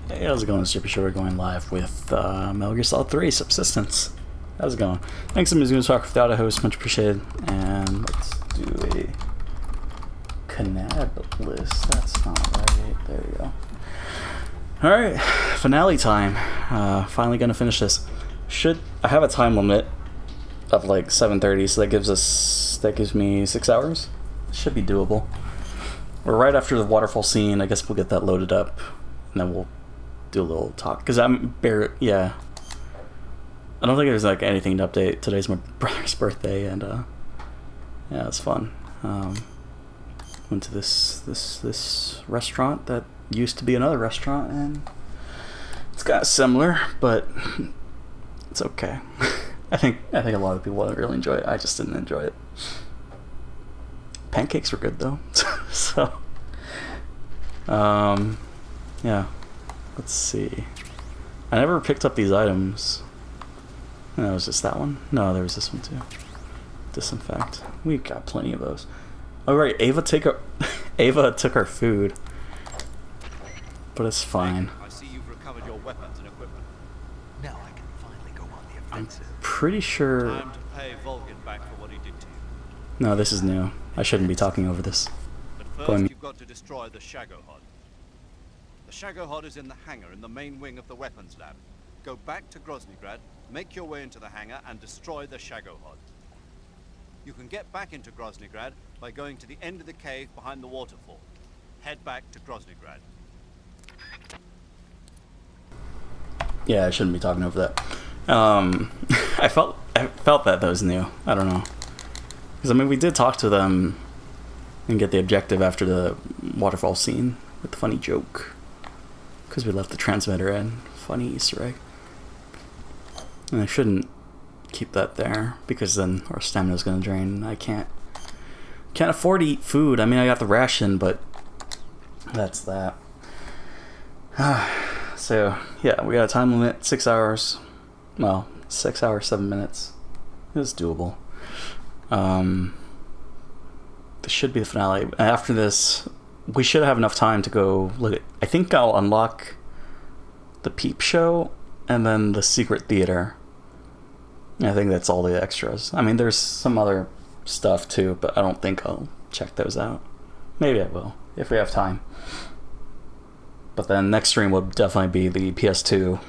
Hey, how's it going? It's JPChivalry going live with Metal Gear Solid 3 Subsistence. How's it going? Thanks to Mizuno Talk without a host, much appreciated. And let's do a Canab list. That's not right. There we go. Alright, finale time. Finally gonna finish this. I have a time limit of like 7:30, so that gives me 6 hours. Should be doable. We're right after the waterfall scene. I guess we'll get that loaded up, and then we'll do a little talk. Because yeah. I don't think there's like anything to update. Today's my brother's birthday, and yeah, it's fun. Went to this restaurant that used to be another restaurant, and it's kind of similar, but it's okay. I think a lot of people would really enjoy it. I just didn't enjoy it. Pancakes were good though. So yeah, let's see. I never picked up these items. No, it was just that one. No, there was this one too. Disinfect. We got plenty of those. Oh right, Ava took our food, but it's fine. I see you've recovered your weapons and equipment. Now I can finally go on the offensive. Pretty sure. Time to pay Vulcan back for what he did to you. No, this is new. I shouldn't be talking over this. But first, you've got to destroy the Shagohod. The Shagohod is in the hangar in the main wing of the weapons lab. Go back to Groznygrad, make your way into the hangar, and destroy the Shagohod. You can get back into Groznygrad by going to the end of the cave behind the waterfall. Head back to Groznygrad. Yeah, I shouldn't be talking over that. I felt that was new. I don't know. Because, I mean, we did talk to them and get the objective after the waterfall scene with the funny joke. Because we left the transmitter in. Funny Easter egg. And I shouldn't keep that there, because then our stamina's going to drain. I can't afford to eat food. I mean, I got the ration, but that's that. So, yeah, we got a time limit, 6 hours. Well, 6 hours, 7 minutes. It's doable. This should be the finale. After this, we should have enough time to go look at... I think I'll unlock the peep show and then the secret theater. I think that's all the extras. I mean, there's some other stuff too, but I don't think I'll check those out. Maybe I will, if we have time. But then next stream will definitely be the PS2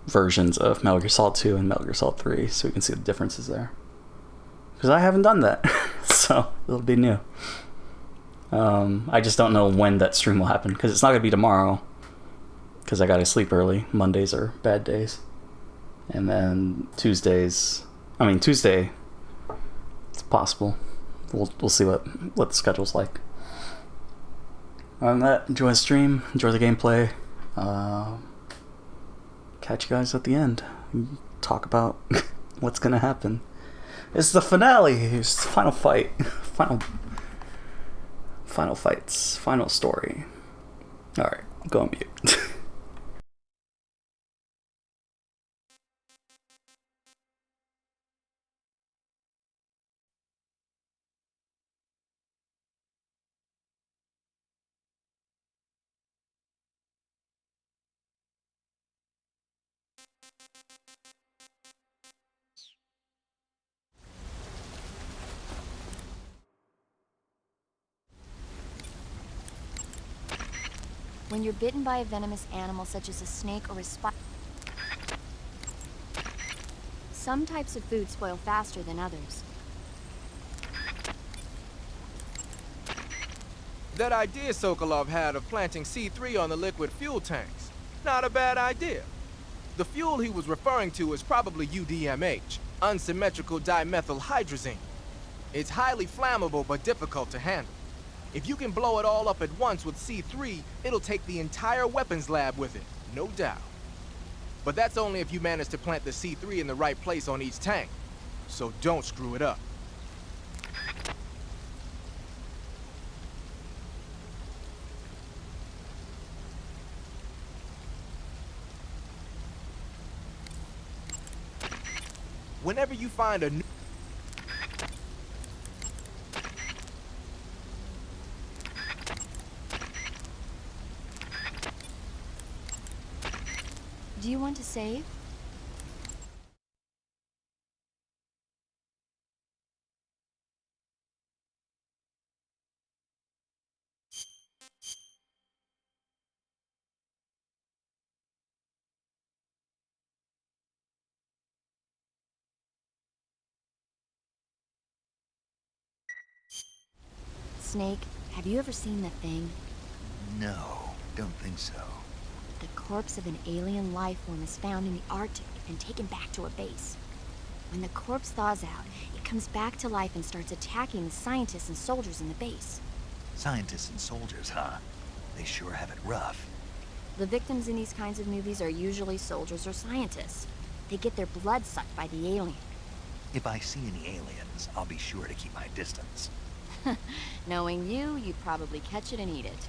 versions of Metal Gear Solid 2 and Metal Gear Solid 3, so we can see the differences there. Because I haven't done that, so it'll be new. I just don't know when that stream will happen, because it's not going to be tomorrow, because I gotta sleep early. Mondays are bad days. And then Tuesday, it's possible. We'll see what the schedule's like. Other than that, enjoy the stream, enjoy the gameplay. Catch you guys at the end. Talk about what's gonna happen. It's the finale. It's the final fight. Final fights. Final story. Alright, go on mute. When you're bitten by a venomous animal such as a snake or a spider, some types of food spoil faster than others. That idea Sokolov had of planting C3 on the liquid fuel tanks, not a bad idea. The fuel he was referring to is probably UDMH, unsymmetrical dimethylhydrazine. It's highly flammable but difficult to handle. If you can blow it all up at once with C3, it'll take the entire weapons lab with it, no doubt. But that's only if you manage to plant the C3 in the right place on each tank. So don't screw it up. Whenever you find a new Do you want to save? Snake, have you ever seen the thing? No, don't think so. The corpse of an alien life form is found in the Arctic and taken back to a base. When the corpse thaws out, it comes back to life and starts attacking the scientists and soldiers in the base. Scientists and soldiers, huh? They sure have it rough. The victims in these kinds of movies are usually soldiers or scientists. They get their blood sucked by the alien. If I see any aliens, I'll be sure to keep my distance. Knowing you, you'd probably catch it and eat it.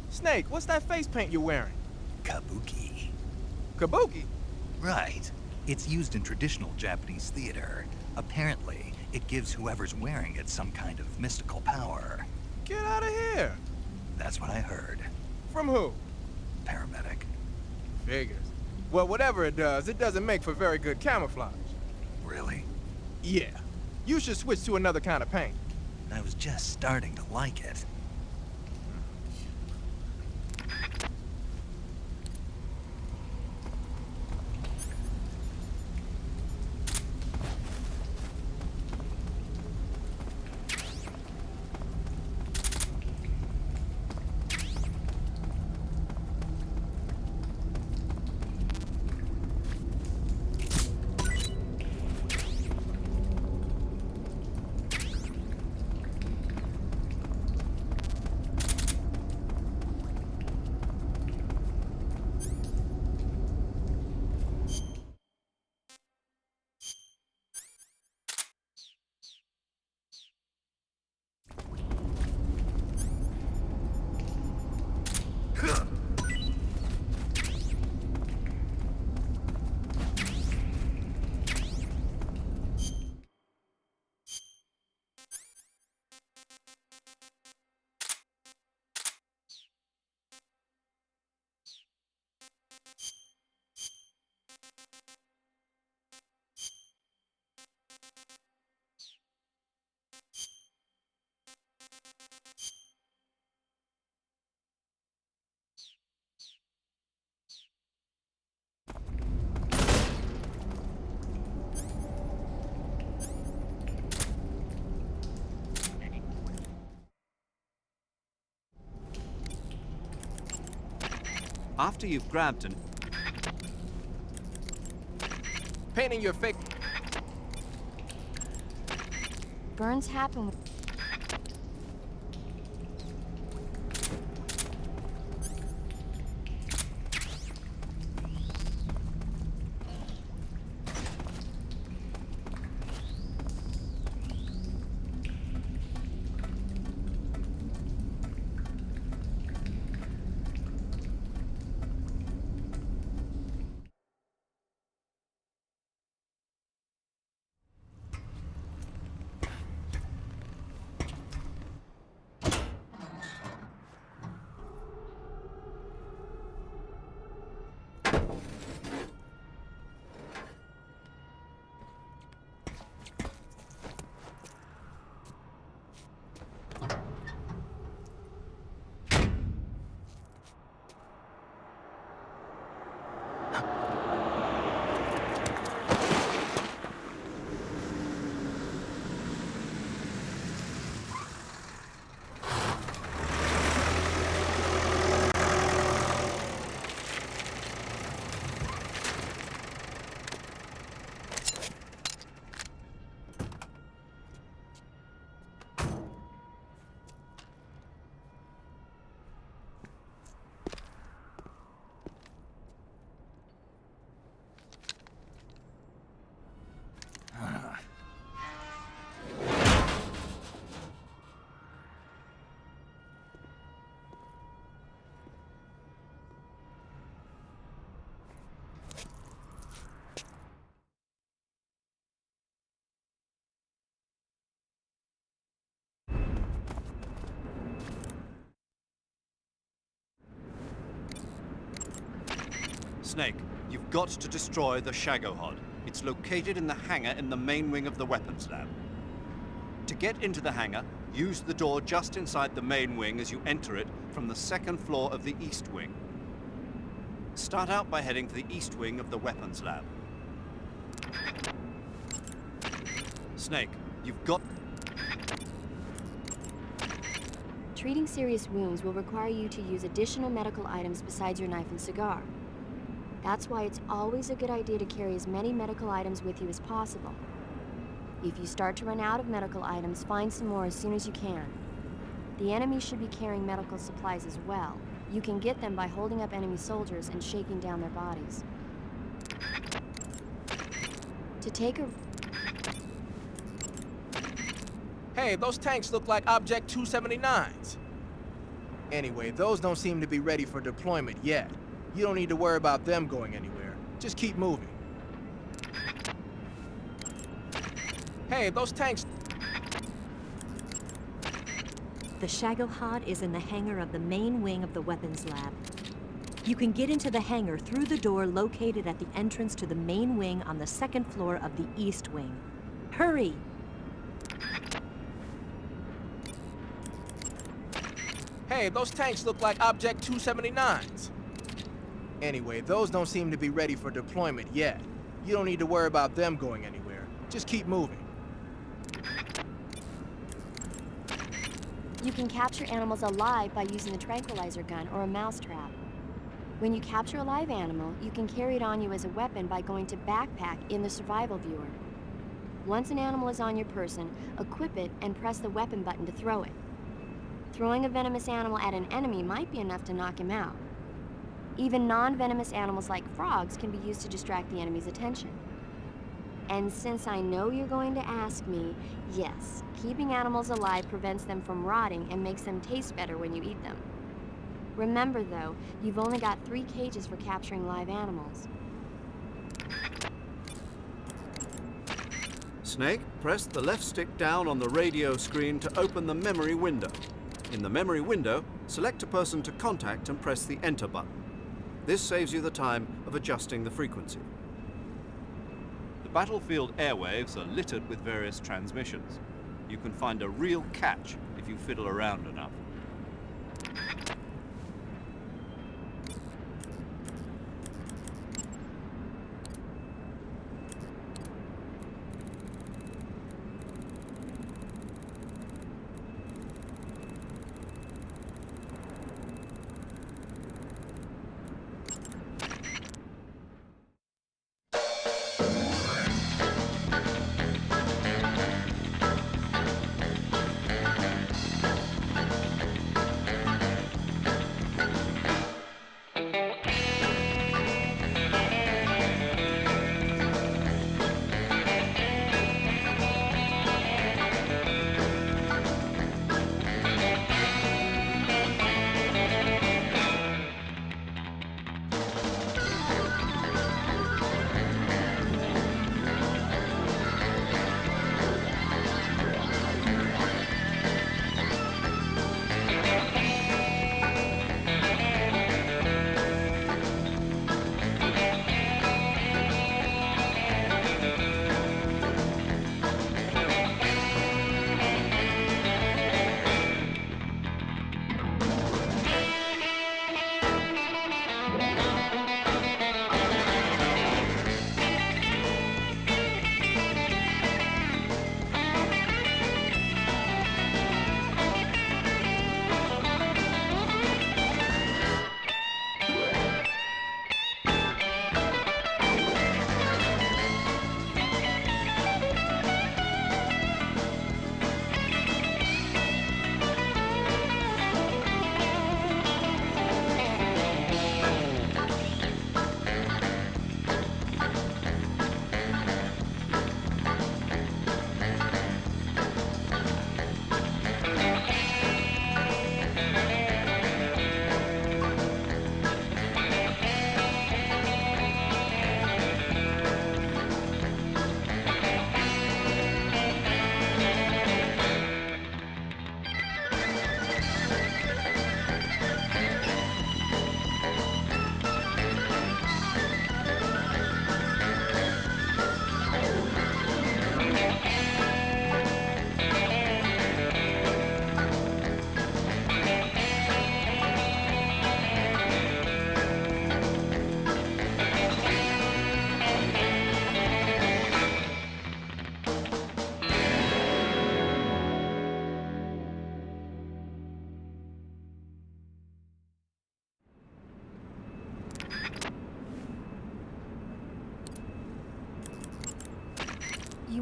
Snake, what's that face paint you're wearing? Kabuki. Kabuki? Right. It's used in traditional Japanese theater. Apparently, it gives whoever's wearing it some kind of mystical power. Get out of here. That's what I heard. From who? Paramedic. Figures. Well, whatever it doesn't make for very good camouflage. Really? Yeah. You should switch to another kind of paint. I was just starting to like it. After you've grabbed an... Painting your fake... Burns happen with... Snake, you've got to destroy the Shagohod. It's located in the hangar in the main wing of the weapons lab. To get into the hangar, use the door just inside the main wing as you enter it from the second floor of the east wing. Start out by heading for the east wing of the weapons lab. Snake, you've got... Treating serious wounds will require you to use additional medical items besides your knife and cigar. That's why it's always a good idea to carry as many medical items with you as possible. If you start to run out of medical items, find some more as soon as you can. The enemy should be carrying medical supplies as well. You can get them by holding up enemy soldiers and shaking down their bodies. To take a... Hey, those tanks look like Object 279s. Anyway, those don't seem to be ready for deployment yet. You don't need to worry about them going anywhere. Just keep moving. Hey, those tanks... The Shagohod is in the hangar of the main wing of the weapons lab. You can get into the hangar through the door located at the entrance to the main wing on the second floor of the east wing. Hurry! Hey, those tanks look like Object 279s. Anyway, those don't seem to be ready for deployment yet. You don't need to worry about them going anywhere. Just keep moving. You can capture animals alive by using the tranquilizer gun or a mousetrap. When you capture a live animal, you can carry it on you as a weapon by going to Backpack in the survival viewer. Once an animal is on your person, equip it and press the weapon button to throw it. Throwing a venomous animal at an enemy might be enough to knock him out. Even non-venomous animals like frogs can be used to distract the enemy's attention. And since I know you're going to ask me, yes, keeping animals alive prevents them from rotting and makes them taste better when you eat them. Remember though, you've only got 3 cages for capturing live animals. Snake, press the left stick down on the radio screen to open the memory window. In the memory window, select a person to contact and press the Enter button. This saves you the time of adjusting the frequency. The battlefield airwaves are littered with various transmissions. You can find a real catch if you fiddle around enough.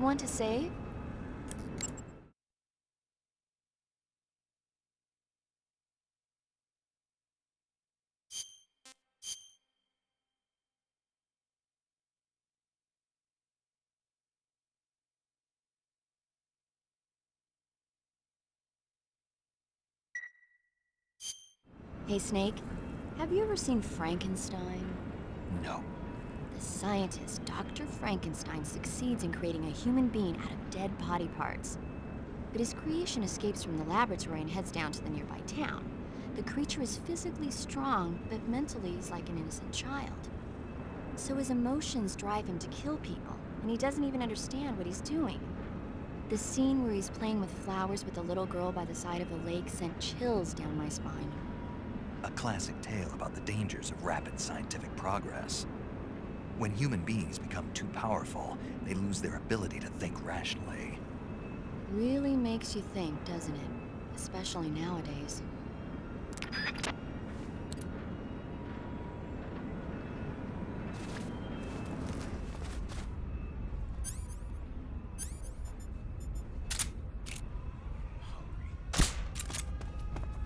You want to save? Hey, Snake. Have you ever seen Frankenstein? No. The scientist, Dr. Frankenstein, succeeds in creating a human being out of dead body parts. But his creation escapes from the laboratory and heads down to the nearby town. The creature is physically strong, but mentally he's like an innocent child. So his emotions drive him to kill people, and he doesn't even understand what he's doing. The scene where he's playing with flowers with a little girl by the side of a lake sent chills down my spine. A classic tale about the dangers of rapid scientific progress. When human beings become too powerful, they lose their ability to think rationally. Really makes you think, doesn't it? Especially nowadays.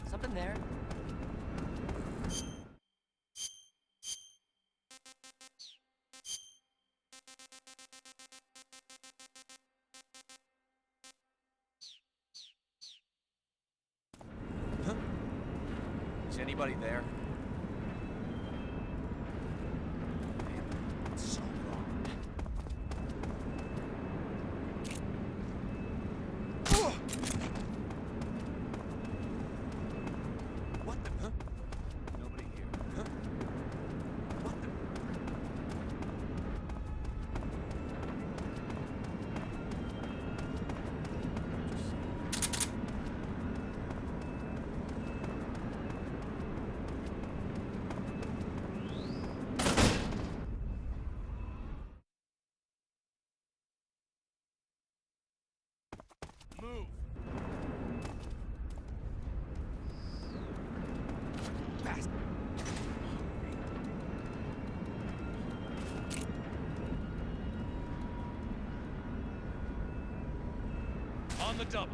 Something there? Is anybody there? Man, it's so wrong. What the? Huh? Nobody here. Huh? What the? Move! Fast! On the double!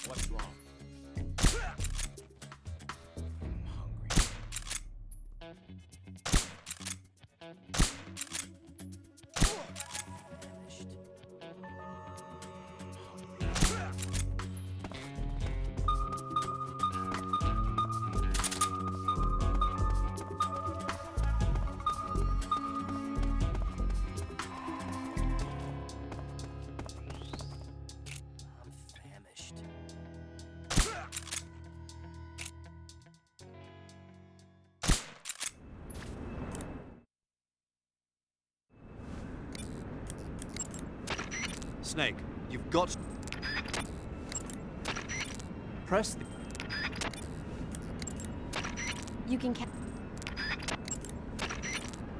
What's wrong? I'm hungry. Famished. I'm famished. Snake, you've got... Press the... You can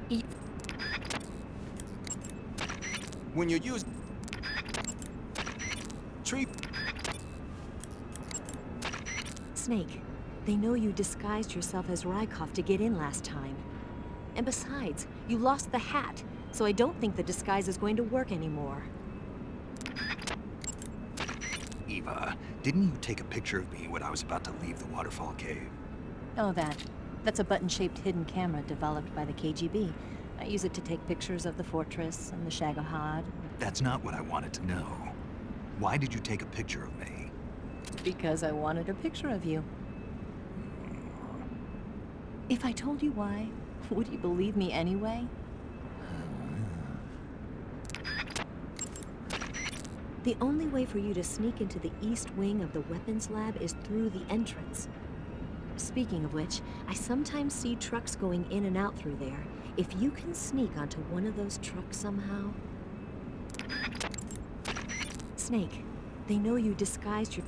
eat. When you're using tree. Snake, they know you disguised yourself as Rykov to get in last time. And besides, you lost the hat, so I don't think the disguise is going to work anymore. Eva, didn't you take a picture of me when I was about to leave the waterfall cave? Oh, that's a button-shaped hidden camera developed by the KGB. I use it to take pictures of the fortress and the Shagohod. That's not what I wanted to know. Why did you take a picture of me? Because I wanted a picture of you. If I told you why, would you believe me anyway? The only way for you to sneak into the east wing of the weapons lab is through the entrance. Speaking of which, I sometimes see trucks going in and out through there. If you can sneak onto one of those trucks somehow... Snake, they know you disguised your...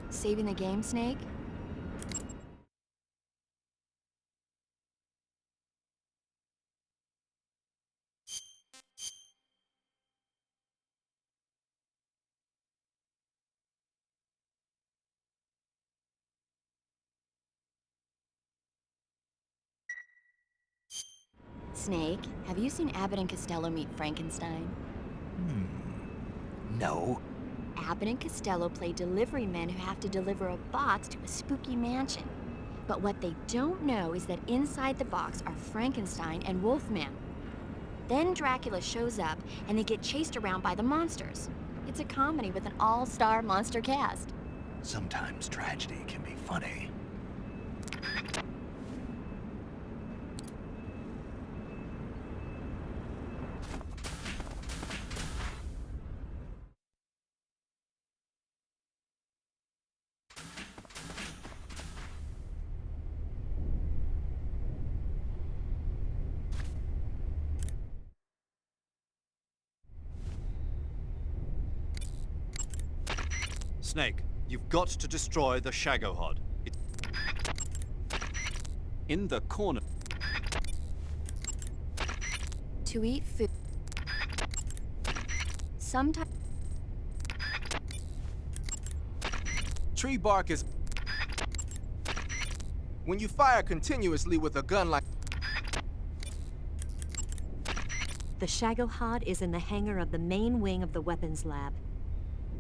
Saving the game, Snake? Snake, have you seen Abbott and Costello meet Frankenstein? No. Abbott and Costello play delivery men who have to deliver a box to a spooky mansion. But what they don't know is that inside the box are Frankenstein and Wolfman. Then Dracula shows up and they get chased around by the monsters. It's a comedy with an all-star monster cast. Sometimes tragedy can be funny. Snake, you've got to destroy the Shagohod. It's in the corner. To eat food. Sometimes... Tree bark is... When you fire continuously with a gun like... The Shagohod is in the hangar of the main wing of the weapons lab.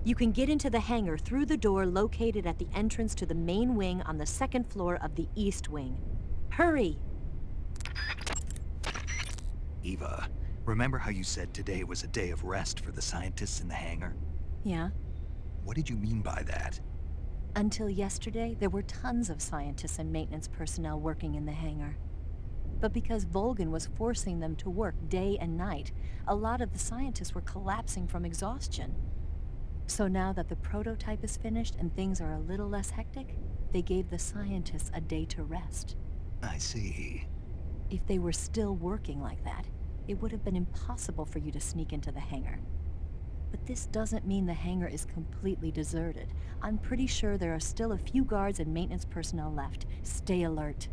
You can get into the hangar through the door located at the entrance to the main wing on the second floor of the east wing. Hurry! Eva, remember how you said today was a day of rest for the scientists in the hangar? Yeah? What did you mean by that? Until yesterday, there were tons of scientists and maintenance personnel working in the hangar. But because Volgan was forcing them to work day and night, a lot of the scientists were collapsing from exhaustion. So now that the prototype is finished and things are a little less hectic, they gave the scientists a day to rest. I see. If they were still working like that, it would have been impossible for you to sneak into the hangar. But this doesn't mean the hangar is completely deserted. I'm pretty sure there are still a few guards and maintenance personnel left. Stay alert.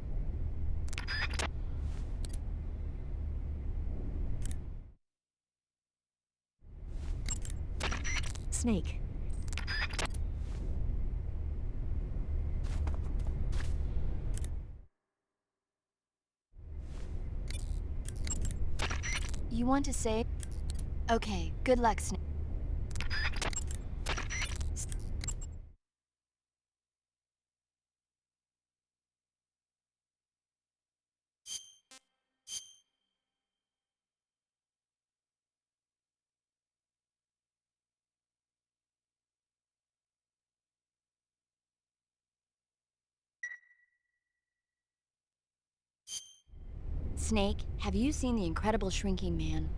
Snake. You want to say... Okay, good luck, Snake. Snake, have you seen The Incredible Shrinking Man?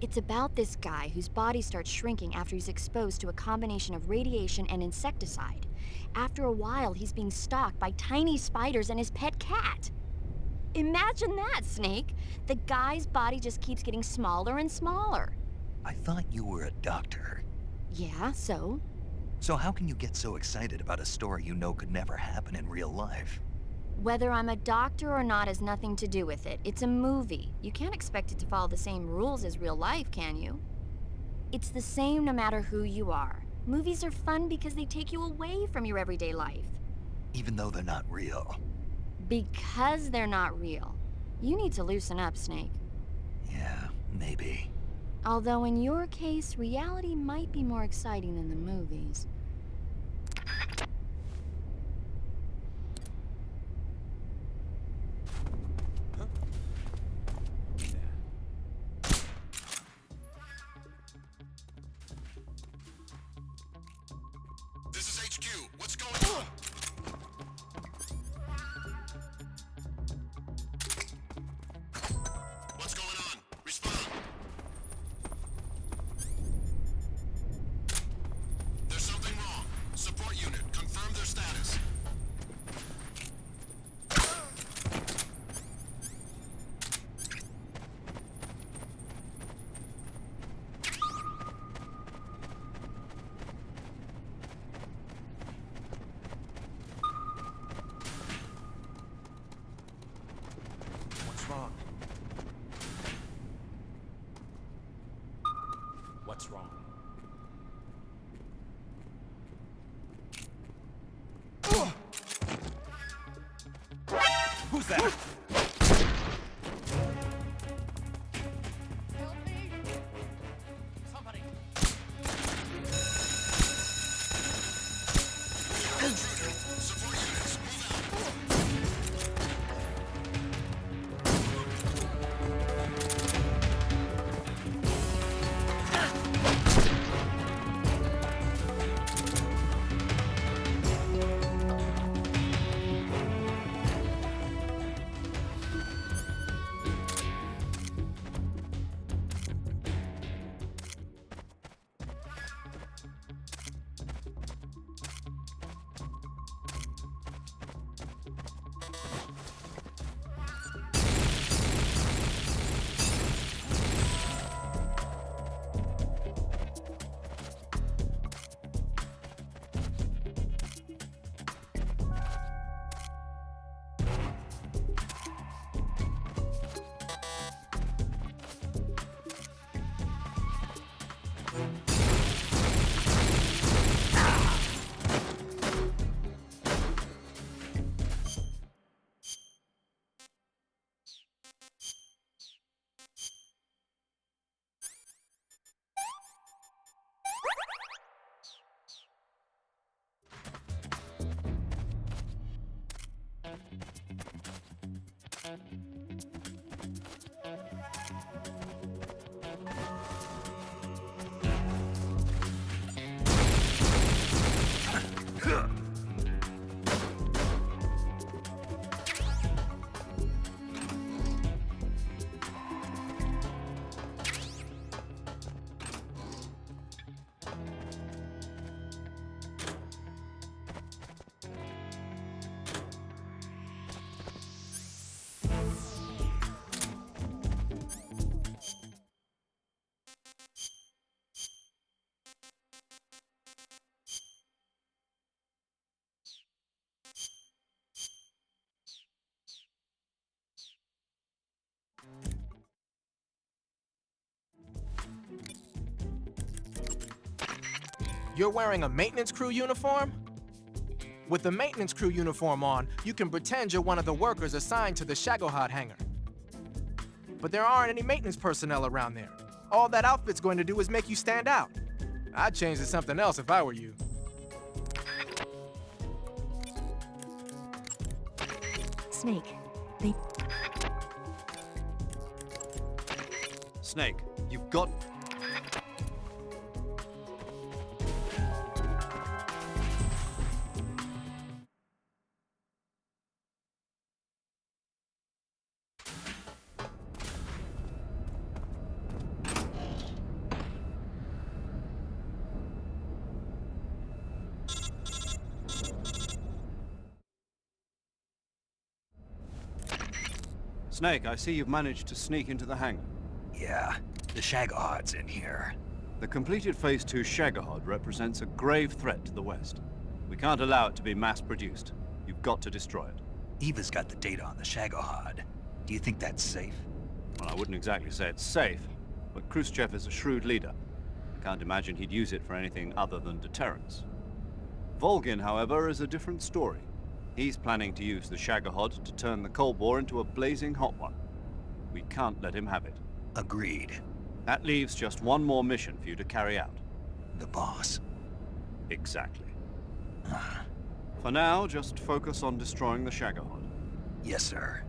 It's about this guy whose body starts shrinking after he's exposed to a combination of radiation and insecticide. After a while, he's being stalked by tiny spiders and his pet cat. Imagine that, Snake! The guy's body just keeps getting smaller and smaller. I thought you were a doctor. Yeah, so? So how can you get so excited about a story you know could never happen in real life? Whether I'm a doctor or not has nothing to do with it. It's a movie. You can't expect it to follow the same rules as real life, can you? It's the same no matter who you are. Movies are fun because they take you away from your everyday life. Even though they're not real. Because they're not real. You need to loosen up, Snake. Yeah, maybe. Although in your case, reality might be more exciting than the movies. This is HQ. What's going on? What's going on? Respond. There's something Who's that? Help me! Somebody! Support units, move out. You're wearing a maintenance crew uniform? With the maintenance crew uniform on, you can pretend you're one of the workers assigned to the Shagohod hangar. But there aren't any maintenance personnel around there. All that outfit's going to do is make you stand out. I'd change to something else if I were you. Snake, they... Snake, you've got... Snake, I see you've managed to sneak into the hangar. Yeah, the Shagohod's in here. The completed Phase 2 Shagohod represents a grave threat to the West. We can't allow it to be mass-produced. You've got to destroy it. Eva's got the data on the Shagohod. Do you think that's safe? Well, I wouldn't exactly say it's safe, but Khrushchev is a shrewd leader. I can't imagine he'd use it for anything other than deterrence. Volgin, however, is a different story. He's planning to use the Shagohod to turn the Cold War into a blazing hot one. We can't let him have it. Agreed. That leaves just one more mission for you to carry out. The boss. Exactly. For now, just focus on destroying the Shagohod. Yes, sir.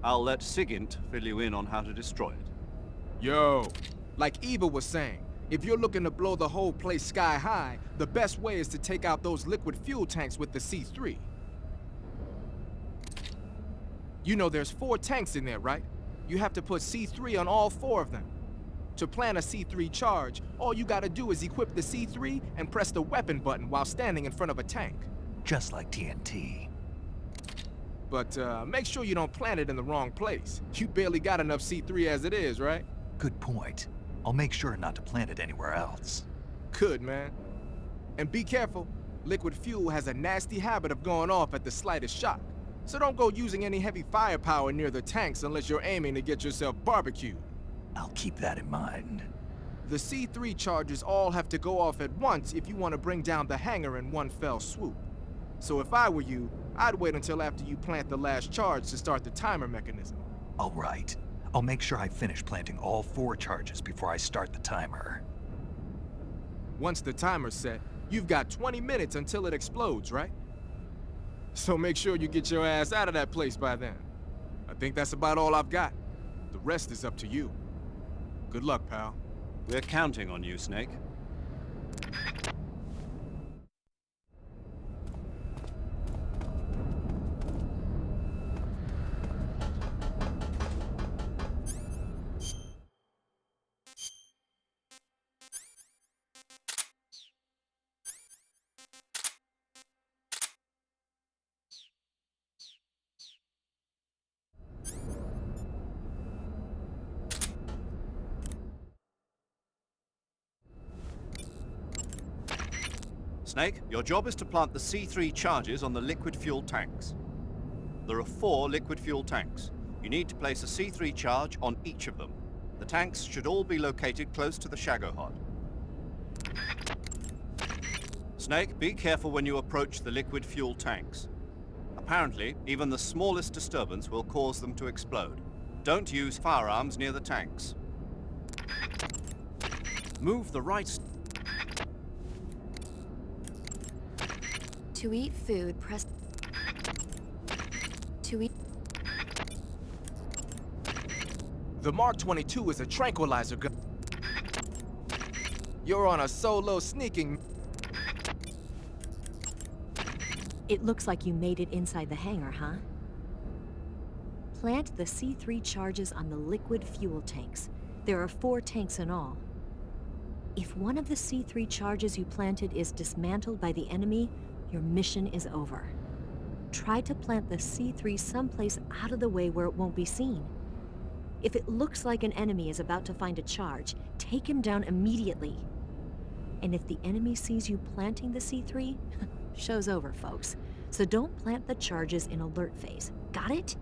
I'll let Sigint fill you in on how to destroy it. Yo, like Eva was saying, if you're looking to blow the whole place sky high, the best way is to take out those liquid fuel tanks with the C3. You know there's 4 tanks in there, right? You have to put C3 on all 4 of them. To plan a C3 charge, all you gotta do is equip the C3 and press the weapon button while standing in front of a tank. Just like TNT. But make sure you don't plant it in the wrong place. You barely got enough C3 as it is, right? Good point. I'll make sure not to plant it anywhere else. Good, man. And be careful. Liquid fuel has a nasty habit of going off at the slightest shock. So don't go using any heavy firepower near the tanks unless you're aiming to get yourself barbecued. I'll keep that in mind. The C3 charges all have to go off at once if you want to bring down the hangar in one fell swoop. So if I were you, I'd wait until after you plant the last charge to start the timer mechanism. All right. I'll make sure I finish planting all 4 charges before I start the timer. Once the timer's set, you've got 20 minutes until it explodes, right? So make sure you get your ass out of that place by then. I think that's about all I've got. The rest is up to you. Good luck, pal. We're counting on you, Snake. Snake, your job is to plant the C3 charges on the liquid fuel tanks. There are 4 liquid fuel tanks. You need to place a C3 charge on each of them. The tanks should all be located close to the Shagohod. Snake, be careful when you approach the liquid fuel tanks. Apparently, even the smallest disturbance will cause them to explode. Don't use firearms near the tanks. Move the right... To eat food, press... To eat... The Mark 22 is a tranquilizer gun. You're on a solo sneaking... It looks like you made it inside the hangar, huh? Plant the C3 charges on the liquid fuel tanks. There are 4 tanks in all. If one of the C3 charges you planted is dismantled by the enemy, your mission is over. Try to plant the C3 someplace out of the way where it won't be seen. If it looks like an enemy is about to find a charge, take him down immediately. And if the enemy sees you planting the C3, show's over, folks. So don't plant the charges in alert phase. Got it?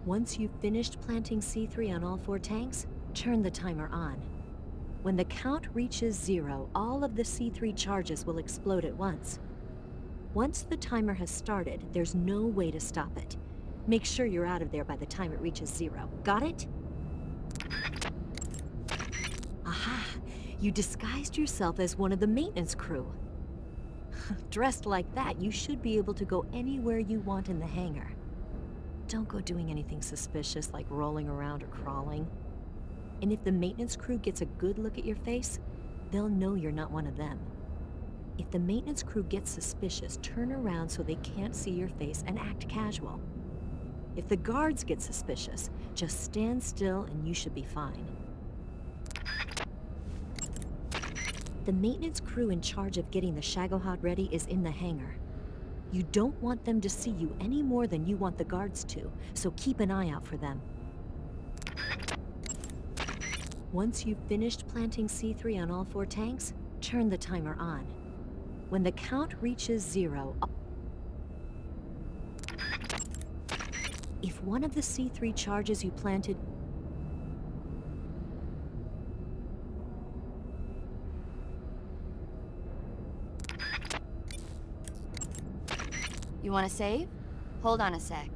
Once you've finished planting C3 on all 4 tanks, turn the timer on. When the count reaches 0, all of the C3 charges will explode at once. Once the timer has started, there's no way to stop it. Make sure you're out of there by the time it reaches 0. Got it? Aha! You disguised yourself as one of the maintenance crew. Dressed like that, you should be able to go anywhere you want in the hangar. Don't go doing anything suspicious like rolling around or crawling. And if the maintenance crew gets a good look at your face, they'll know you're not one of them. If the maintenance crew gets suspicious, turn around so they can't see your face and act casual. If the guards get suspicious, just stand still and you should be fine. The maintenance crew in charge of getting the Shagohod ready is in the hangar. You don't want them to see you any more than you want the guards to, so keep an eye out for them. Once you've finished planting C3 on all 4 tanks, turn the timer on. When the count reaches 0, if one of the C3 charges you planted... You want to save? Hold on a sec.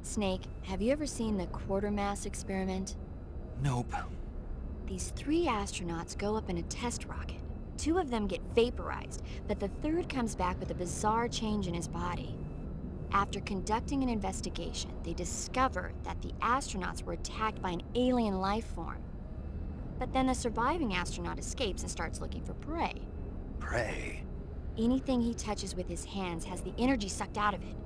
Snake, have you ever seen the quartermass experiment? Nope. These 3 astronauts go up in a test rocket. 2 of them get vaporized, but the 3rd comes back with a bizarre change in his body. After conducting an investigation, they discover that the astronauts were attacked by an alien life form. But then the surviving astronaut escapes and starts looking for prey. Prey? Anything he touches with his hands has the energy sucked out of it.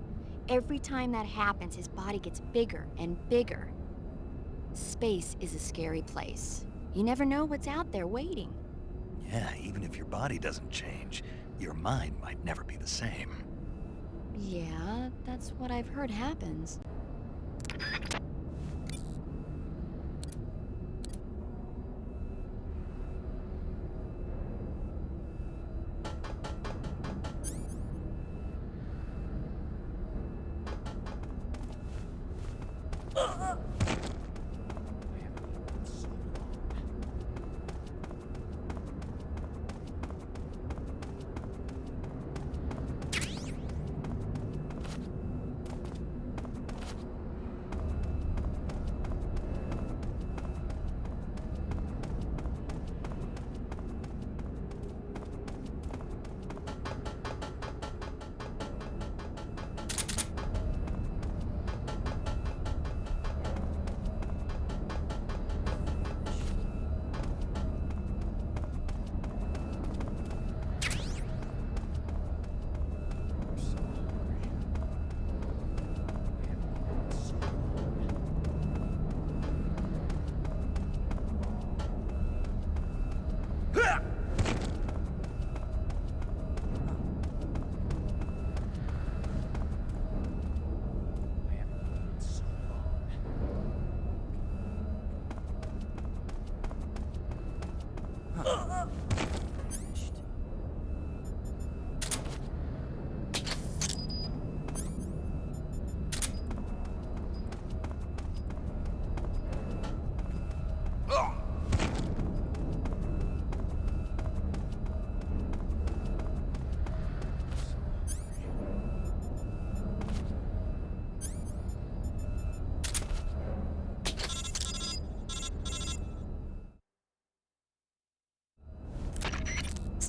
Every time that happens, his body gets bigger and bigger. Space is a scary place. You never know what's out there waiting. Yeah, even if your body doesn't change, your mind might never be the same. Yeah, that's what I've heard happens.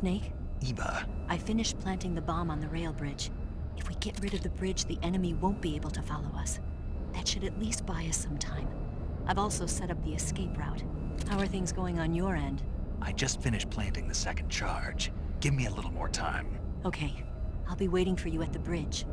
Snake, Eva, I finished planting the bomb on the rail bridge. If we get rid of the bridge, the enemy won't be able to follow us. That should at least buy us some time. I've also set up the escape route. How are things going on your end? I just finished planting the second charge. Give me a little more time. Okay, I'll be waiting for you at the bridge.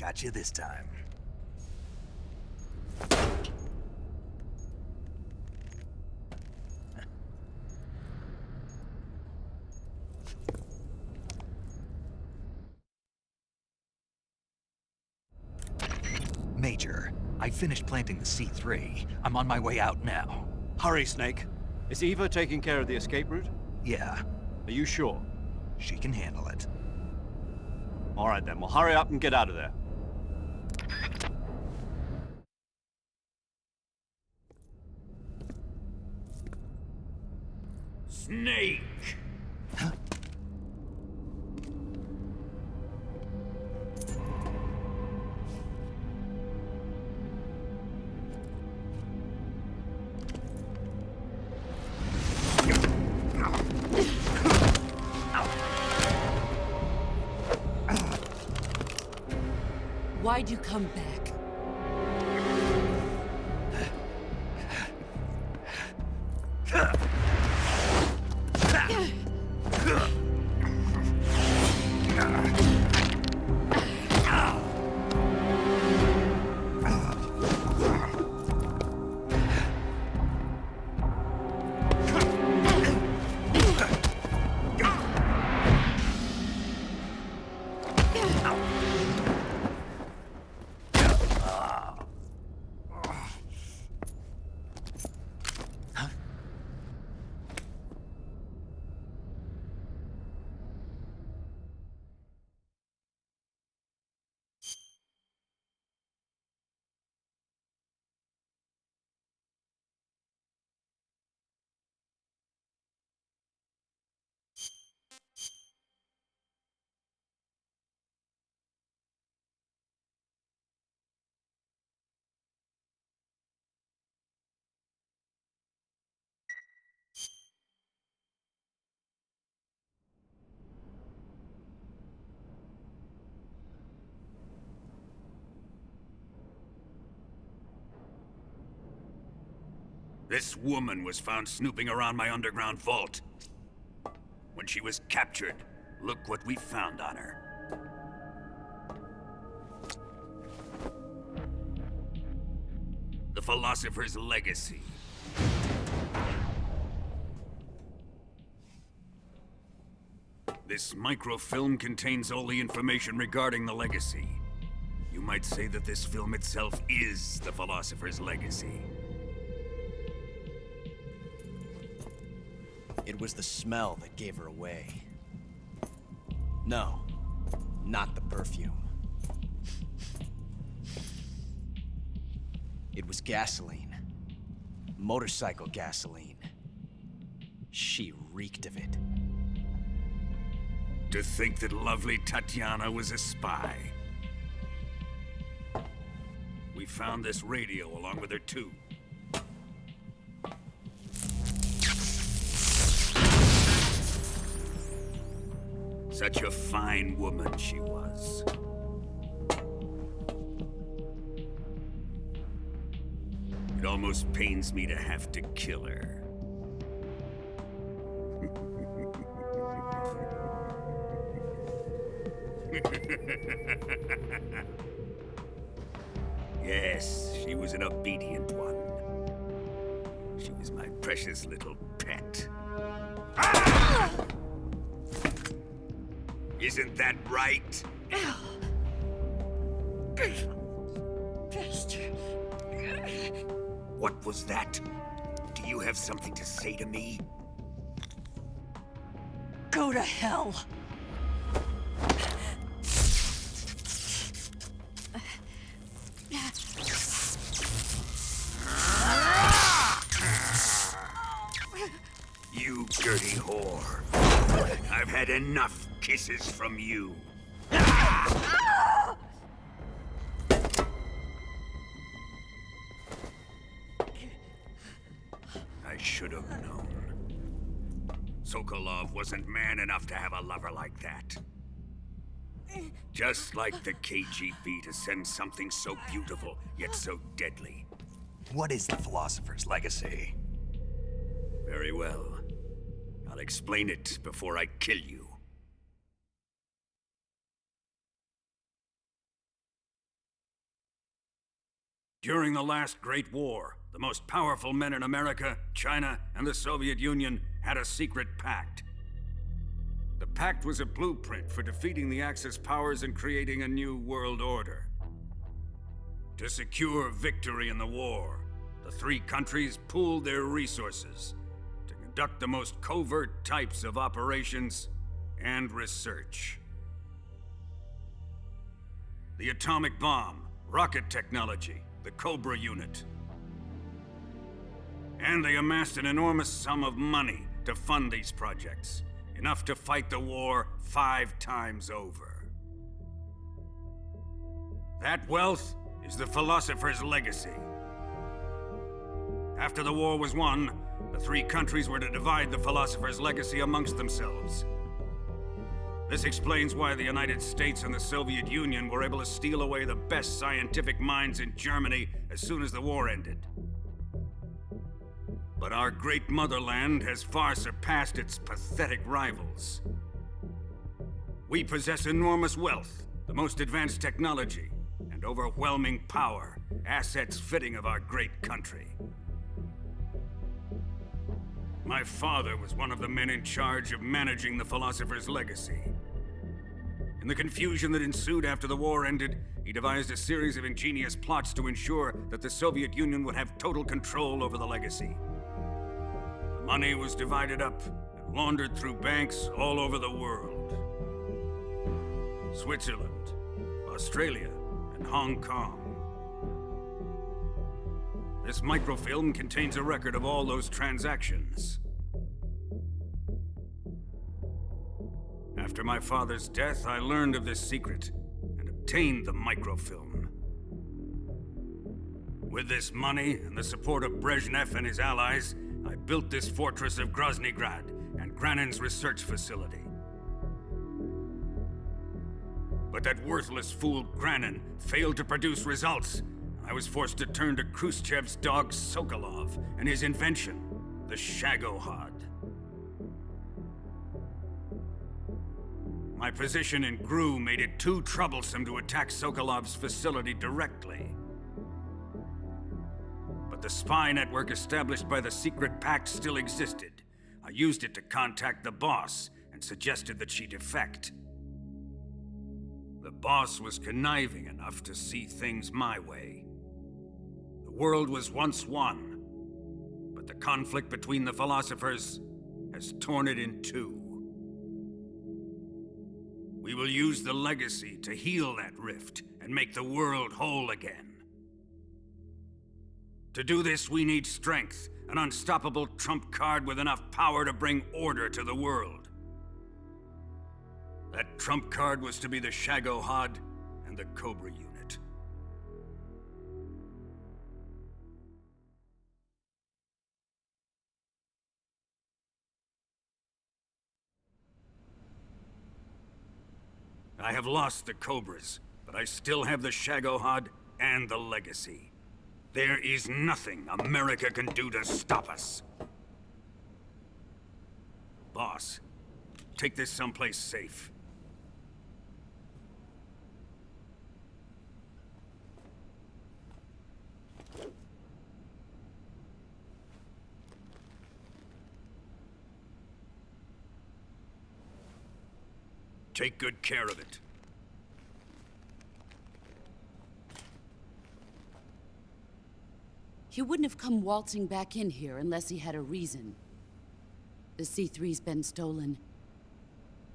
Got you this time. Major, I finished planting the C3. I'm on my way out now. Hurry, Snake. Is Eva taking care of the escape route? Yeah, Are you sure? she can handle it. All right then, well hurry up and get out of there. Snake! Why'd you come back? This woman was found snooping around my underground vault. When she was captured, look what we found on her. The Philosopher's Legacy. This microfilm contains all the information regarding the Legacy. You might say that this film itself is the Philosopher's Legacy. It was the smell that gave her away. No, not the perfume. It was gasoline. Motorcycle gasoline. She reeked of it. To think that lovely Tatiana was a spy. We found this radio along with her too. Such a fine woman she was. It almost pains me to have to kill her. Yes, she was an obedient one. She was my precious little pet. Ah! Isn't that right? Bastard. What was that? Do you have something to say to me? Go to hell. You dirty whore. I've had enough kisses from you. I should have known. Sokolov wasn't man enough to have a lover like that. Just like the KGB to send something so beautiful, yet so deadly. What is the Philosopher's Legacy? Very well. I'll explain it before I kill you. During the last Great War, the most powerful men in America, China, and the Soviet Union had a secret pact. The pact was a blueprint for defeating the Axis powers and creating a new world order. To secure victory in the war, the three countries pooled their resources to conduct the most covert types of operations and research. The atomic bomb, rocket technology, the Cobra unit. And they amassed an enormous sum of money to fund these projects, enough to fight the war 5 times over. That wealth is the Philosopher's Legacy. After the war was won, the three countries were to divide the Philosopher's Legacy amongst themselves. This explains why the United States and the Soviet Union were able to steal away the best scientific minds in Germany as soon as the war ended. But our great motherland has far surpassed its pathetic rivals. We possess enormous wealth, the most advanced technology, and overwhelming power, assets fitting of our great country. My father was one of the men in charge of managing the Philosopher's Legacy. In the confusion that ensued after the war ended, he devised a series of ingenious plots to ensure that the Soviet Union would have total control over the Legacy. The money was divided up and laundered through banks all over the world. Switzerland, Australia, and Hong Kong. This microfilm contains a record of all those transactions. After my father's death, I learned of this secret and obtained the microfilm. With this money and the support of Brezhnev and his allies, I built this fortress of Groznygrad and Granin's research facility. But that worthless fool Granin failed to produce results I was forced to turn to Khrushchev's dog Sokolov and his invention, the Shagohod. My position in GRU made it too troublesome to attack Sokolov's facility directly. But the spy network established by the secret pact still existed. I used it to contact the boss and suggested that she defect. The boss was conniving enough to see things my way. The world was once one, but the conflict between the philosophers has torn it in two. We will use the legacy to heal that rift and make the world whole again. To do this, we need strength, an unstoppable trump card with enough power to bring order to the world. That trump card was to be the Shagohod and the Cobra unit. I have lost the Cobras, but I still have the Shagohod and the legacy. There is nothing America can do to stop us. Boss, take this someplace safe. Take good care of it. He wouldn't have come waltzing back in here unless he had a reason. The C3's been stolen.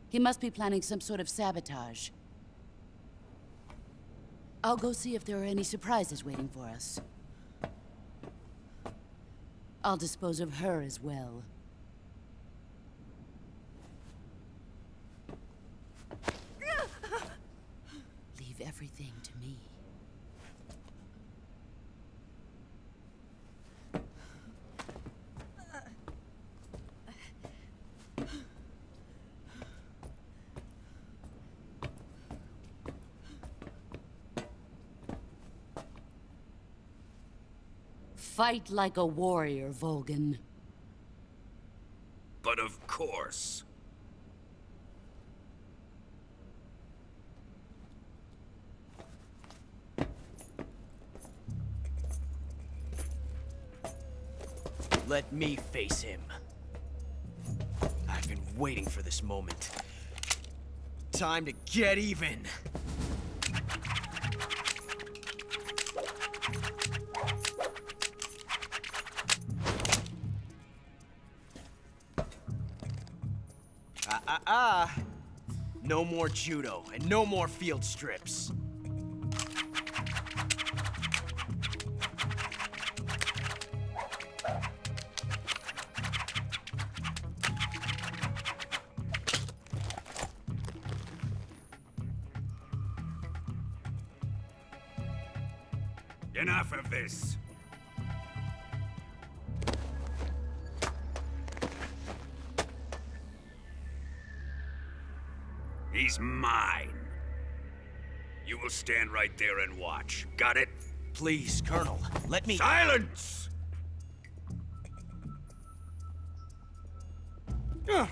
He must be planning some sort of sabotage. I'll go see if there are any surprises waiting for us. I'll dispose of her as well. Leave everything to me. Fight like a warrior, Volgan. But of course. Let me face him. I've been waiting for this moment. Time to get even. No more judo, and no more field strips. Enough of this. He's mine. You will stand right there and watch. Got it? Please, Colonel, let me— Silence! Huh?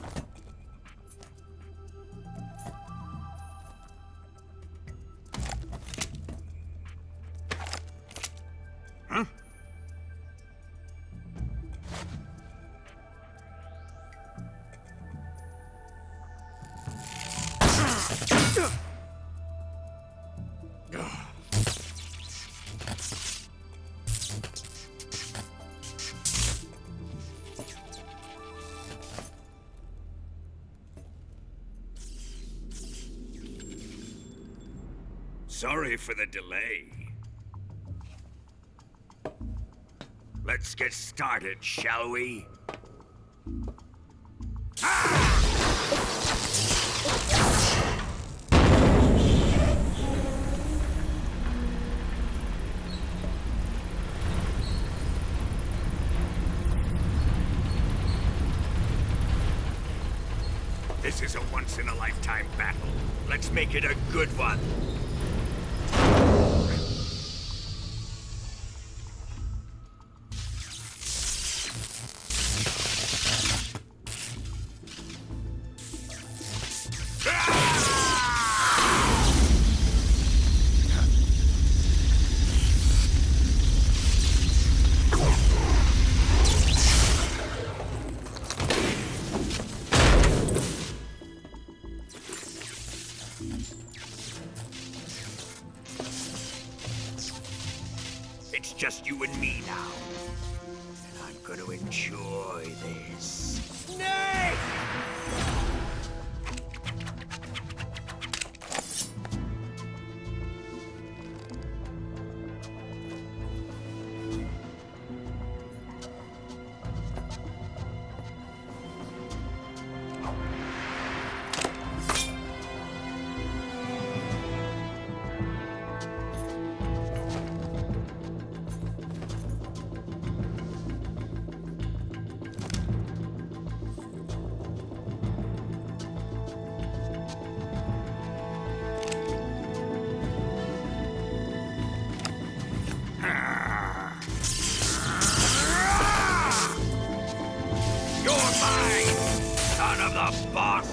Sorry for the delay. Let's get started, shall we? This is a once-in-a-lifetime battle. Let's make it a good one. just you and me now. And I'm gonna enjoy this. Snake! You're mine, son of the boss!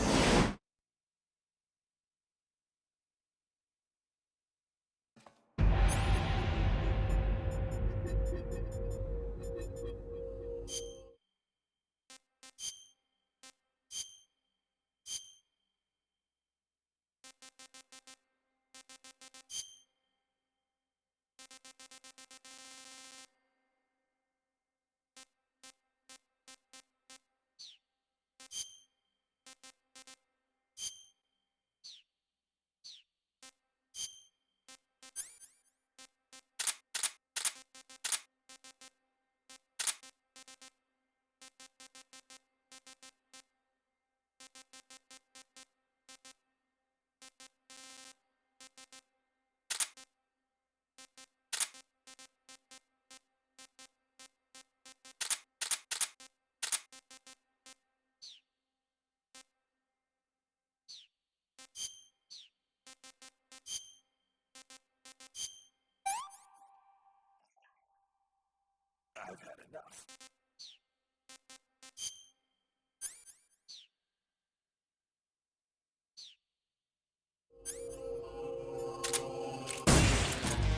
I've had enough.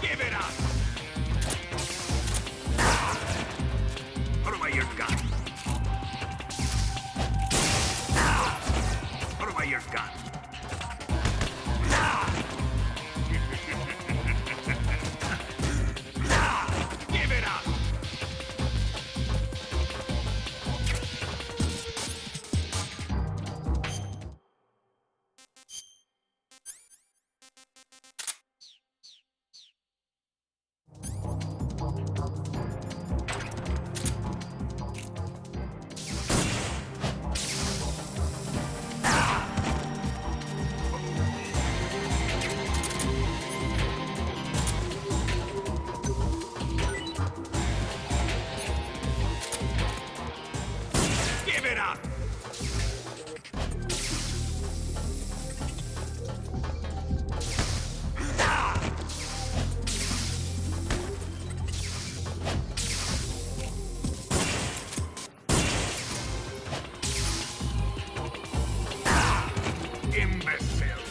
Give it up! Put away your gun. Put away your gun. Give it up! Give it up! Imbecile!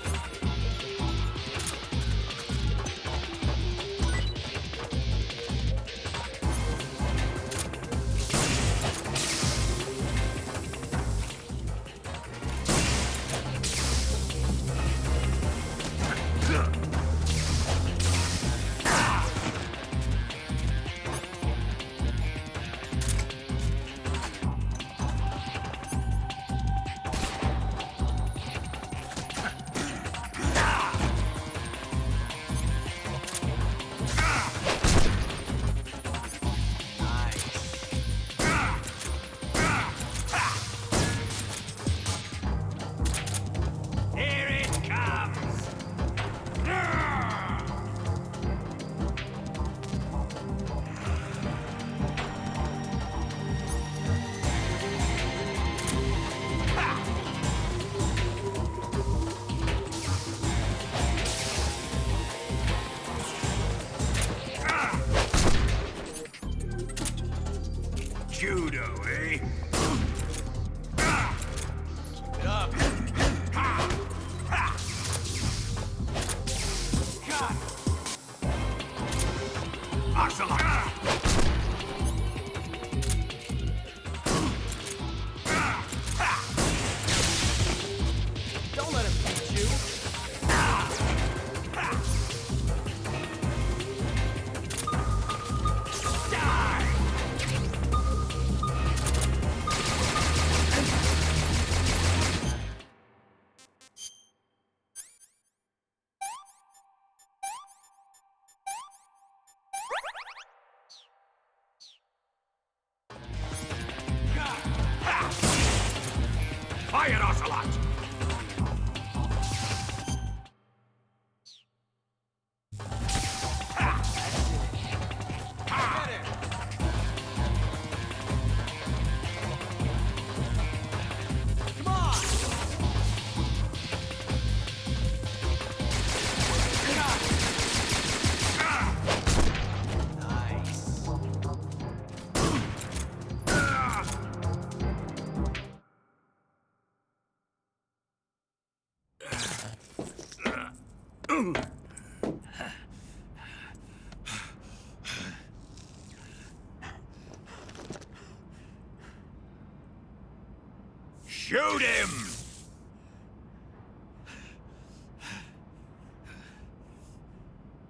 Shoot him!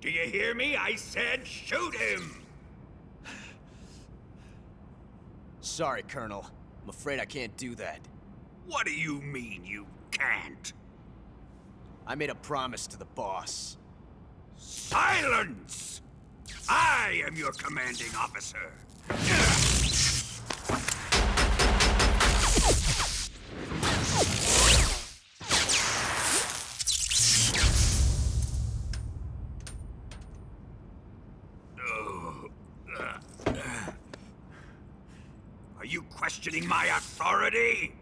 Do you hear me? I said shoot him! Sorry, Colonel. I'm afraid I can't do that. What do you mean you can't? I made a promise to the boss. Silence! I am your commanding officer. Are you questioning my authority?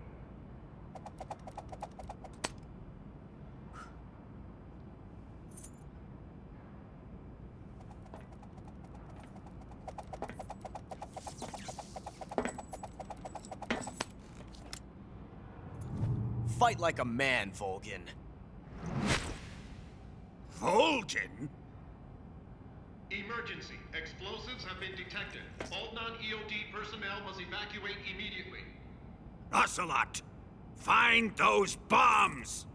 Fight like a man, Volgin. Volgin? Emergency. Explosives have been detected. All non-EOD personnel must evacuate immediately. Ocelot! Find those bombs!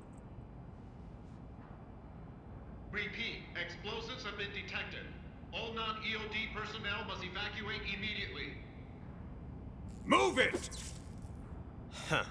Repeat. Explosives have been detected. All non-EOD personnel must evacuate immediately. Move it! Huh.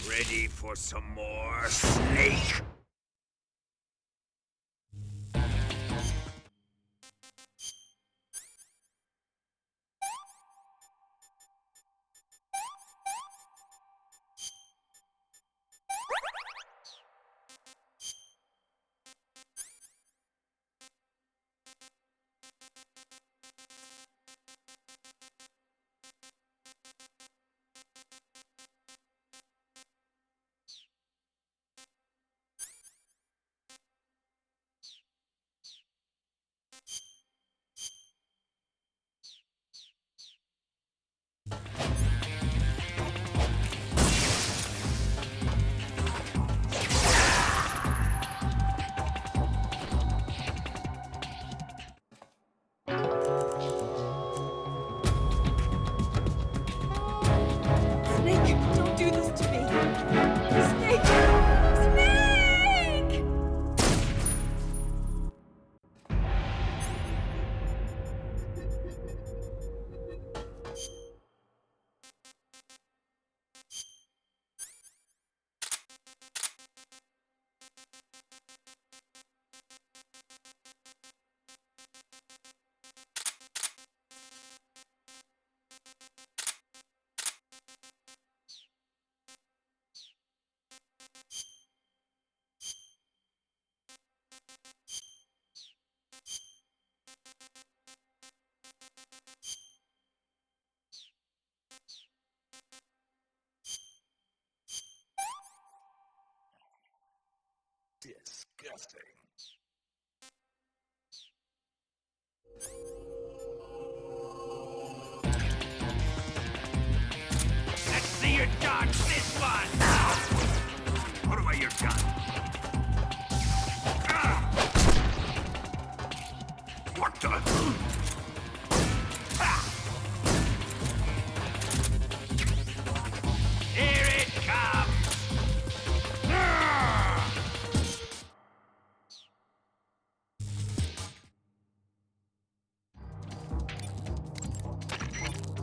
Ready for some more, Snake? Disgusting. Let's see you dodge this one! Put away your gun. What the? Here it comes!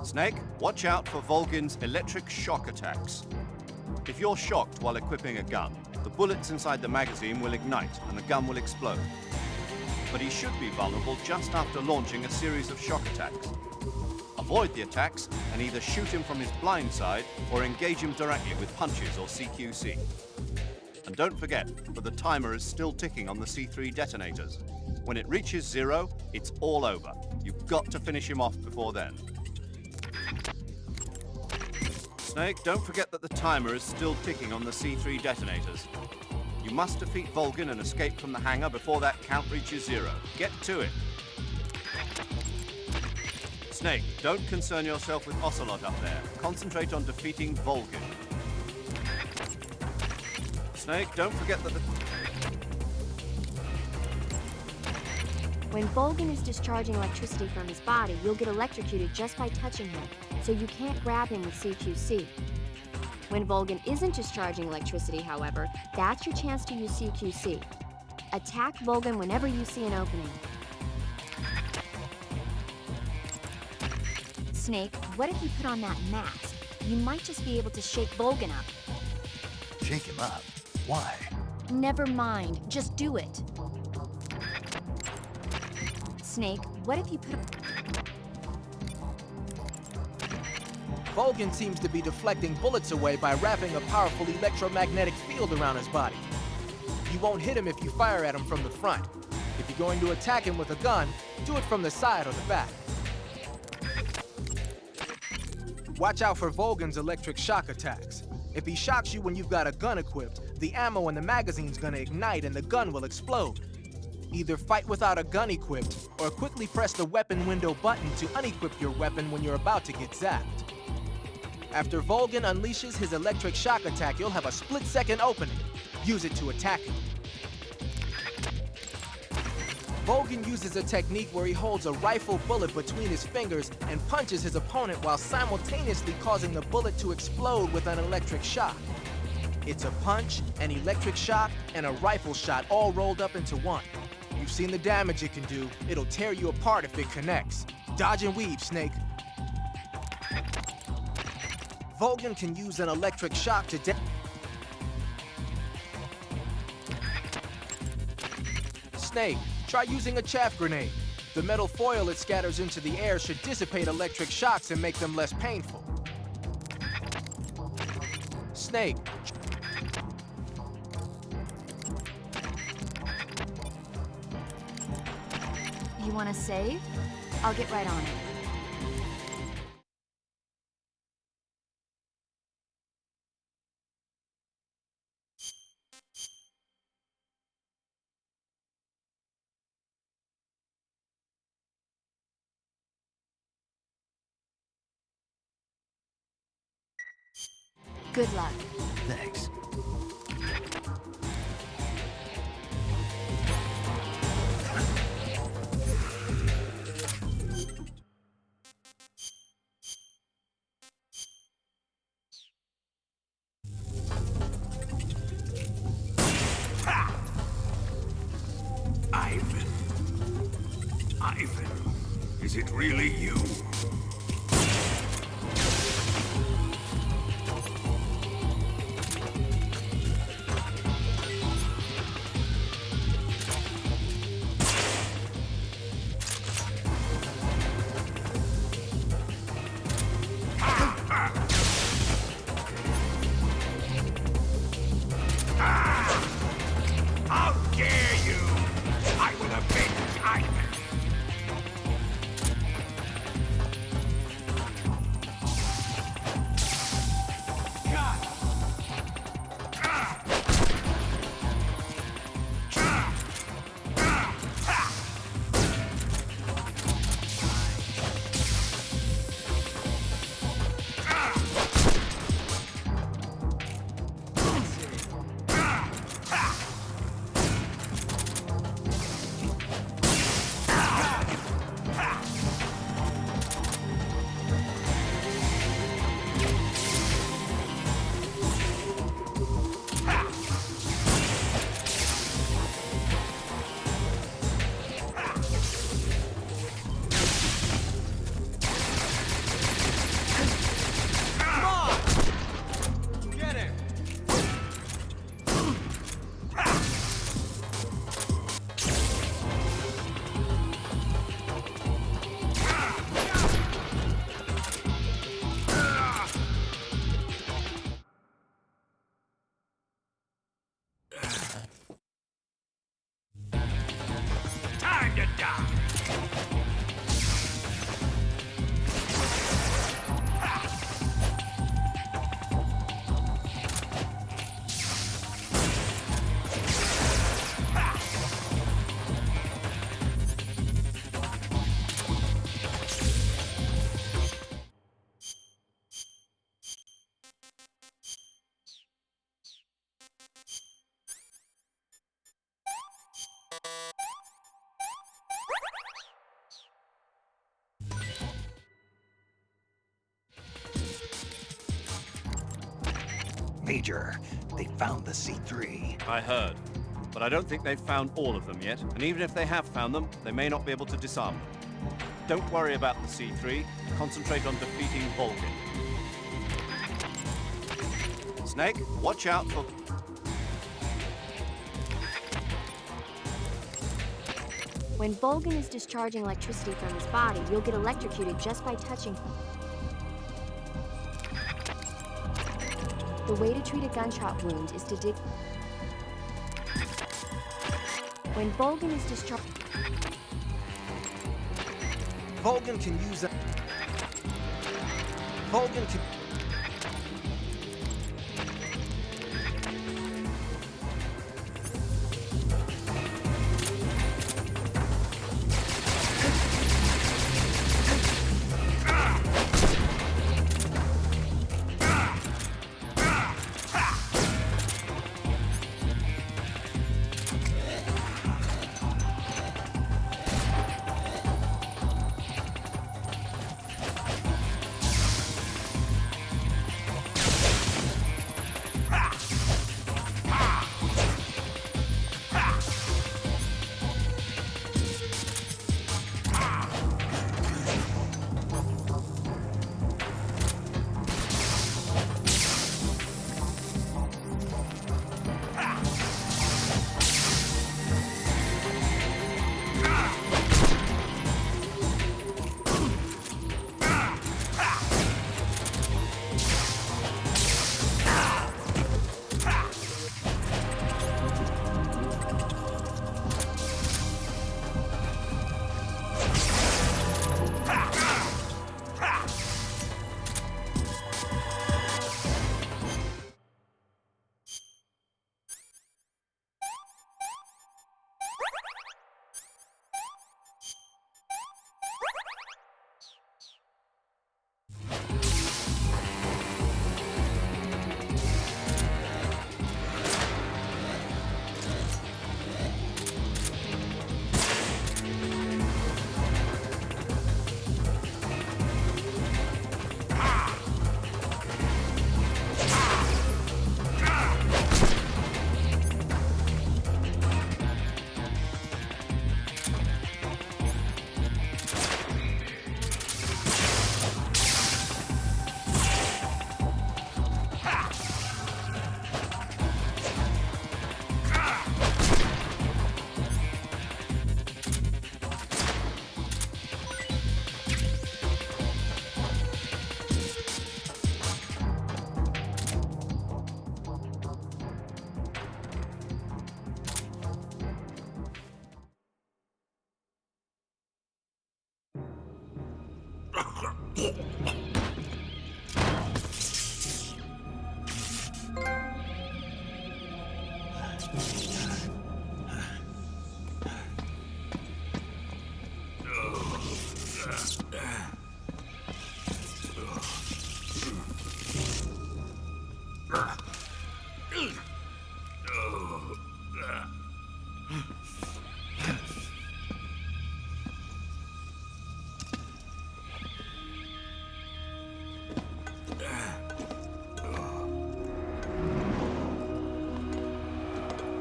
Snake, watch out for Volgin's electric shock attacks. If you're shocked while equipping a gun, the bullets inside the magazine will ignite and the gun will explode. But he should be vulnerable just after launching a series of shock attacks. Avoid the attacks and either shoot him from his blind side or engage him directly with punches or CQC. And don't forget that the timer is still ticking on the C3 detonators. When it reaches 0, it's all over. You've got to finish him off before then. Snake, don't forget that the timer is still ticking on the C3 detonators. You must defeat Volgin and escape from the hangar before that count reaches 0. Get to it. Snake, don't concern yourself with Ocelot up there. Concentrate on defeating Volgin. Snake, don't forget that the... When Volgin is discharging electricity from his body, you'll get electrocuted just by touching him, so you can't grab him with CQC. When Volgin isn't discharging electricity, however, that's your chance to use CQC. Attack Volgin whenever you see an opening. Snake, what if you put on that mask? You might just be able to shake Volgin up. Shake him up? Why? Never mind, just do it. Snake, what if you put a... Volgin seems to be deflecting bullets away by wrapping a powerful electromagnetic field around his body. You won't hit him if you fire at him from the front. If you're going to attack him with a gun, do it from the side or the back. Watch out for Volgin's electric shock attacks. If he shocks you when you've got a gun equipped, the ammo in the magazine's gonna ignite and the gun will explode. Either fight without a gun equipped, or quickly press the weapon window button to unequip your weapon when you're about to get zapped. After Volgin unleashes his electric shock attack, you'll have a split-second opening. Use it to attack him. Volgin uses a technique where he holds a rifle bullet between his fingers and punches his opponent while simultaneously causing the bullet to explode with an electric shock. It's a punch, an electric shock, and a rifle shot all rolled up into one. You've seen the damage it can do. It'll tear you apart if it connects. Dodge and weave, Snake. Volgin can use an electric shock to Snake, try using a chaff grenade. The metal foil it scatters into the air should dissipate electric shocks and make them less painful. Snake. You want to save? I'll get right on it. Good luck. Thanks. Ivan, is it really you? How dare you! I will avenge Ivan! Pager, they found the C3. I heard. But I don't think they've found all of them yet, and even if they have found them, they may not be able to disarm them. Don't worry about the C3. Concentrate on defeating Volgin. Snake, watch out for... When Volgin is discharging electricity from his body, you'll get electrocuted just by touching him. The way to treat a gunshot wound is to dig... When Volgin is discharged... Volgin can use that. Volgin can...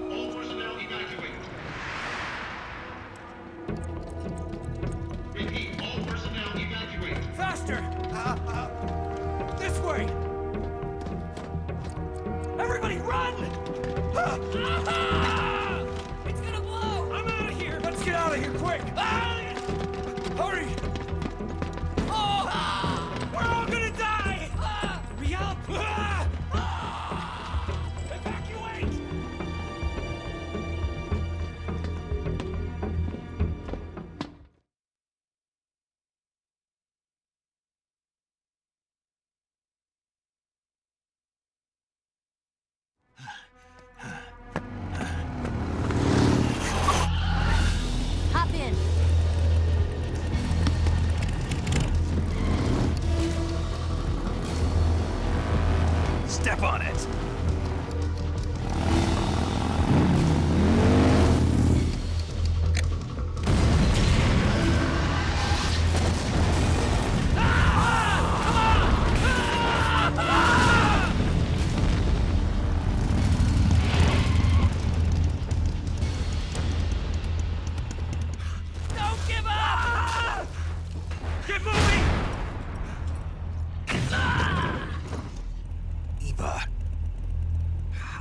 All personnel evacuate. Repeat, all personnel evacuate. Faster! This way! Everybody run! It's gonna blow! I'm out of here! Let's get out of here quick! Hurry! We're all gonna die! Hurry up! Evacuate! Hop in. Step on it!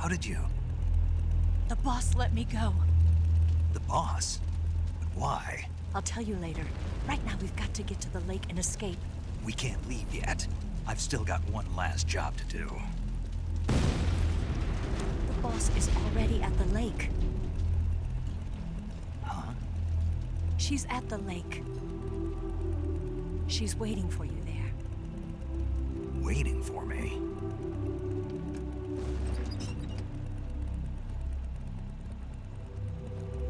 How did you? The boss let me go. The boss? But why? I'll tell you later. Right now, we've got to get to the lake and escape. We can't leave yet. I've still got one last job to do. The boss is already at the lake. Huh? She's at the lake. She's waiting for you there. Waiting for me?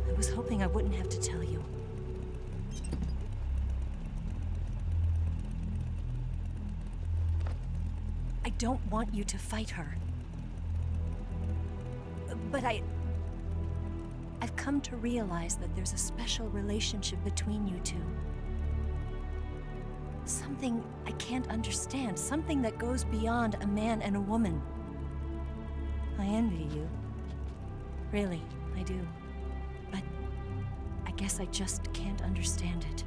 I was hoping I wouldn't have to tell you. I don't want you to fight her. But I've come to realize that there's a special relationship between you two. Something I can't understand, something that goes beyond a man and a woman. I envy you. Really, I do. But I guess I just can't understand it.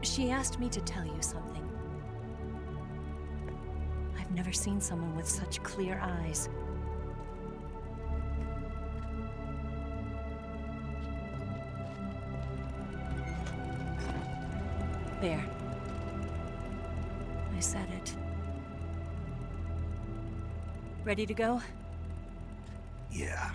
She asked me to tell you something. I've never seen someone with such clear eyes. There. I said it. Ready to go? Yeah.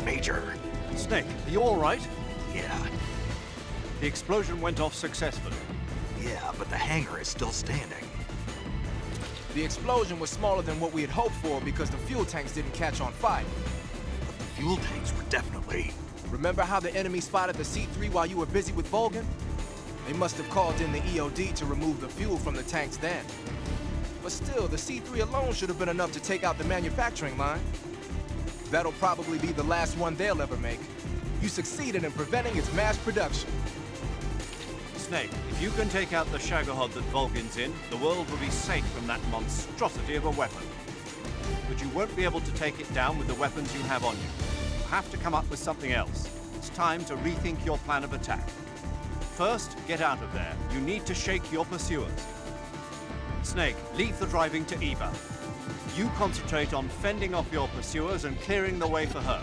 Major. Snake, are you all right? Yeah. The explosion went off successfully. Yeah, but the hangar is still standing. The explosion was smaller than what we had hoped for because the fuel tanks didn't catch on fire. But the fuel tanks were definitely... Remember how the enemy spotted the C3 while you were busy with Vulcan? They must have called in the EOD to remove the fuel from the tanks then. But still, the C3 alone should have been enough to take out the manufacturing line. That'll probably be the last one they'll ever make. You succeeded in preventing its mass production. Snake, if you can take out the Shagohod that Vulcan's in, the world will be safe from that monstrosity of a weapon. But you won't be able to take it down with the weapons you have on you. You have to come up with something else. It's time to rethink your plan of attack. First, get out of there. You need to shake your pursuers. Snake, leave the driving to Eva. You concentrate on fending off your pursuers and clearing the way for her.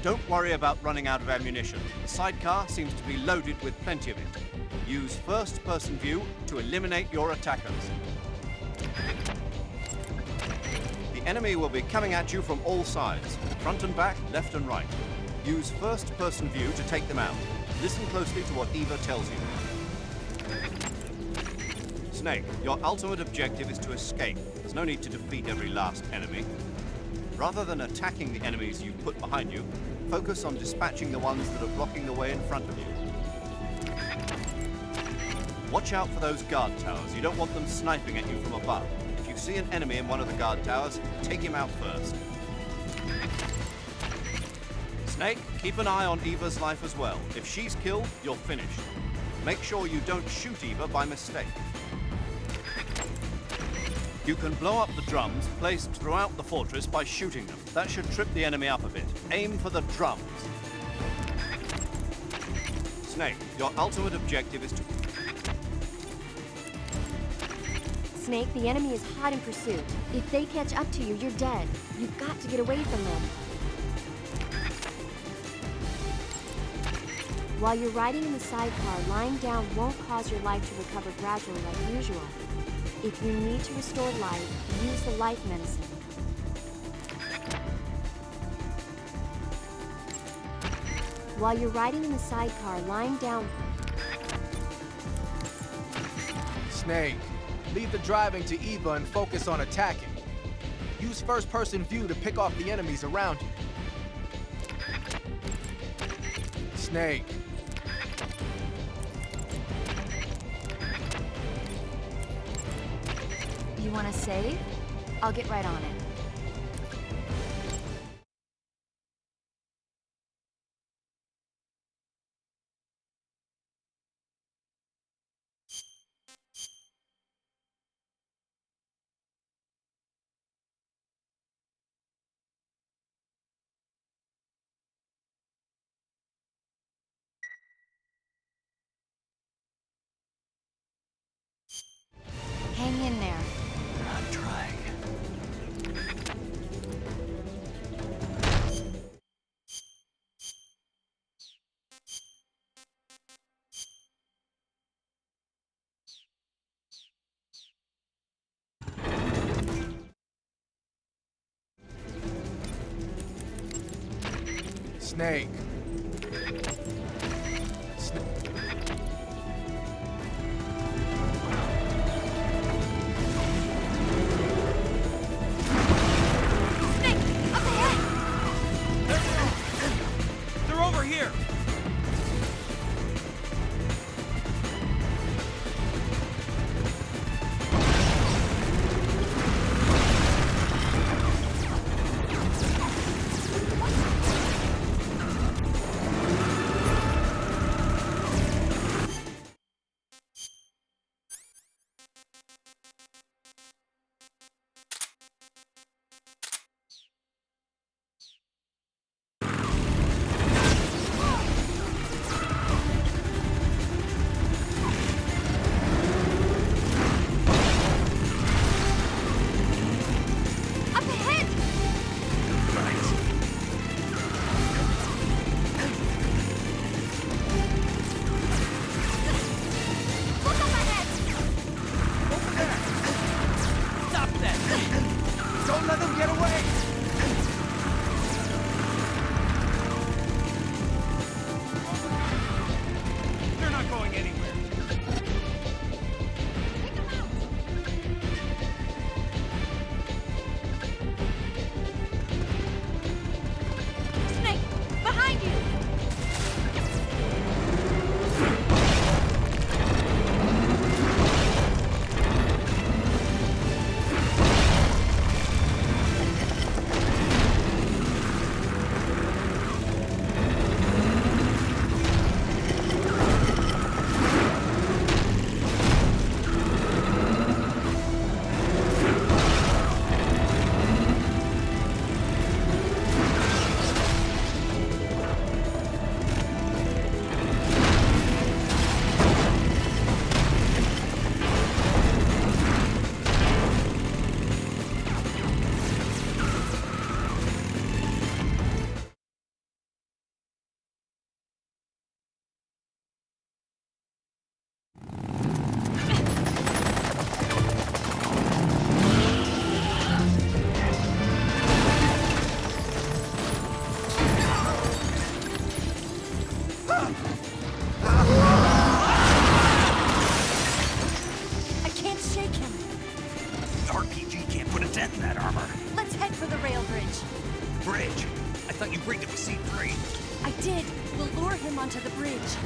Don't worry about running out of ammunition. The sidecar seems to be loaded with plenty of it. Use first-person view to eliminate your attackers. The enemy will be coming at you from all sides, front and back, left and right. Use first-person view to take them out. Listen closely to what Eva tells you. Snake, your ultimate objective is to escape. There's no need to defeat every last enemy. Rather than attacking the enemies you put behind you, focus on dispatching the ones that are blocking the way in front of you. Watch out for those guard towers. You don't want them sniping at you from above. If you see an enemy in one of the guard towers, take him out first. Snake, keep an eye on Eva's life as well. If she's killed, you're finished. Make sure you don't shoot Eva by mistake. You can blow up the drums placed throughout the fortress by shooting them. That should trip the enemy up a bit. Aim for the drums. Snake, your ultimate objective is to... Snake, the enemy is hot in pursuit. If they catch up to you, you're dead. You've got to get away from them. While you're riding in the sidecar, lying down won't cause your life to recover gradually like usual. If you need to restore life, use the life medicine. While you're riding in the sidecar, lying down... Snake, leave the driving to Eva and focus on attacking. Use first-person view to pick off the enemies around you. Snake. You want to save? I'll get right on it. Hang in there. I'm trying. Snake. They're over here! Don't let them get away! They're not going anywhere. Snake! Behind you! I can't shake him. The RPG can't put a dent in that armor. Let's head for the rail bridge. Bridge? I thought you rigged it with C3. I did. We'll lure him onto the bridge.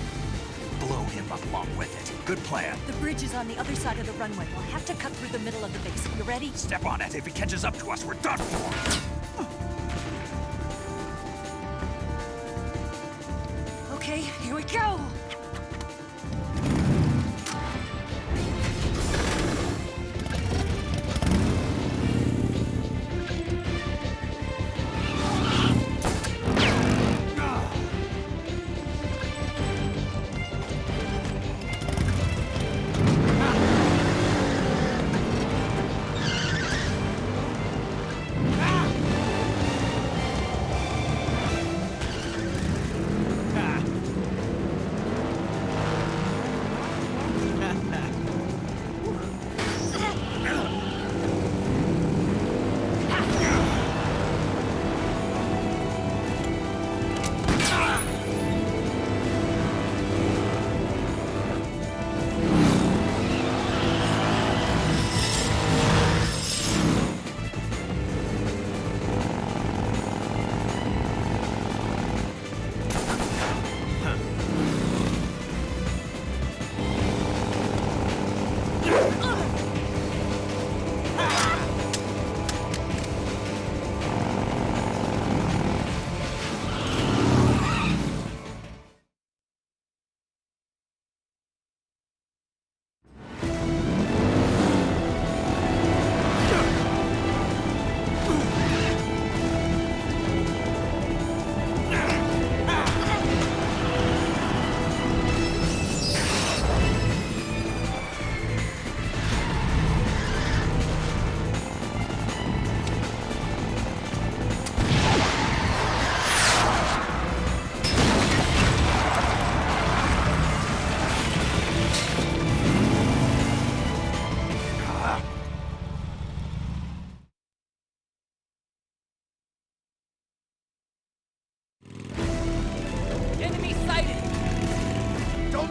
Blow him up along with it. Good plan. The bridge is on the other side of the runway. We'll have to cut through the middle of the base. You ready? Step on it. If he catches up to us, we're done for. Okay, here we go!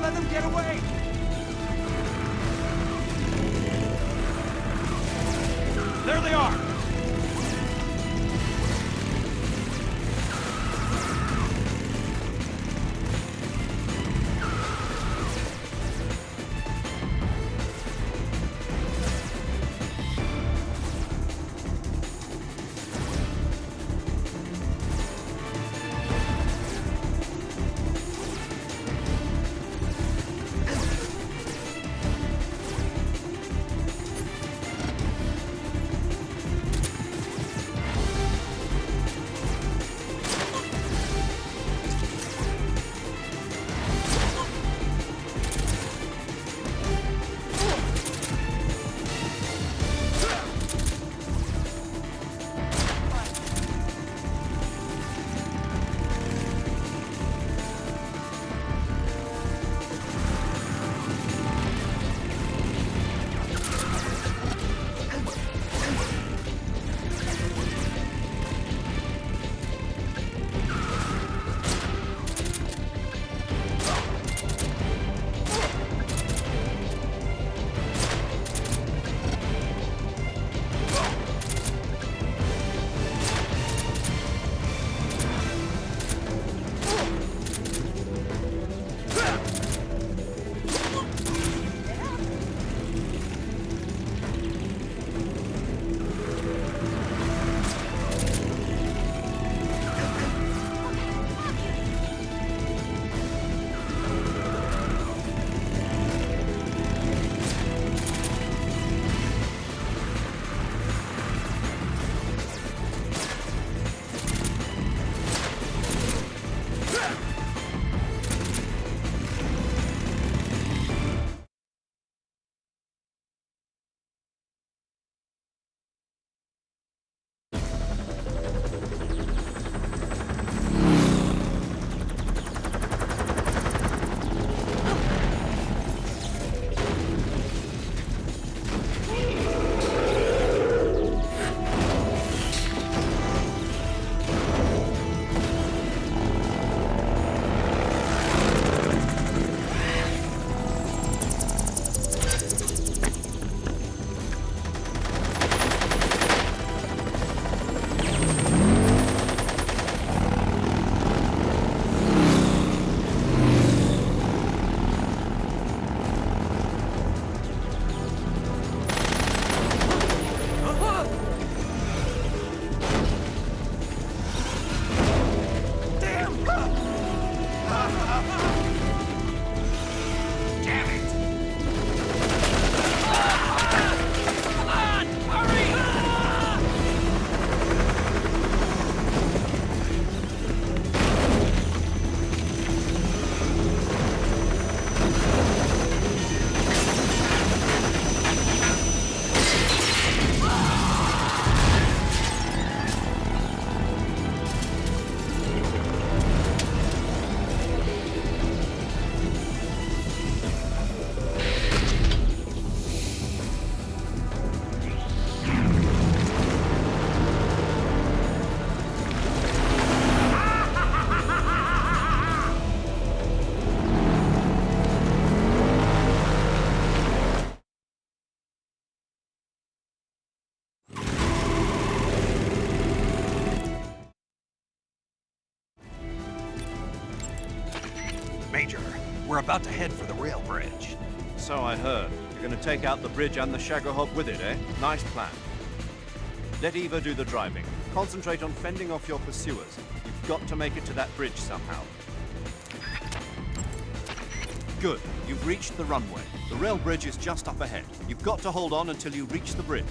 let them get away! There they are! Major, we're about to head for the rail bridge. So I heard. You're going to take out the bridge and the Shagohod with it, eh? Nice plan. Let Eva do the driving. Concentrate on fending off your pursuers. You've got to make it to that bridge somehow. Good. You've reached the runway. The rail bridge is just up ahead. You've got to hold on until you reach the bridge.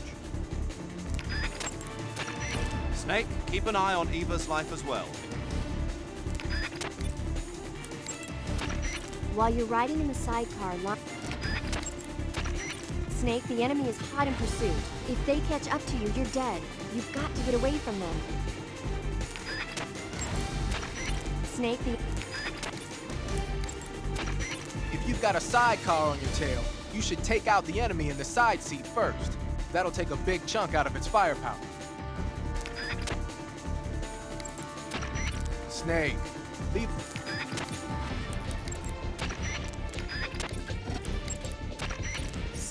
Snake, keep an eye on Eva's life as well. While you're riding in the sidecar, Snake, the enemy is hot in pursuit. If they catch up to you, you're dead. You've got to get away from them. Snake, If you've got a sidecar on your tail, you should take out the enemy in the side seat first. That'll take a big chunk out of its firepower. Snake, leave...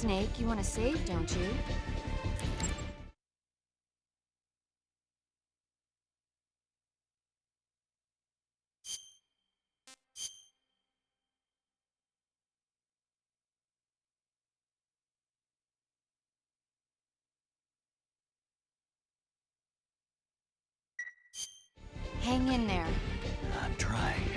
Snake, you want to save, don't you? Hang in there. I'm trying.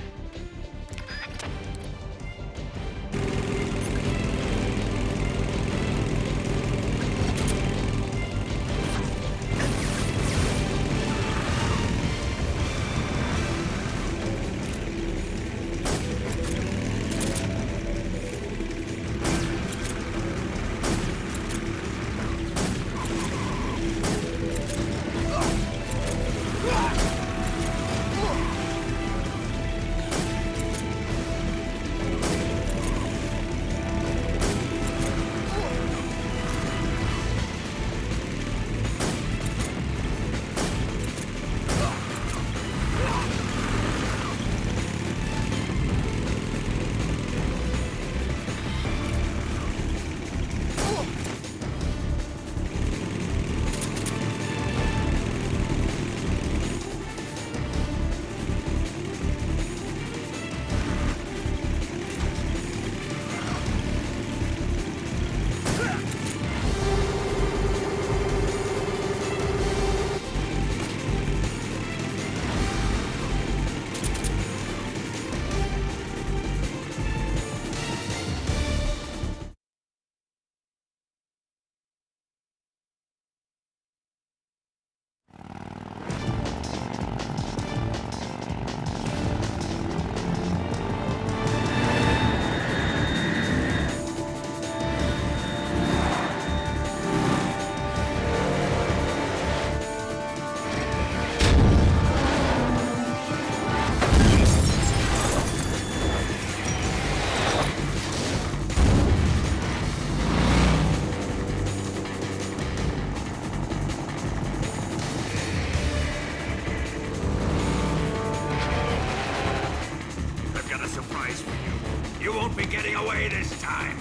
getting away this time.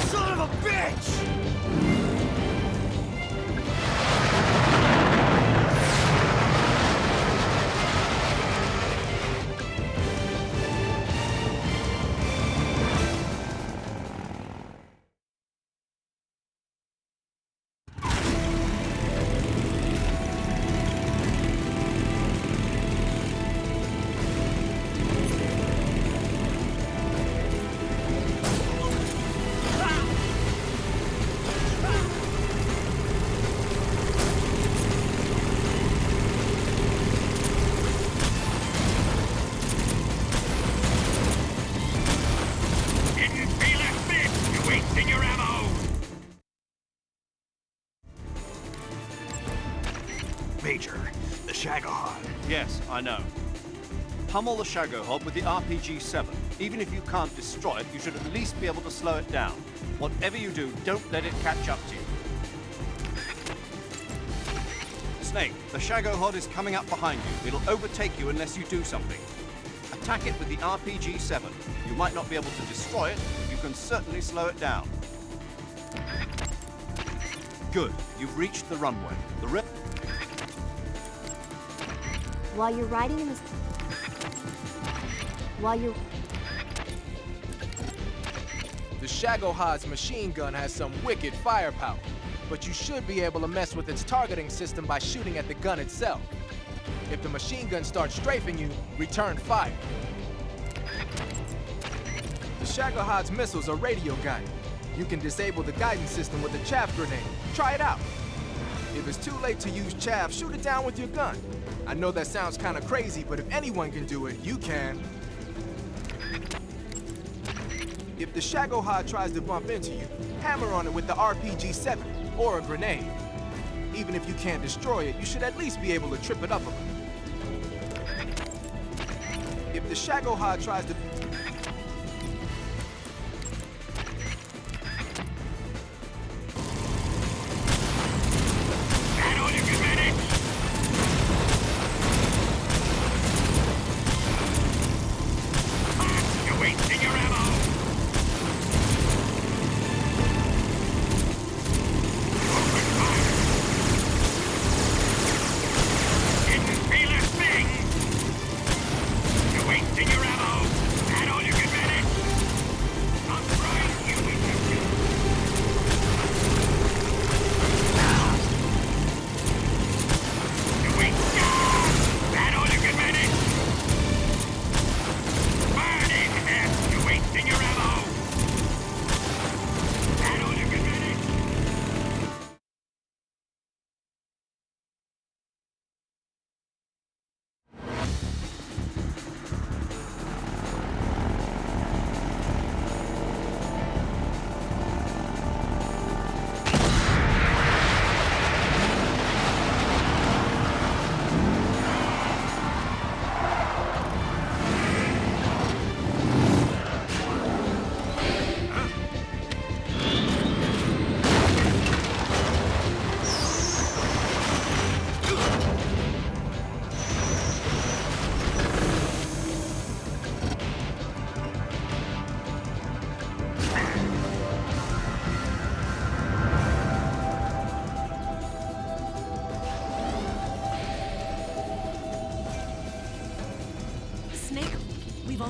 Son of a bitch! Major, the Shagohod. Yes, I know. Pummel the Shagohod with the RPG-7. Even if you can't destroy it, you should at least be able to slow it down. Whatever you do, don't let it catch up to you. Snake, the Shagohod is coming up behind you. It'll overtake you unless you do something. Attack it with the RPG-7. You might not be able to destroy it, but you can certainly slow it down. Good. You've reached the runway. The rip. While you're riding in this... The Shagohod's machine gun has some wicked firepower, but you should be able to mess with its targeting system by shooting at the gun itself. If the machine gun starts strafing you, return fire. The Shagohod's missiles are radio guided. You can disable the guidance system with a chaff grenade. Try it out. If it's too late to use chaff, shoot it down with your gun. I know that sounds kind of crazy, but if anyone can do it, you can. If the Shagohod tries to bump into you, hammer on it with the RPG-7 or a grenade. Even if you can't destroy it, you should at least be able to trip it up a little. If the Shagohod tries to...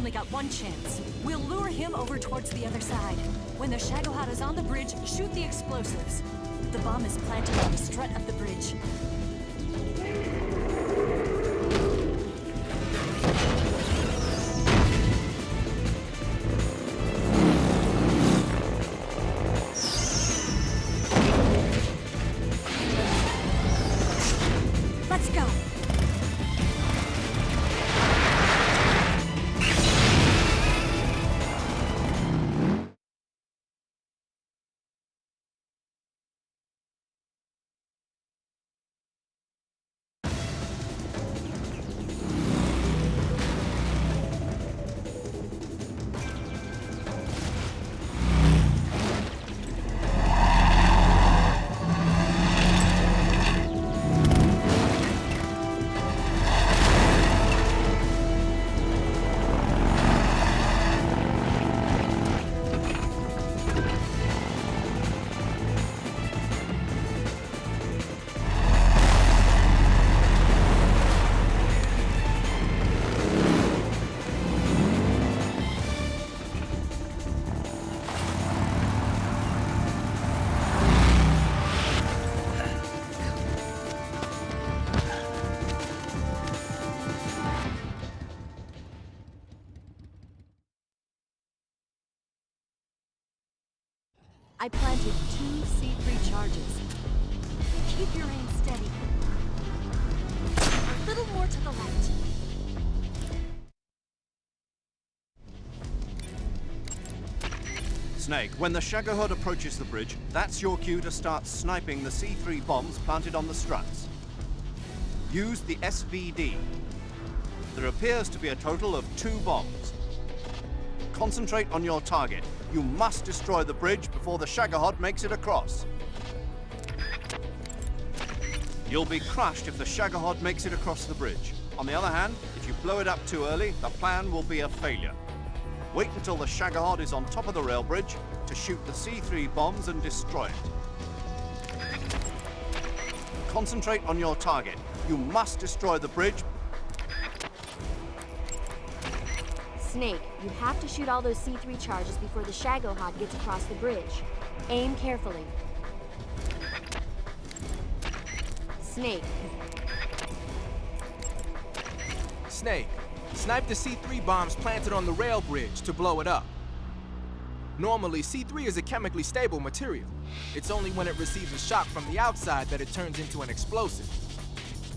only got one chance. We'll lure him over towards the other side. When the Shagohod is on the bridge, shoot the explosives. The bomb is planted on the strut of the bridge. Let's go. I planted 2 C3 charges. Keep your aim steady. A little more to the left. Snake, when the Shagohod approaches the bridge, that's your cue to start sniping the C3 bombs planted on the struts. Use the SVD. There appears to be a total of 2 bombs. Concentrate on your target. You must destroy the bridge before the Shagohod makes it across. You'll be crushed if the Shagohod makes it across the bridge. On the other hand, if you blow it up too early, the plan will be a failure. Wait until the Shagohod is on top of the rail bridge to shoot the C3 bombs and destroy it. Concentrate on your target. You must destroy the bridge. Snake, you have to shoot all those C3 charges before the Shagohod gets across the bridge. Aim carefully. Snake. Snake, snipe the C3 bombs planted on the rail bridge to blow it up. Normally, C3 is a chemically stable material. It's only when it receives a shock from the outside that it turns into an explosive.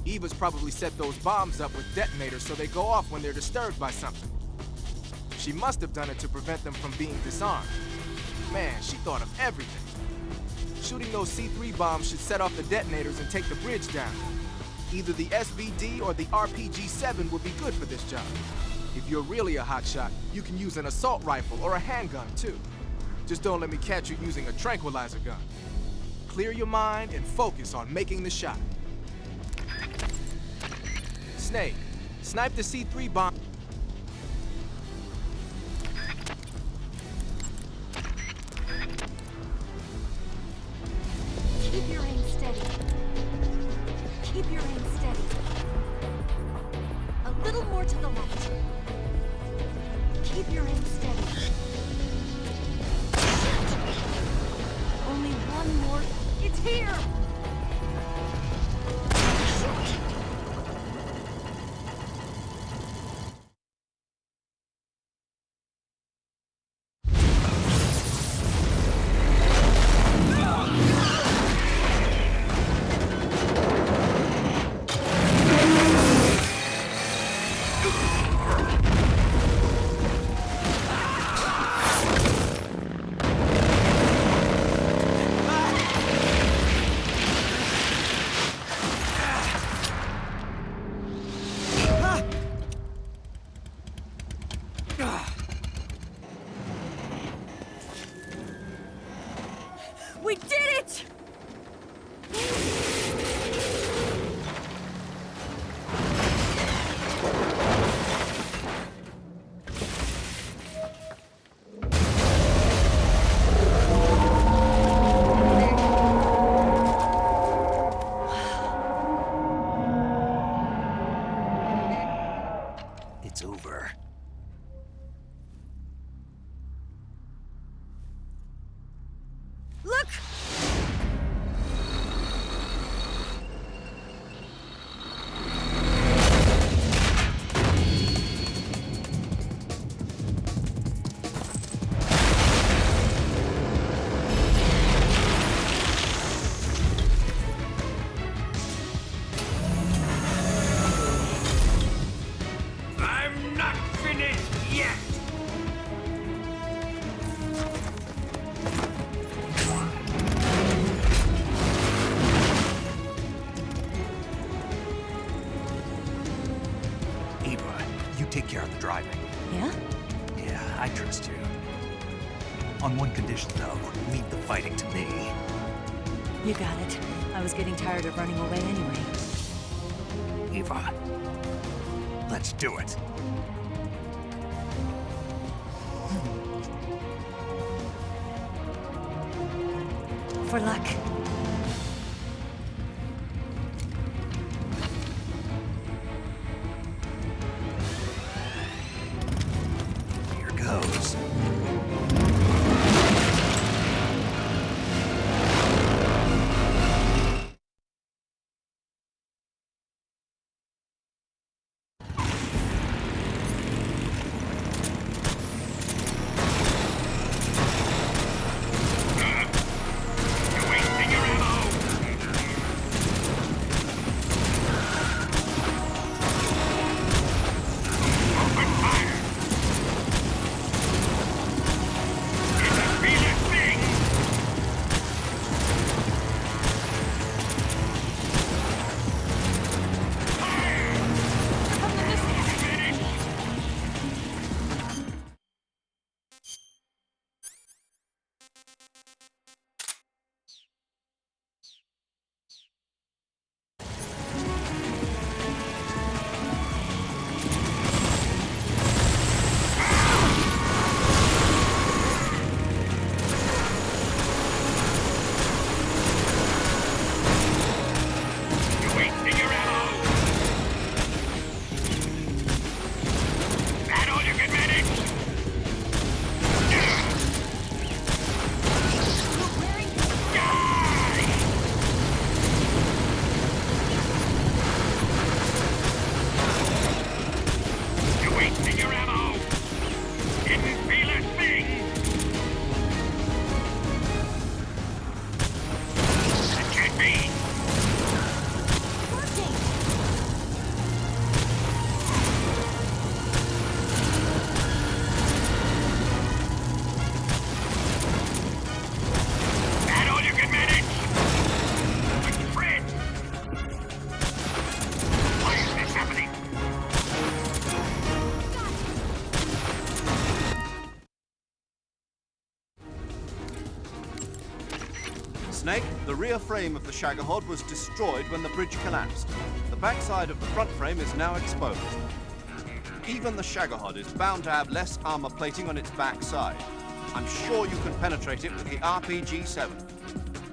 Eva's probably set those bombs up with detonators so they go off when they're disturbed by something. She must have done it to prevent them from being disarmed. Man, she thought of everything. Shooting those C3 bombs should set off the detonators and take the bridge down. Either the SVD or the RPG-7 would be good for this job. If you're really a hotshot, you can use an assault rifle or a handgun too. Just don't let me catch you using a tranquilizer gun. Clear your mind and focus on making the shot. Snake, snipe the C3 bomb. Keep your aim steady. Keep your aim steady. A little more to the left. Keep your aim steady. Only one more. It's here! We did it! It's over. On one condition, though. Leave the fighting to me. You got it. I was getting tired of running away anyway. Eva, let's do it. For luck. Here goes. Snake, the rear frame of the Shagohod was destroyed when the bridge collapsed. The backside of the front frame is now exposed. Even the Shagohod is bound to have less armor plating on its backside. I'm sure you can penetrate it with the RPG-7.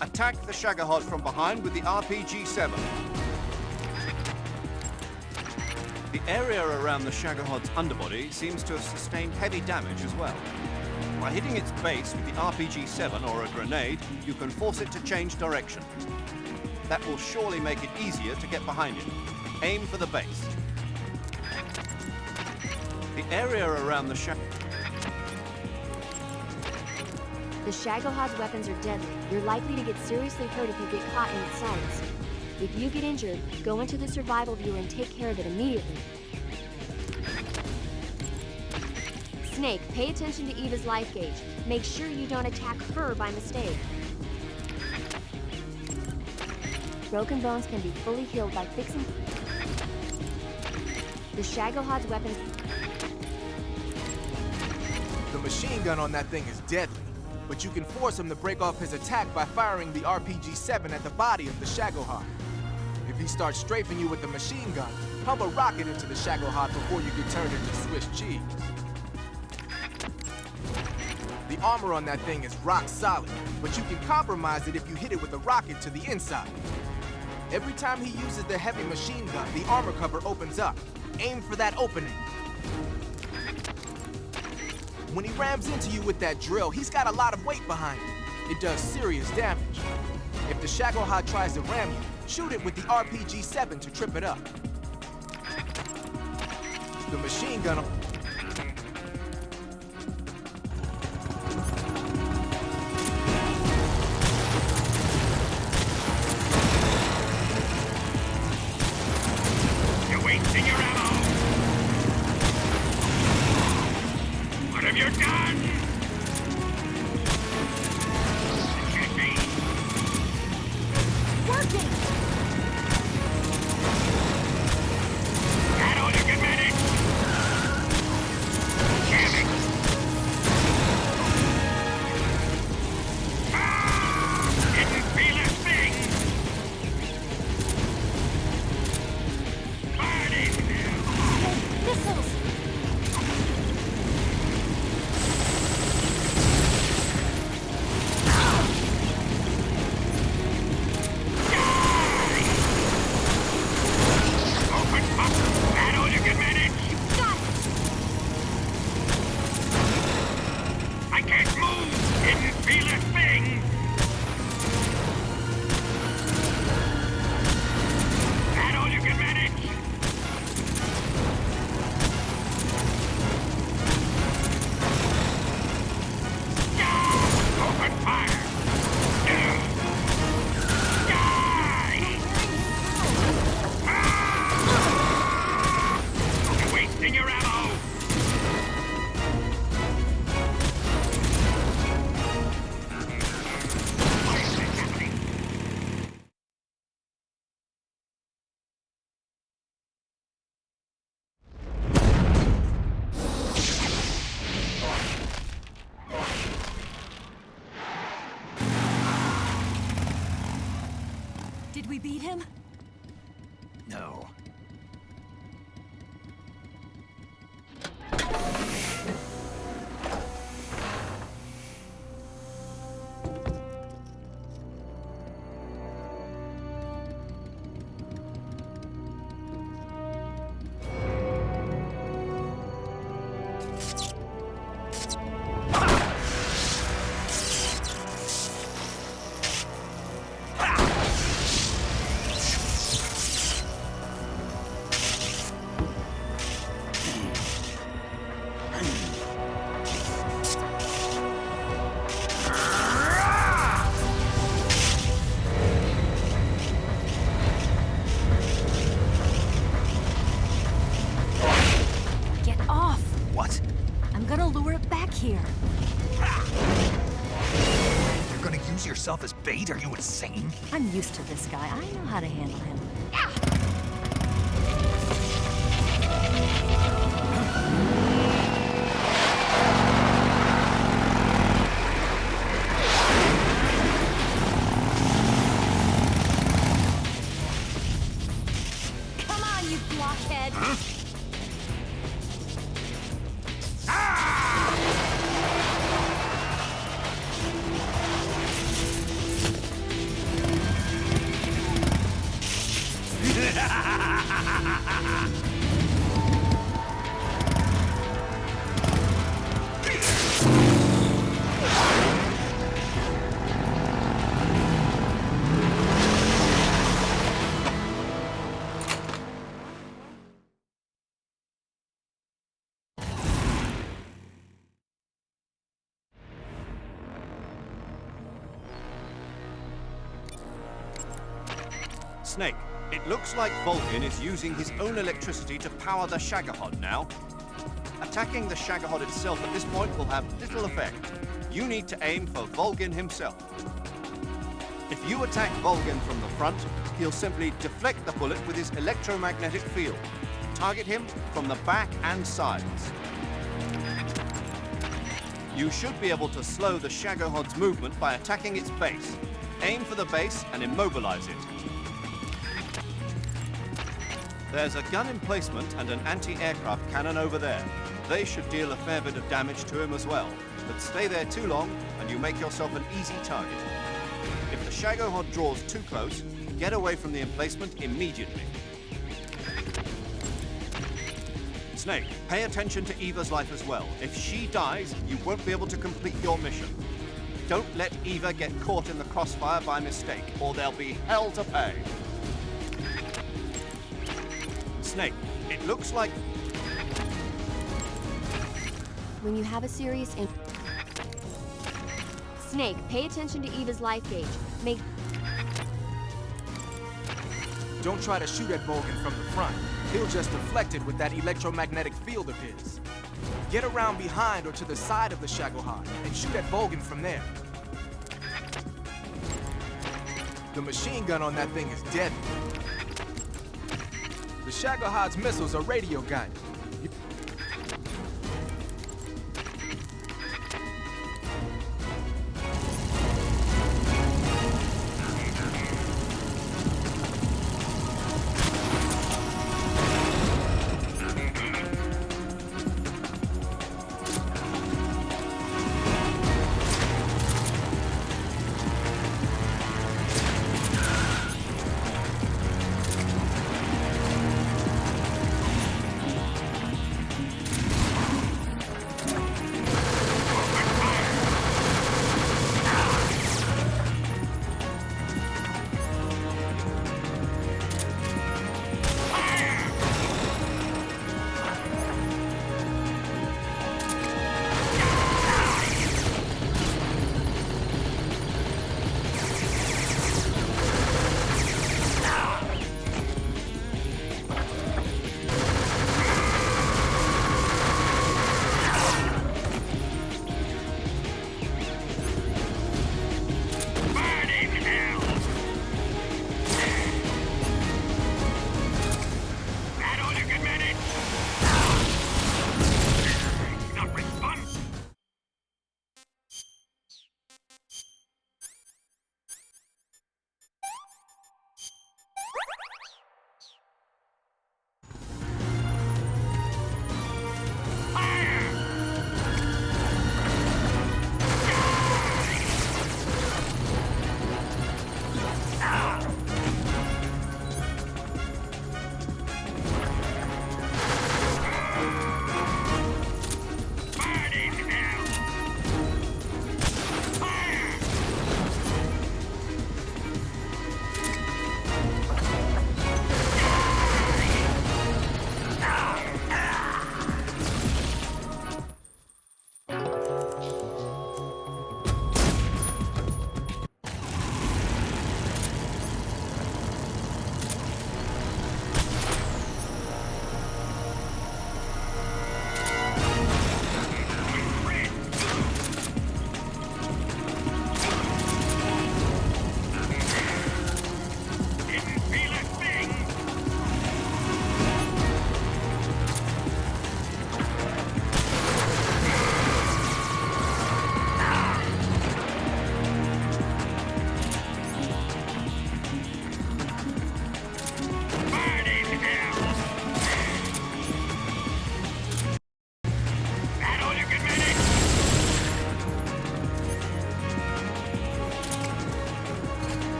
Attack the Shagohod from behind with the RPG-7. The area around the Shagohod's underbody seems to have sustained heavy damage as well. By hitting its base with the RPG-7 or a grenade, you can force it to change direction. That will surely make it easier to get behind it. Aim for the base. The area around the Shagohod's weapons are deadly. You're likely to get seriously hurt if you get caught in its sights. If you get injured, go into the survival viewer and take care of it immediately. Snake, pay attention to Eva's life gauge. Make sure you don't attack her by mistake. Broken bones can be fully healed by fixing the Shagohod's weapons. The machine gun on that thing is deadly, but you can force him to break off his attack by firing the RPG-7 at the body of the Shagohod. If he starts strafing you with the machine gun, pump a rocket into the Shagohod before you get turned into Swiss cheese. The armor on that thing is rock solid, but you can compromise it if you hit it with a rocket to the inside. Every time he uses the heavy machine gun, the armor cover opens up. Aim for that opening. When he rams into you with that drill, he's got a lot of weight behind it. It does serious damage. If the Shagohod tries to ram you, shoot it with the RPG-7 to trip it up. The machine gun... Fire! Die! You're wasting your ammo! Did we beat him? No. Get off! What? I'm gonna lure it back here. You're gonna use yourself as bait? Are you insane? I'm used to this guy. I know how to handle him. Come on, you blockhead! Snake, it looks like Vulcan is using his own electricity to power the Shagohod now. Attacking the Shagohod itself at this point will have little effect. You need to aim for Vulcan himself. If you attack Vulcan from the front, he'll simply deflect the bullet with his electromagnetic field. Target him from the back and sides. You should be able to slow the Shagohod's movement by attacking its base. Aim for the base and immobilize it. There's a gun emplacement and an anti-aircraft cannon over there. They should deal a fair bit of damage to him as well. But stay there too long and you make yourself an easy target. If the Shagohod draws too close, get away from the emplacement immediately. Snake, pay attention to Eva's life as well. If she dies, you won't be able to complete your mission. Don't let Eva get caught in the crossfire by mistake, or there'll be hell to pay. Snake, it looks like... When you have a serious Snake, pay attention to Eva's life gauge. Don't try to shoot at Vulcan from the front. He'll just deflect it with that electromagnetic field of his. Get around behind or to the side of the Shagohod and shoot at Vulcan from there. The machine gun on that thing is deadly. The Shagohod's missiles are radio guided.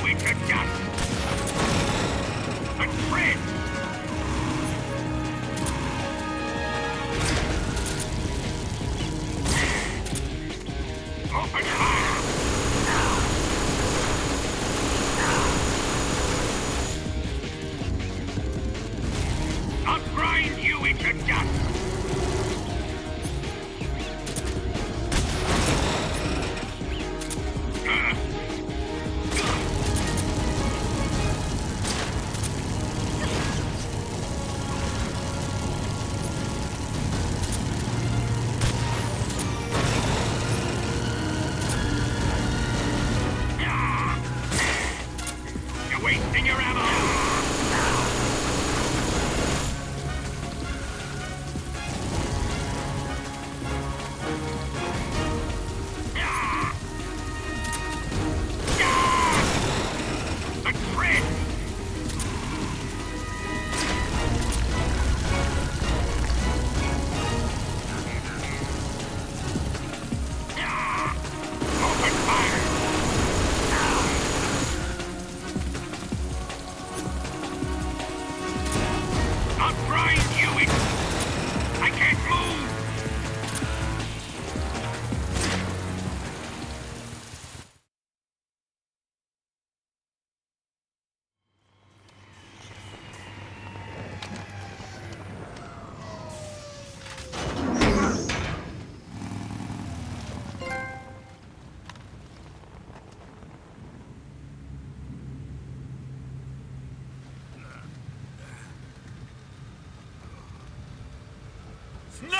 you into dust! And friend! Open fire! I'll grind you into dust! You're wasting your ammo! A friend! Open fire! I'll grind you in! I can't move! Snake!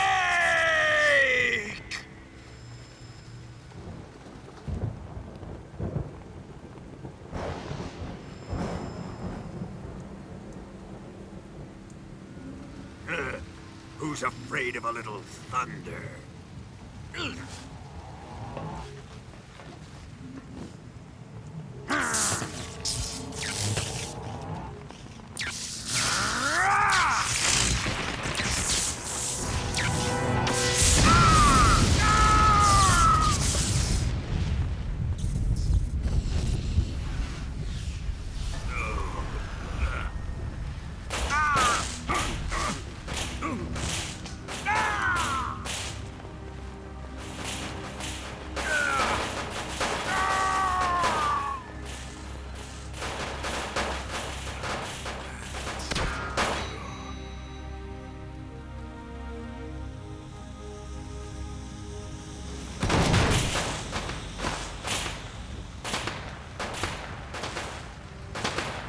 Who's afraid of a little thunder?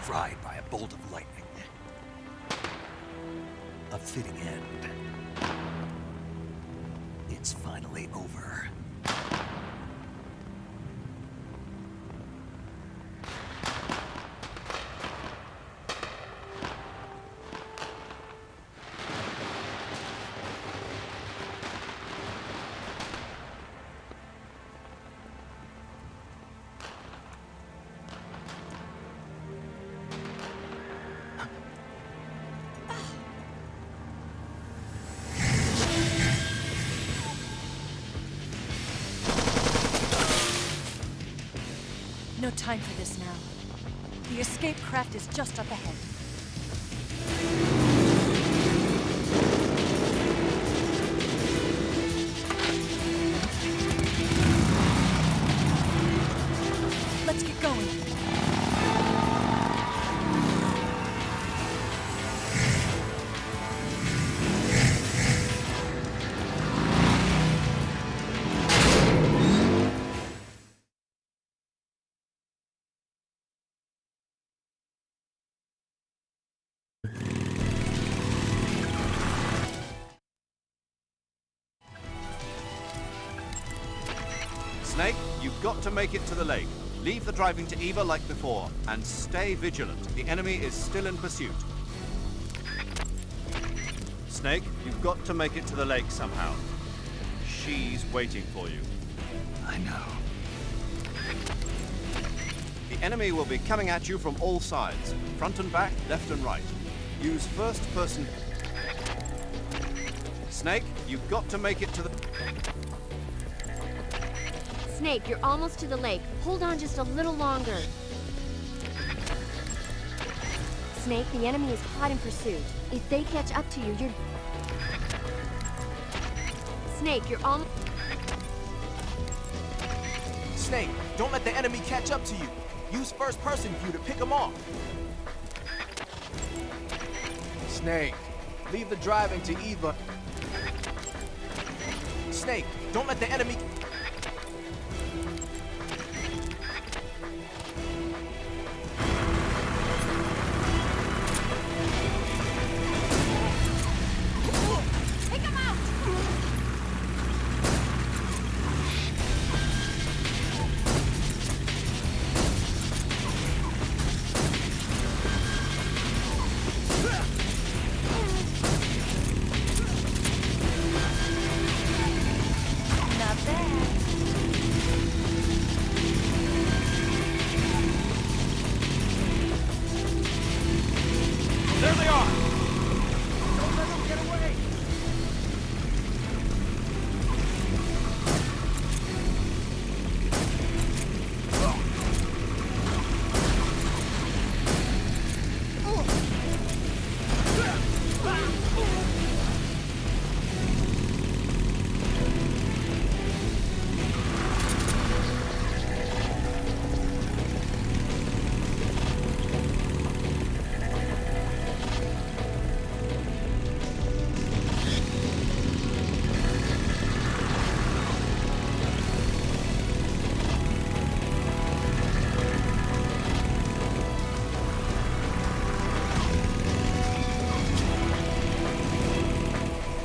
Fried by a bolt of lightning. A fitting end. It's finally over. No time for this now. The escape craft is just up ahead. Let's get going. Snake, you've got to make it to the lake. Leave the driving to Eva like before, and stay vigilant. The enemy is still in pursuit. Snake, you've got to make it to the lake somehow. She's waiting for you. I know. The enemy will be coming at you from all sides, front and back, left and right. Use first person. Snake, you've got to make it to the... Snake, you're almost to the lake. Hold on just a little longer. Snake, the enemy is hot in pursuit. If they catch up to you, you're... Snake, you're almost... Snake, don't let the enemy catch up to you. Use first-person view to pick them off. Snake, leave the driving to Eva. Snake, don't let the enemy... Pick him out! Not bad. There they are! Don't let them get away!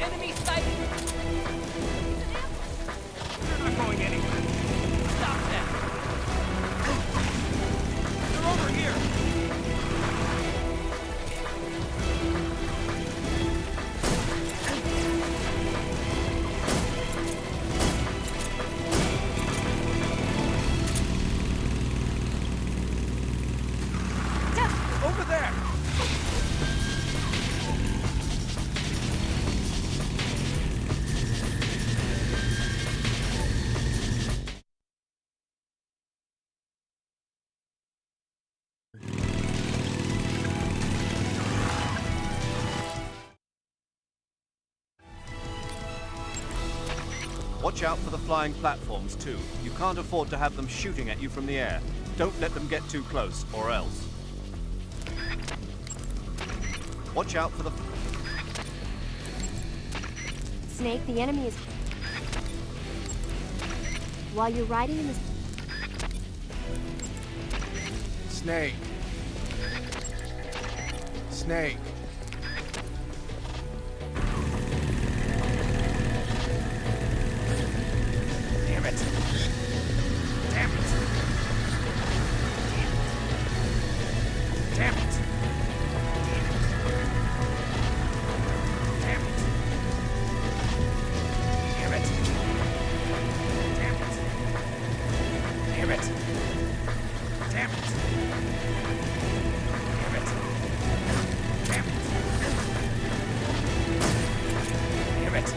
Enemy sighted! You're not going anywhere. Stop that! They're over here! Over there! Watch out for the flying platforms too. You can't afford to have them shooting at you from the air. Don't let them get too close, or else. Watch out for the... Snake, the enemy is... While you're riding in this... Snake. Snake. Damn it. Damn it. Damn it. Damn it. Damn it. Damn it. Damn it. Damn it. Damn it.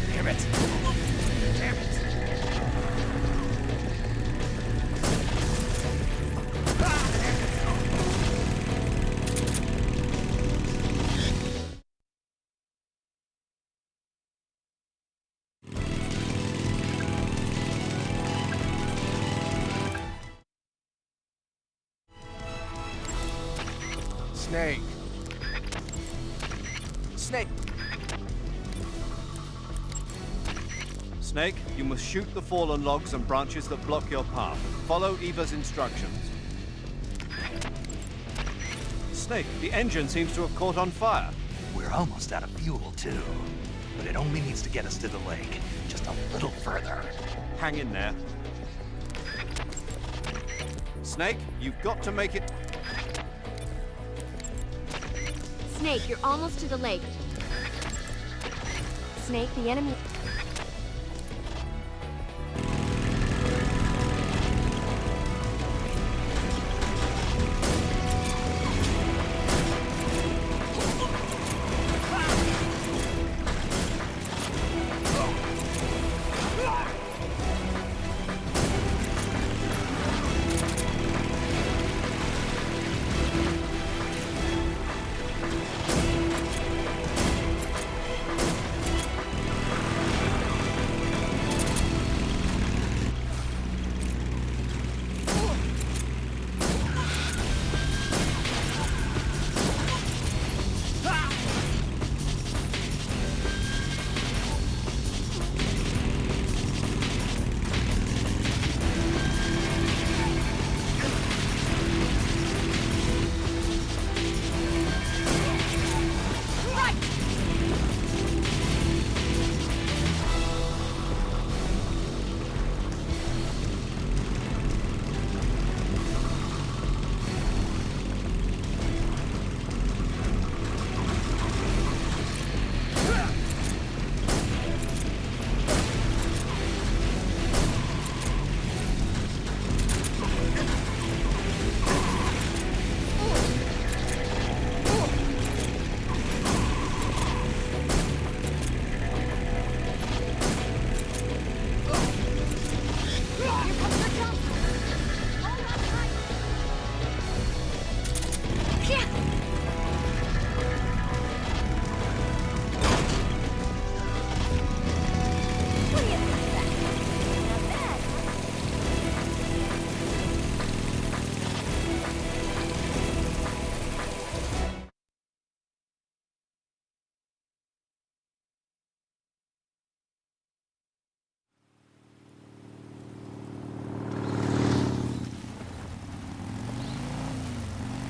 Damn it. Damn it. Snake. Snake. Snake, you must shoot the fallen logs and branches that block your path. Follow Eva's instructions. Snake, the engine seems to have caught on fire. We're almost out of fuel, too. But it only needs to get us to the lake. Just a little further. Hang in there. Snake, you've got to make it... Snake, you're almost to the lake. Snake, the enemy...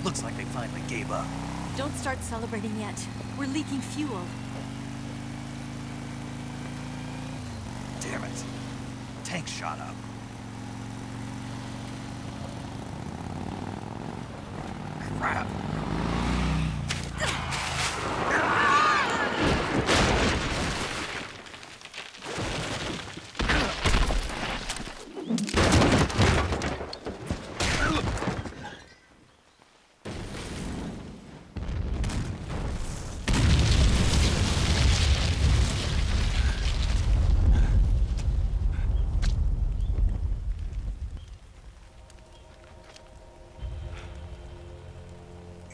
Looks like they finally gave up. Don't start celebrating yet. We're leaking fuel. Damn it. Tank shot up. Crap.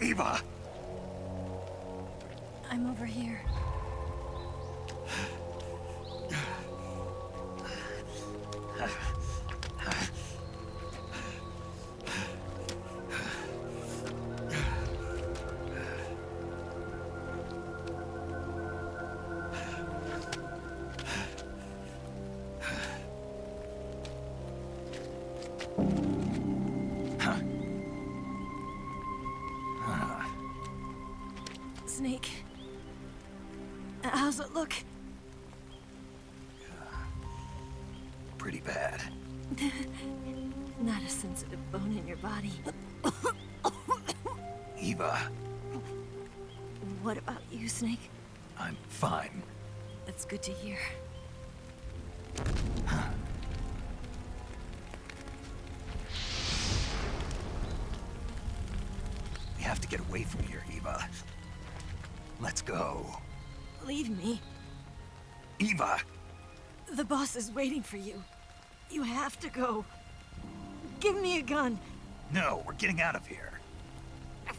Eva! I'm over here. Snake. How's it look? Pretty bad. Not a sensitive bone in your body. Eva, What about you, Snake? I'm fine. That's good to hear. We have to get away from here, Eva. Let's go. Leave me. Eva! The boss is waiting for you. You have to go. Give me a gun. No, we're getting out of here.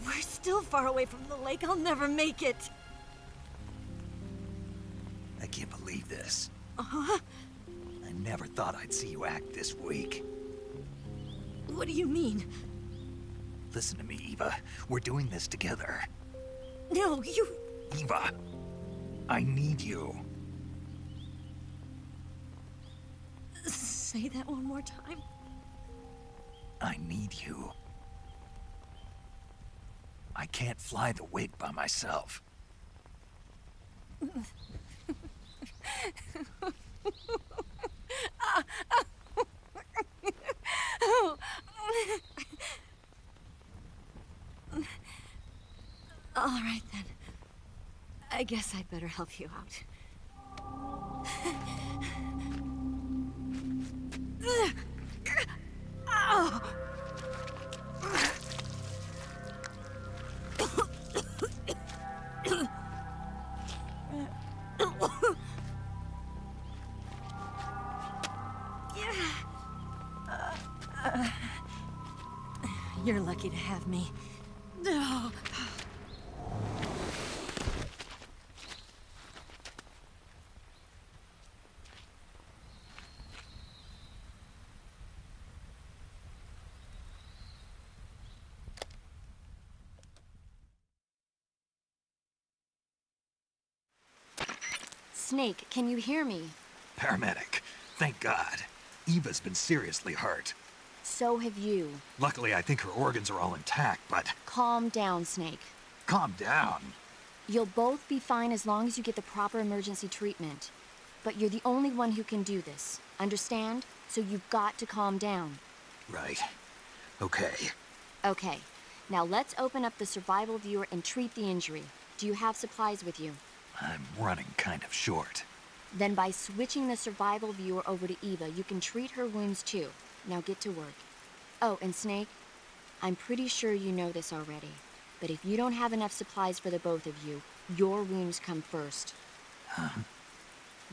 We're still far away from the lake. I'll never make it. I can't believe this. Uh-huh. I never thought I'd see you act this weak. What do you mean? Listen to me, Eva. We're doing this together. No, you... Eva, I need you. Say that one more time. I need you. I can't fly the wig by myself. All right, then. I guess I'd better help you out. You're lucky to have me. Snake, can you hear me? Paramedic. Thank God. Eva's been seriously hurt. So have you. Luckily, I think her organs are all intact, but... Calm down, Snake. Calm down. You'll both be fine as long as you get the proper emergency treatment. But you're the only one who can do this. Understand? So you've got to calm down. Right. Okay. Okay. Now let's open up the survival viewer and treat the injury. Do you have supplies with you? I'm running kind of short. Then by switching the survival viewer over to Eva, you can treat her wounds too. Now get to work. Oh, and Snake, I'm pretty sure you know this already, but if you don't have enough supplies for the both of you, your wounds come first. Huh?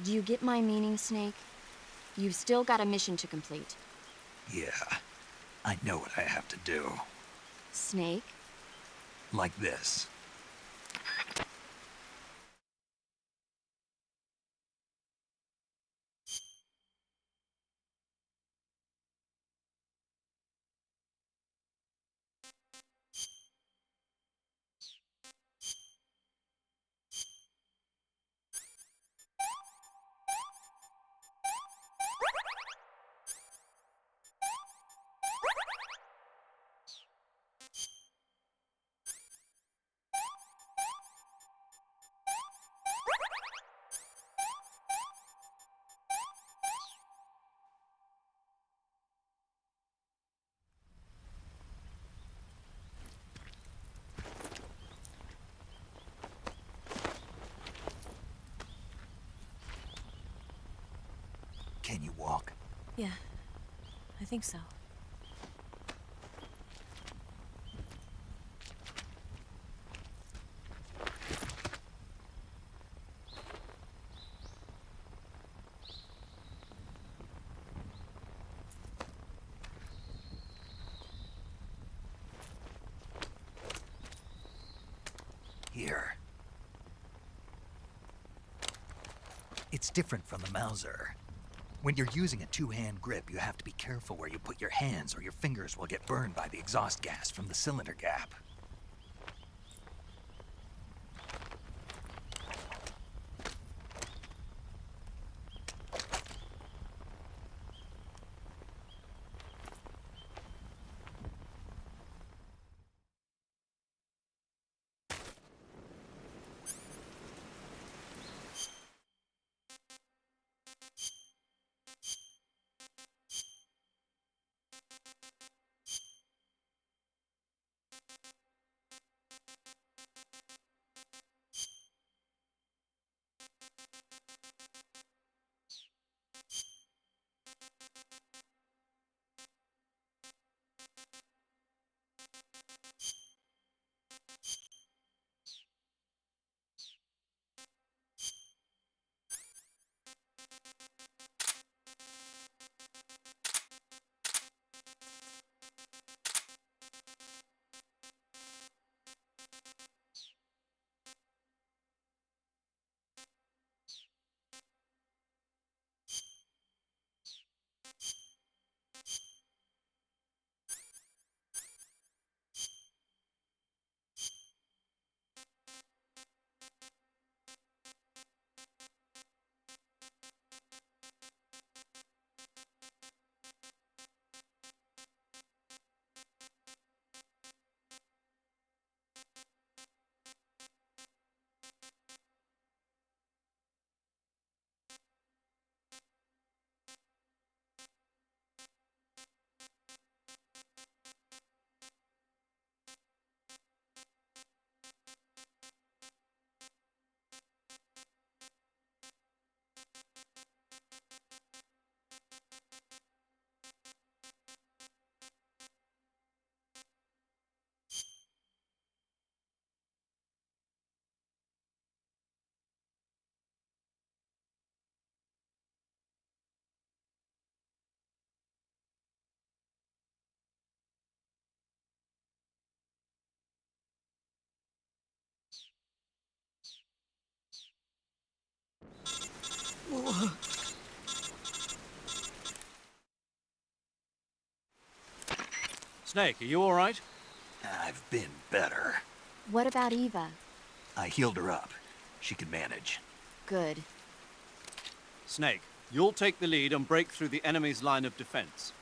Do you get my meaning, Snake? You've still got a mission to complete. Yeah. I know what I have to do. Snake? Like this. Can you walk? Yeah, I think so. Here. It's different from the Mauser. When you're using a two-hand grip, you have to be careful where you put your hands or your fingers will get burned by the exhaust gas from the cylinder gap. Snake, are you alright? I've been better. What about Eva? I healed her up. She can manage. Good. Snake, you'll take the lead and break through the enemy's line of defense.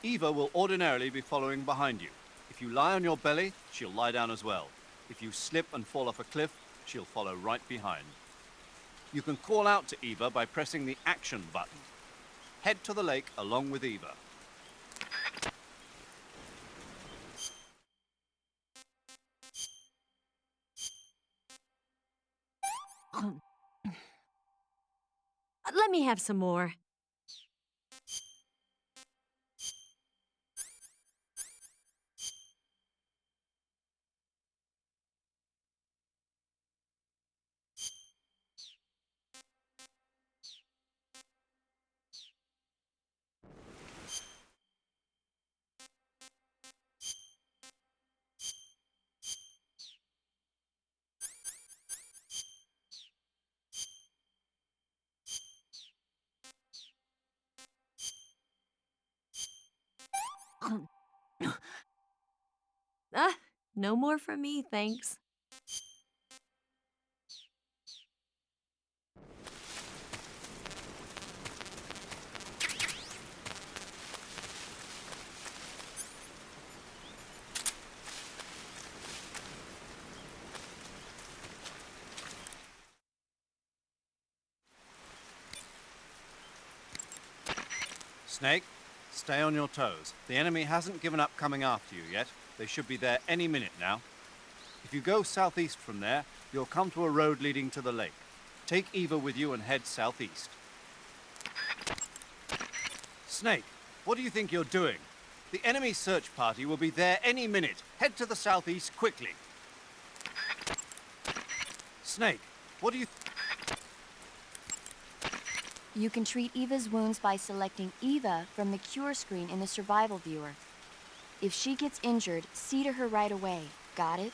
Eva will ordinarily be following behind you. If you lie on your belly, she'll lie down as well. If you slip and fall off a cliff, she'll follow right behind. You can call out to Eva by pressing the action button. Head to the lake along with Eva. Let me have some more. No more from me, thanks. Snake, stay on your toes. The enemy hasn't given up coming after you yet. They should be there any minute now. If you go southeast from there, you'll come to a road leading to the lake. Take Eva with you and head southeast. Snake, what do you think you're doing? The enemy search party will be there any minute. Head to the southeast quickly. Snake, what do you... You can treat Eva's wounds by selecting Eva from the cure screen in the survival viewer. If she gets injured, see to her right away. Got it?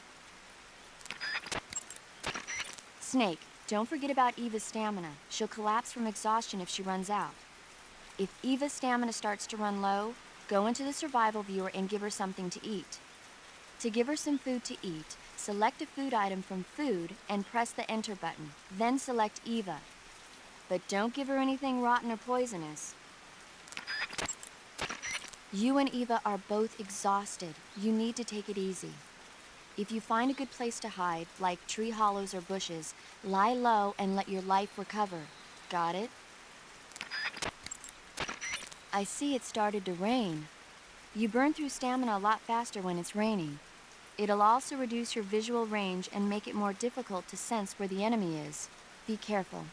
Snake, don't forget about Eva's stamina. She'll collapse from exhaustion if she runs out. If Eva's stamina starts to run low, go into the survival viewer and give her something to eat. To give her some food to eat, select a food item from Food and press the Enter button. Then select Eva. But don't give her anything rotten or poisonous. You and Eva are both exhausted. You need to take it easy. If you find a good place to hide, like tree hollows or bushes, lie low and let your life recover. Got it? I see it started to rain. You burn through stamina a lot faster when it's raining. It'll also reduce your visual range and make it more difficult to sense where the enemy is. Be careful.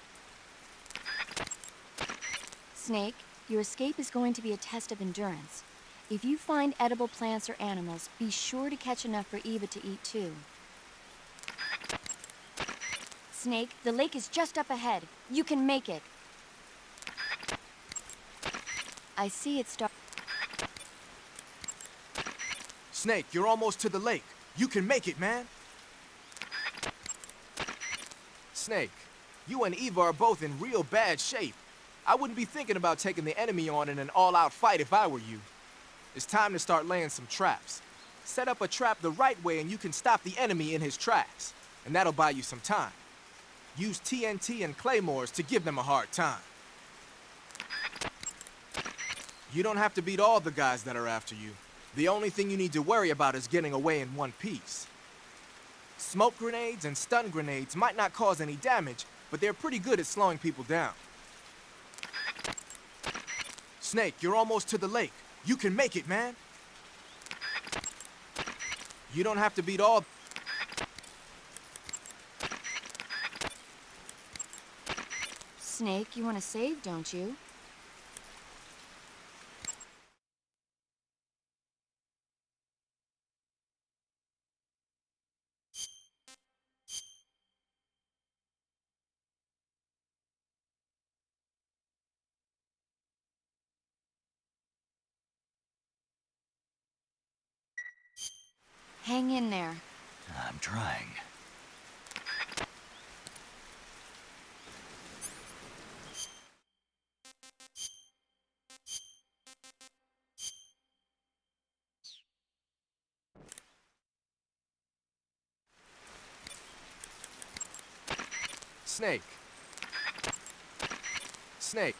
Snake, your escape is going to be a test of endurance. If you find edible plants or animals, be sure to catch enough for Eva to eat too. Snake, the lake is just up ahead. You can make it. I see it start. Snake, you're almost to the lake. You can make it, man. Snake, you and Eva are both in real bad shape. I wouldn't be thinking about taking the enemy on in an all-out fight if I were you. It's time to start laying some traps. Set up a trap the right way and you can stop the enemy in his tracks. And that'll buy you some time. Use TNT and claymores to give them a hard time. You don't have to beat all the guys that are after you. The only thing you need to worry about is getting away in one piece. Smoke grenades and stun grenades might not cause any damage, but they're pretty good at slowing people down. Snake, you're almost to the lake. You can make it, man. You don't have to beat all... Snake, you want to save, don't you? Hang in there. I'm trying. Snake. Snake.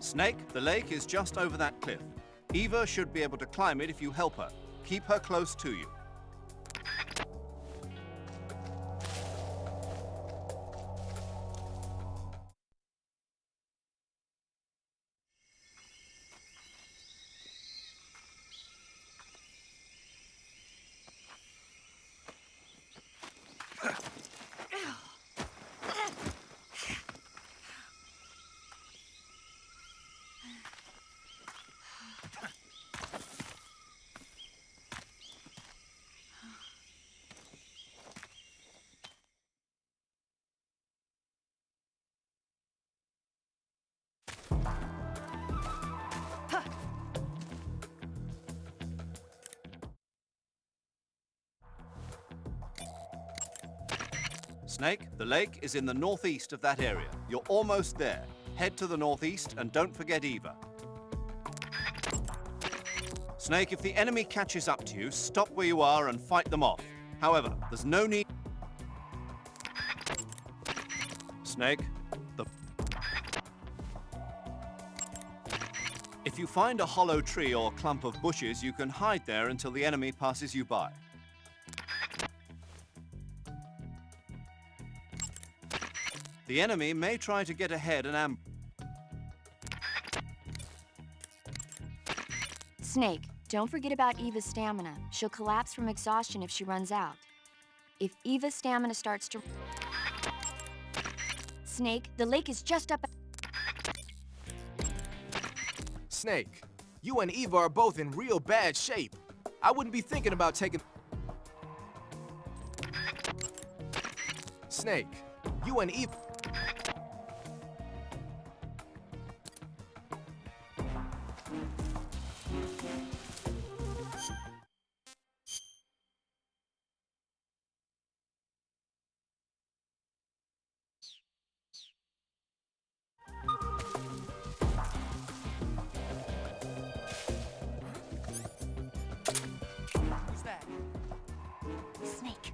Snake, the lake is just over that cliff. Eva should be able to climb it if you help her. Keep her close to you. Snake, the lake is in the northeast of that area. You're almost there. Head to the northeast and don't forget Eva. Snake, if the enemy catches up to you, stop where you are and fight them off. However, there's no need... Snake, If you find a hollow tree or clump of bushes, you can hide there until the enemy passes you by. The enemy may try to get ahead and Snake, don't forget about Eva's stamina. She'll collapse from exhaustion if she runs out. If Eva's stamina starts to... Snake, the lake is just up... Snake, you and Eva are both in real bad shape. I wouldn't be thinking about taking... Snake, you and Eva... Who's that? Snake.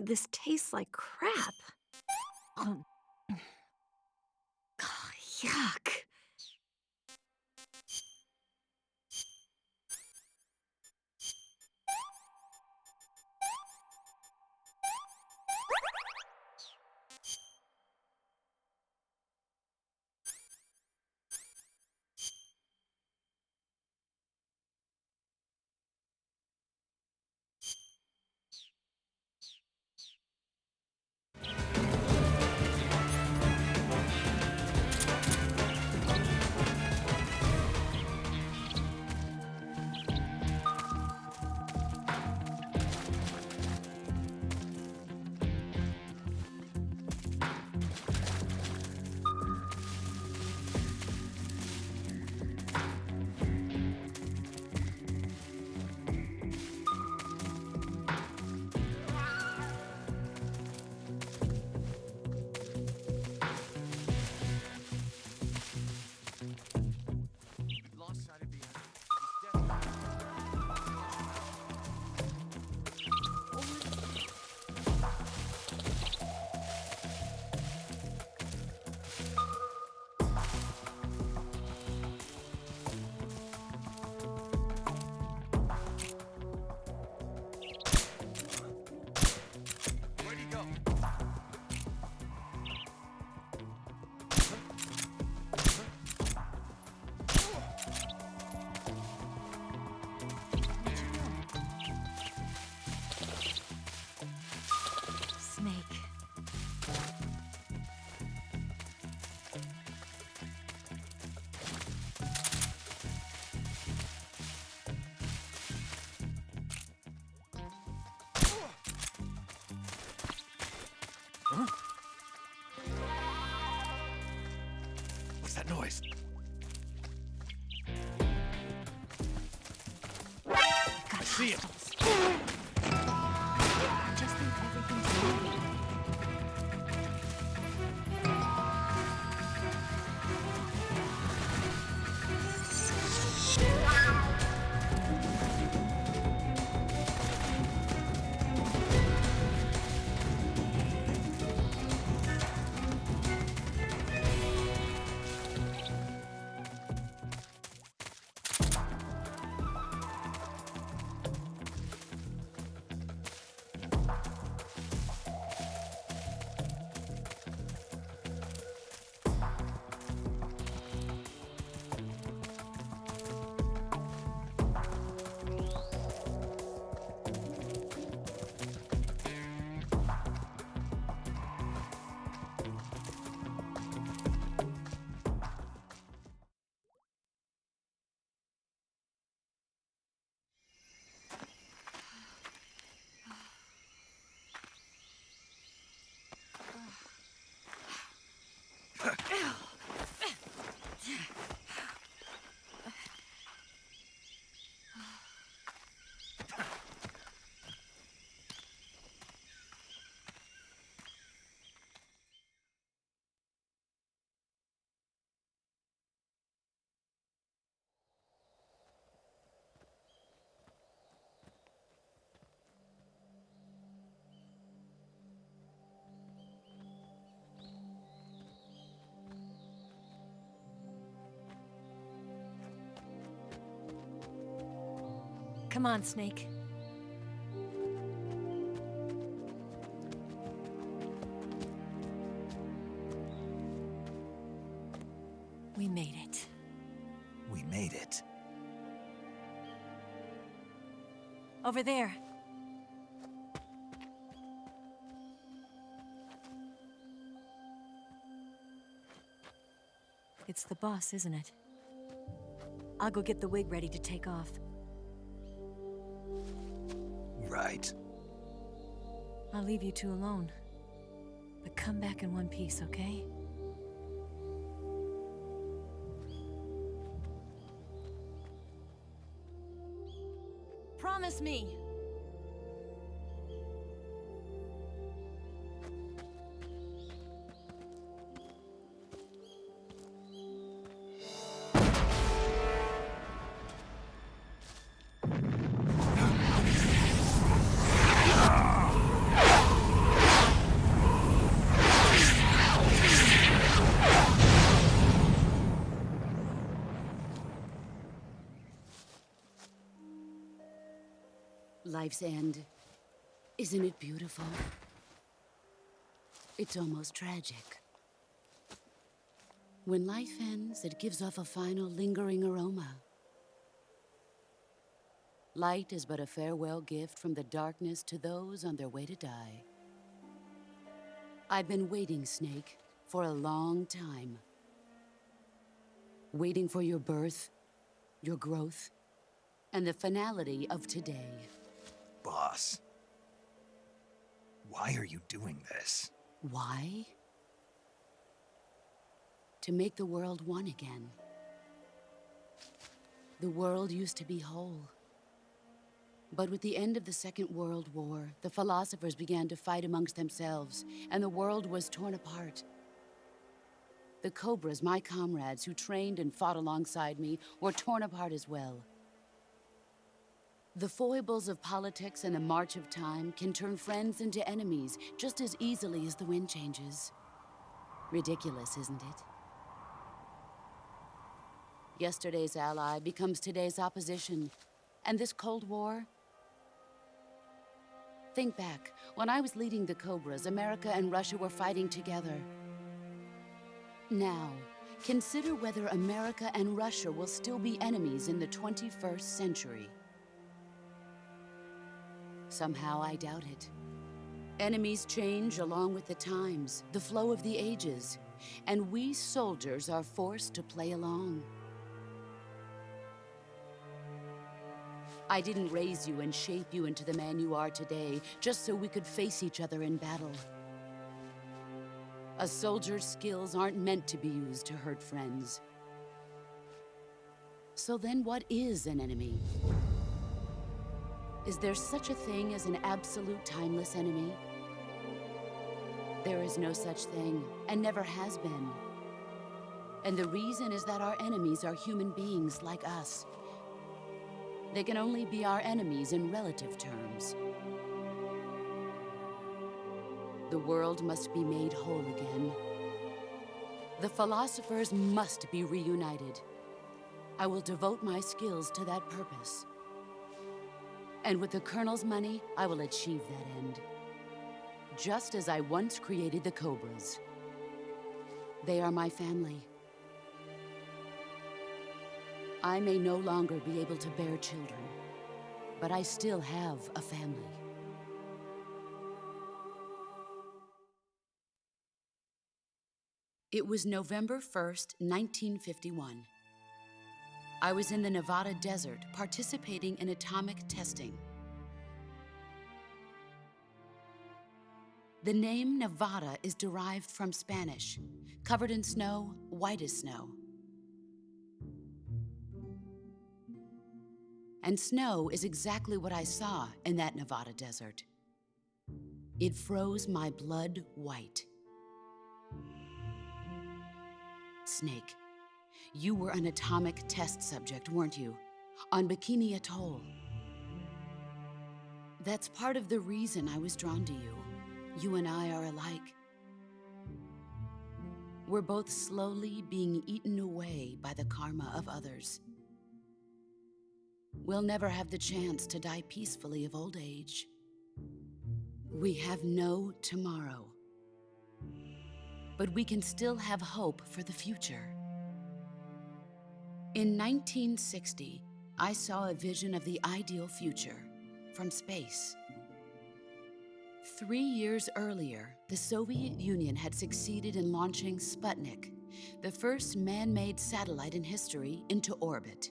This tastes like crap. Oh, yuck. What's that noise? I see him. Just think everything's moving. Come on, Snake. We made it. We made it. Over there. It's the boss, isn't it? I'll go get the wig ready to take off. Right. I'll leave you two alone. But come back in one piece, okay? Promise me! Life's end. Isn't it beautiful? It's almost tragic. When life ends, it gives off a final lingering aroma. Light is but a farewell gift from the darkness to those on their way to die. I've been waiting, Snake, for a long time. Waiting for your birth, your growth, and the finality of today. Boss. Why are you doing this? Why? To make the world one again. The world used to be whole. But with the end of the Second World War, the philosophers began to fight amongst themselves, and the world was torn apart. The Cobras, my comrades who trained and fought alongside me, were torn apart as well. The foibles of politics and the march of time can turn friends into enemies just as easily as the wind changes. Ridiculous, isn't it? Yesterday's ally becomes today's opposition, and this Cold War... Think back. When I was leading the Cobras, America and Russia were fighting together. Now, consider whether America and Russia will still be enemies in the 21st century. Somehow I doubt it. Enemies change along with the times, the flow of the ages, and we soldiers are forced to play along. I didn't raise you and shape you into the man you are today just so we could face each other in battle. A soldier's skills aren't meant to be used to hurt friends. So then what is an enemy? Is there such a thing as an absolute timeless enemy? There is no such thing, and never has been. And the reason is that our enemies are human beings like us. They can only be our enemies in relative terms. The world must be made whole again. The philosophers must be reunited. I will devote my skills to that purpose. And with the Colonel's money, I will achieve that end. Just as I once created the Cobras. They are my family. I may no longer be able to bear children, but I still have a family. It was November 1st, 1951. I was in the Nevada desert participating in atomic testing. The name Nevada is derived from Spanish, covered in snow, white as snow. And snow is exactly what I saw in that Nevada desert. It froze my blood white. Snake, you were an atomic test subject, weren't you? On Bikini Atoll. That's part of the reason I was drawn to you. You and I are alike. We're both slowly being eaten away by the karma of others. we'll never have the chance to die peacefully of old age. We have no tomorrow. But we can still have hope for the future. In 1960, I saw a vision of the ideal future from space. 3 years earlier, the Soviet Union had succeeded in launching Sputnik, the first man-made satellite in history, into orbit.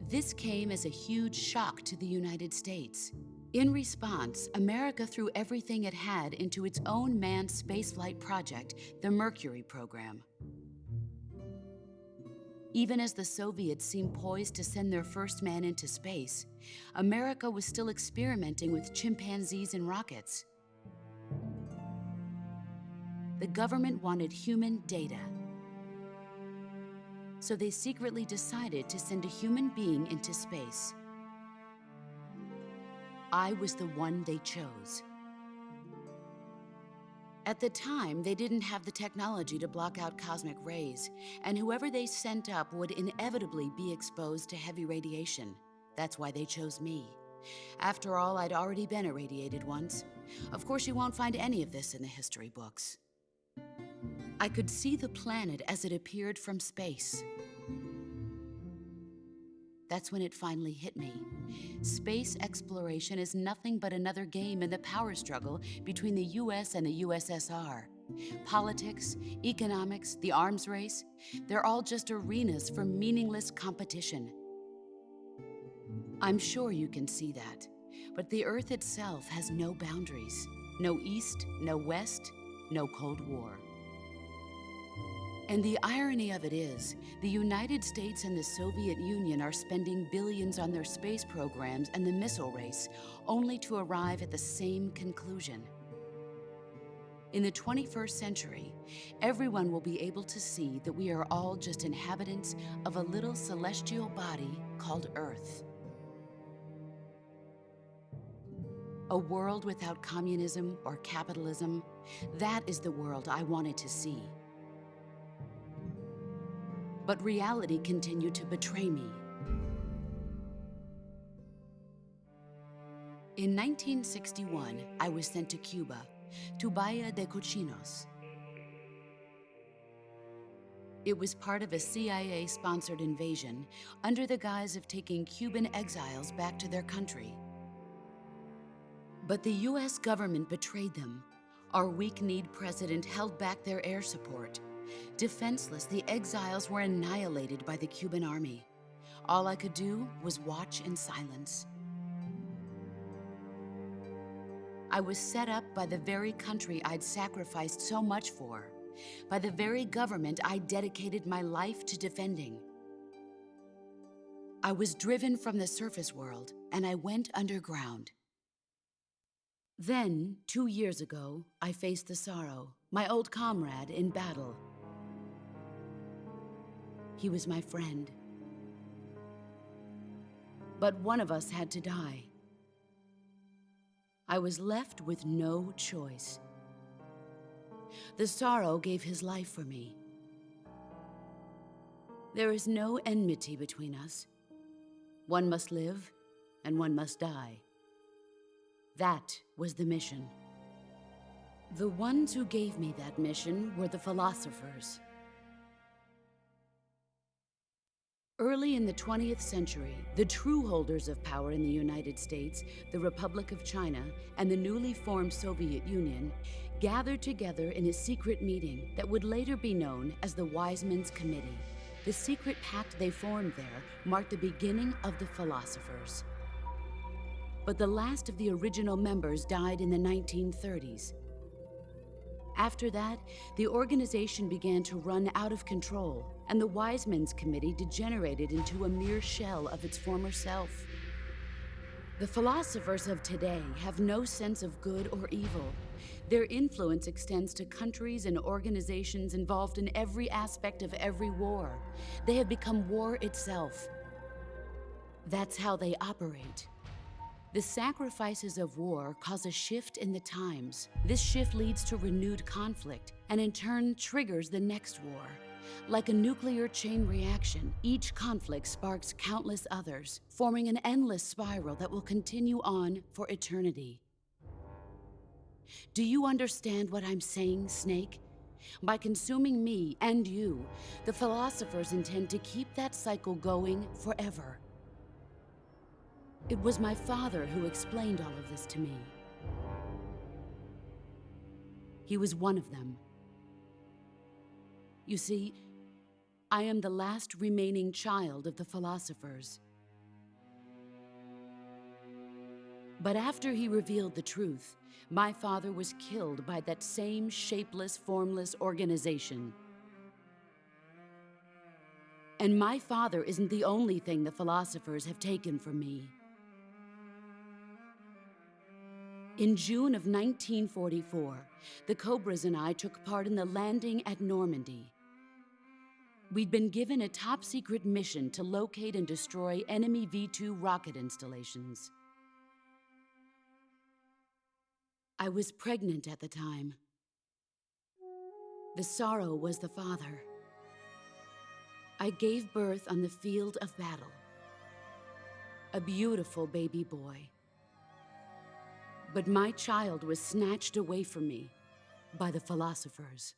This came as a huge shock to the United States. In response, America threw everything it had into its own manned spaceflight project, the Mercury program. Even as the Soviets seemed poised to send their first man into space, America was still experimenting with chimpanzees and rockets. The government wanted human data. So they secretly decided to send a human being into space. I was the one they chose. At the time, they didn't have the technology to block out cosmic rays, and whoever they sent up would inevitably be exposed to heavy radiation. That's why they chose me. After all, I'd already been irradiated once. Of course, you won't find any of this in the history books. I could see the planet as it appeared from space. That's when it finally hit me. Space exploration is nothing but another game in the power struggle between the US and the USSR. Politics, economics, the arms race, they're all just arenas for meaningless competition. I'm sure you can see that, but the Earth itself has no boundaries. No East, no West, no Cold War. And the irony of it is, the United States and the Soviet Union are spending billions on their space programs and the missile race, only to arrive at the same conclusion. In the 21st century, everyone will be able to see that we are all just inhabitants of a little celestial body called Earth. A world without communism or capitalism, that is the world I wanted to see. But reality continued to betray me. In 1961, I was sent to Cuba, to Bahia de Cochinos. It was part of a CIA-sponsored invasion under the guise of taking Cuban exiles back to their country. But the US government betrayed them. Our weak-kneed president held back their air support. Defenseless, the exiles were annihilated by the Cuban army. All I could do was watch in silence. I was set up by the very country I'd sacrificed so much for, by the very government I dedicated my life to defending. I was driven from the surface world, and I went underground. Then, 2 years ago, I faced the Sorrow, my old comrade in battle. He was my friend. But one of us had to die. I was left with no choice. The Sorrow gave his life for me. There is no enmity between us. One must live, and one must die. That was the mission. The ones who gave me that mission were the philosophers. Early in the 20th century, the true holders of power in the United States, the Republic of China, and the newly formed Soviet Union gathered together in a secret meeting that would later be known as the Wise Men's Committee. The secret pact they formed there marked the beginning of the philosophers. But the last of the original members died in the 1930s. After that, the organization began to run out of control, and the Wise Men's Committee degenerated into a mere shell of its former self. The philosophers of today have no sense of good or evil. Their influence extends to countries and organizations involved in every aspect of every war. They have become war itself. That's how they operate. The sacrifices of war cause a shift in the times. This shift leads to renewed conflict, and in turn triggers the next war. Like a nuclear chain reaction, each conflict sparks countless others, forming an endless spiral that will continue on for eternity. Do you understand what I'm saying, Snake? By consuming me and you, the philosophers intend to keep that cycle going forever. It was my father who explained all of this to me. He was one of them. You see, I am the last remaining child of the philosophers. But after he revealed the truth, my father was killed by that same shapeless, formless organization. And my father isn't the only thing the philosophers have taken from me. In June of 1944, the Cobras and I took part in the landing at Normandy. We'd been given a top-secret mission to locate and destroy enemy V-2 rocket installations. I was pregnant at the time. The sorrow was the father. I gave birth on the field of battle. A beautiful baby boy. But my child was snatched away from me by the philosophers.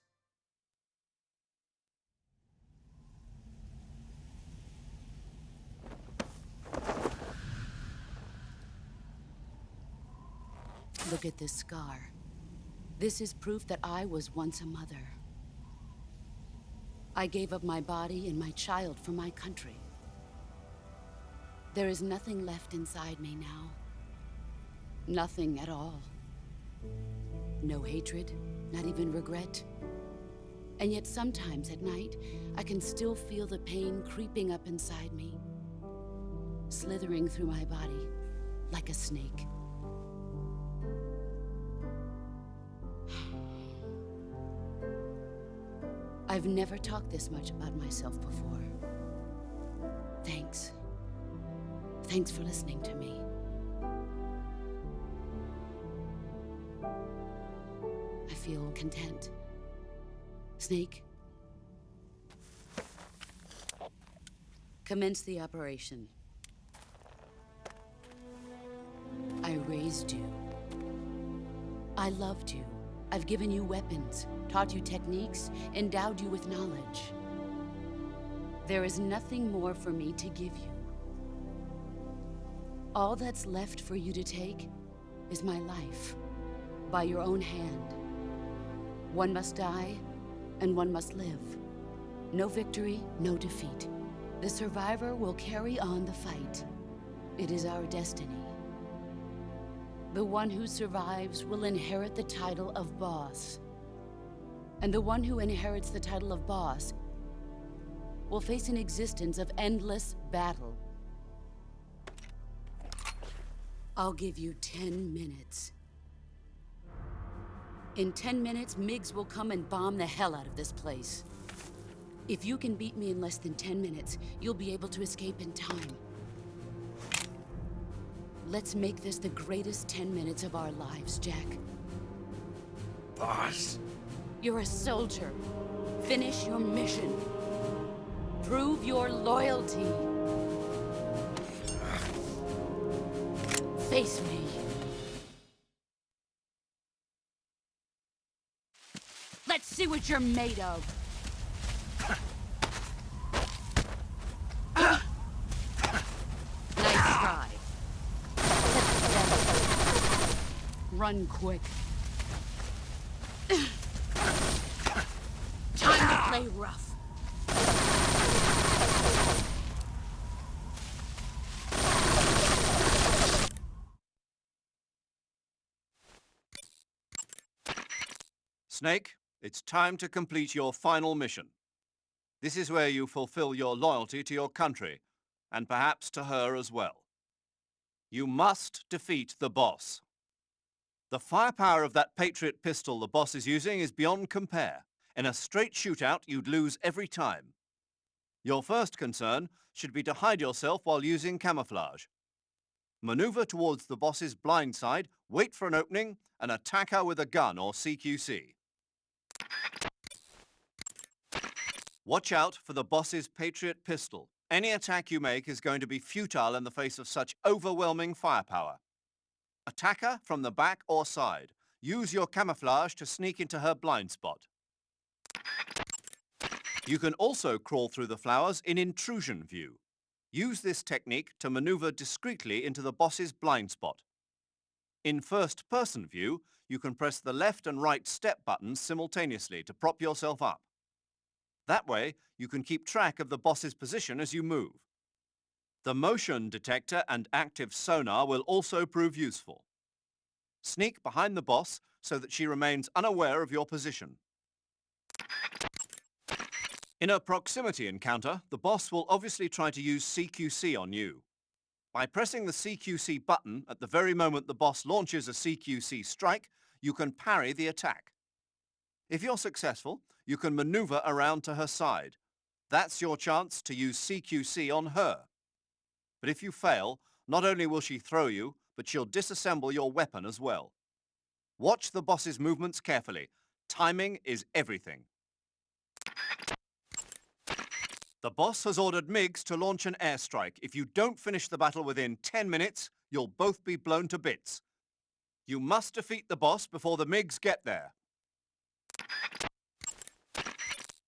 Look at this scar. This is proof that I was once a mother. I gave up my body and my child for my country. There is nothing left inside me now. Nothing at all. No hatred, not even regret. And yet sometimes at night, I can still feel the pain creeping up inside me, slithering through my body like a snake. I've never talked this much about myself before. Thanks. Thanks for listening to me. I feel content. Snake, commence the operation. I raised you. I loved you. I've given you weapons, taught you techniques, endowed you with knowledge. There is nothing more for me to give you. All that's left for you to take is my life, by your own hand. One must die, and one must live. No victory, no defeat. The survivor will carry on the fight. It is our destiny. The one who survives will inherit the title of boss. And the one who inherits the title of boss will face an existence of endless battle. I'll give you 10 minutes. In 10 minutes, MiGs will come and bomb the hell out of this place. If you can beat me in less than 10 minutes, you'll be able to escape in time. Let's make this the greatest 10 minutes of our lives, Jack. Boss? You're a soldier. Finish your mission. Prove your loyalty. Face me. Let's see what you're made of. Nice try. Run quick. Time to play rough. Snake, it's time to complete your final mission. This is where you fulfill your loyalty to your country, and perhaps to her as well. You must defeat the boss. The firepower of that Patriot pistol the boss is using is beyond compare. In a straight shootout, you'd lose every time. Your first concern should be to hide yourself while using camouflage. Maneuver towards the boss's blind side, wait for an opening, and attack her with a gun or CQC. Watch out for the boss's Patriot pistol. Any attack you make is going to be futile in the face of such overwhelming firepower. Attack her from the back or side. Use your camouflage to sneak into her blind spot. You can also crawl through the flowers in intrusion view. Use this technique to maneuver discreetly into the boss's blind spot. In first-person view, you can press the left and right step buttons simultaneously to prop yourself up. That way, you can keep track of the boss's position as you move. The motion detector and active sonar will also prove useful. Sneak behind the boss so that she remains unaware of your position. In a proximity encounter, the boss will obviously try to use CQC on you. By pressing the CQC button at the very moment the boss launches a CQC strike, you can parry the attack. If you're successful, you can maneuver around to her side. That's your chance to use CQC on her. But if you fail, not only will she throw you, but she'll disassemble your weapon as well. Watch the boss's movements carefully. Timing is everything. The boss has ordered MiGs to launch an airstrike. If you don't finish the battle within 10 minutes, you'll both be blown to bits. You must defeat the boss before the MiGs get there.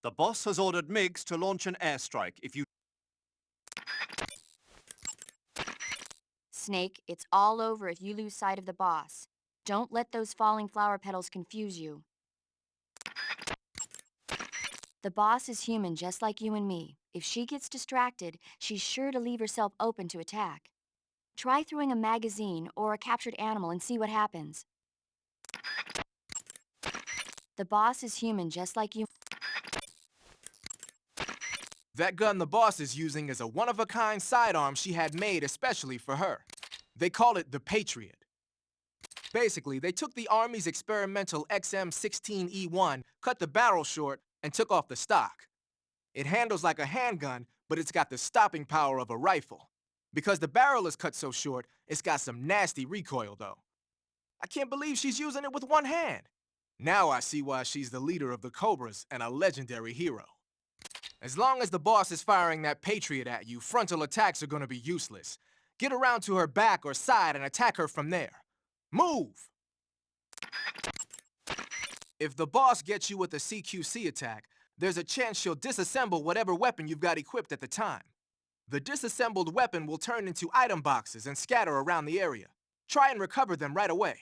The boss has ordered MiGs to launch an airstrike. If you... Snake, it's all over if you lose sight of the boss. Don't let those falling flower petals confuse you. The boss is human just like you and me. If she gets distracted, she's sure to leave herself open to attack. Try throwing a magazine or a captured animal and see what happens. The boss is human just like you. That gun the boss is using is a one-of-a-kind sidearm she had made especially for her. They call it the Patriot. Basically, they took the Army's experimental XM16E1, cut the barrel short, and took off the stock. It handles like a handgun, but it's got the stopping power of a rifle. Because the barrel is cut so short, it's got some nasty recoil, though. I can't believe she's using it with one hand. Now I see why she's the leader of the Cobras and a legendary hero. As long as the boss is firing that Patriot at you, frontal attacks are gonna be useless. Get around to her back or side and attack her from there. Move! If the boss gets you with a CQC attack, there's a chance she'll disassemble whatever weapon you've got equipped at the time. The disassembled weapon will turn into item boxes and scatter around the area. Try and recover them right away.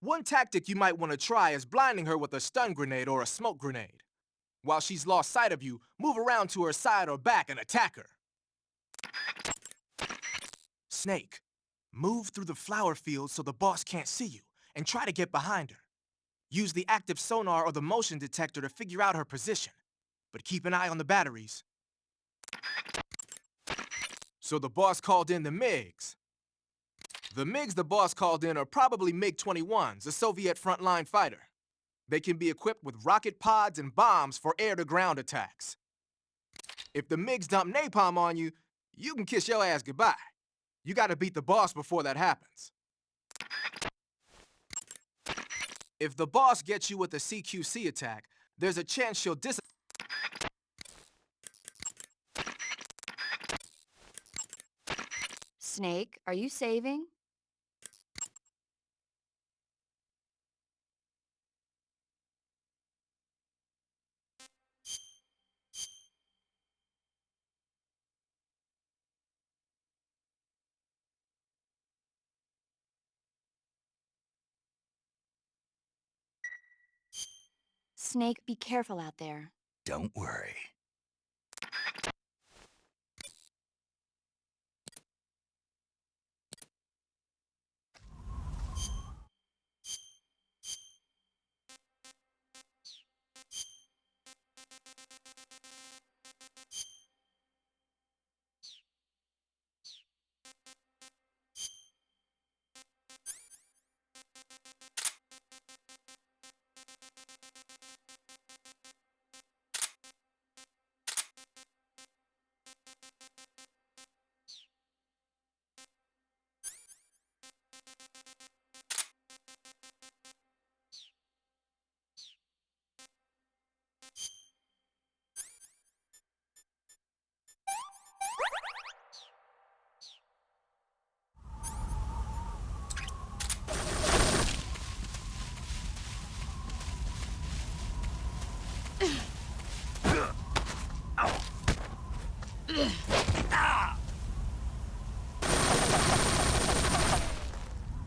One tactic you might want to try is blinding her with a stun grenade or a smoke grenade. While she's lost sight of you, move around to her side or back and attack her. Snake, move through the flower field so the boss can't see you, and try to get behind her. Use the active sonar or the motion detector to figure out her position, but keep an eye on the batteries. So the boss called in the MiGs. The MiGs the boss called in are probably MiG-21s, a Soviet frontline fighter. They can be equipped with rocket pods and bombs for air-to-ground attacks. If the MiGs dump napalm on you, you can kiss your ass goodbye. You gotta beat the boss before that happens. If the boss gets you with a CQC attack, there's a chance she'll Snake, are you saving? Snake, be careful out there. Don't worry.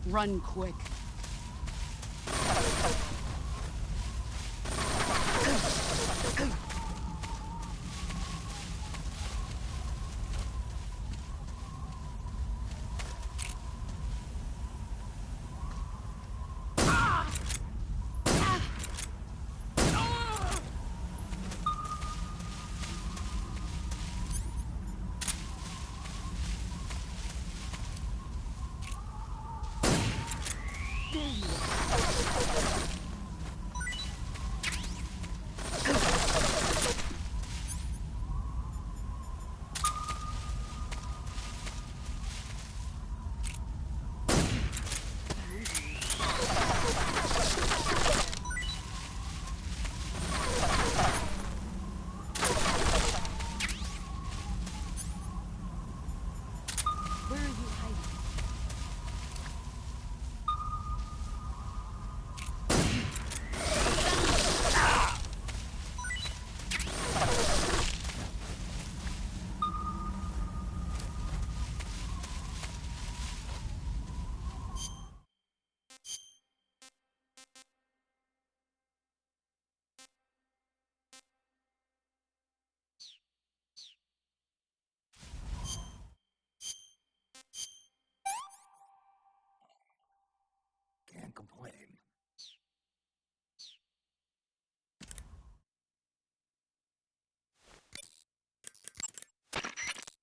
Run quick. Where are you hiding? Can't complain.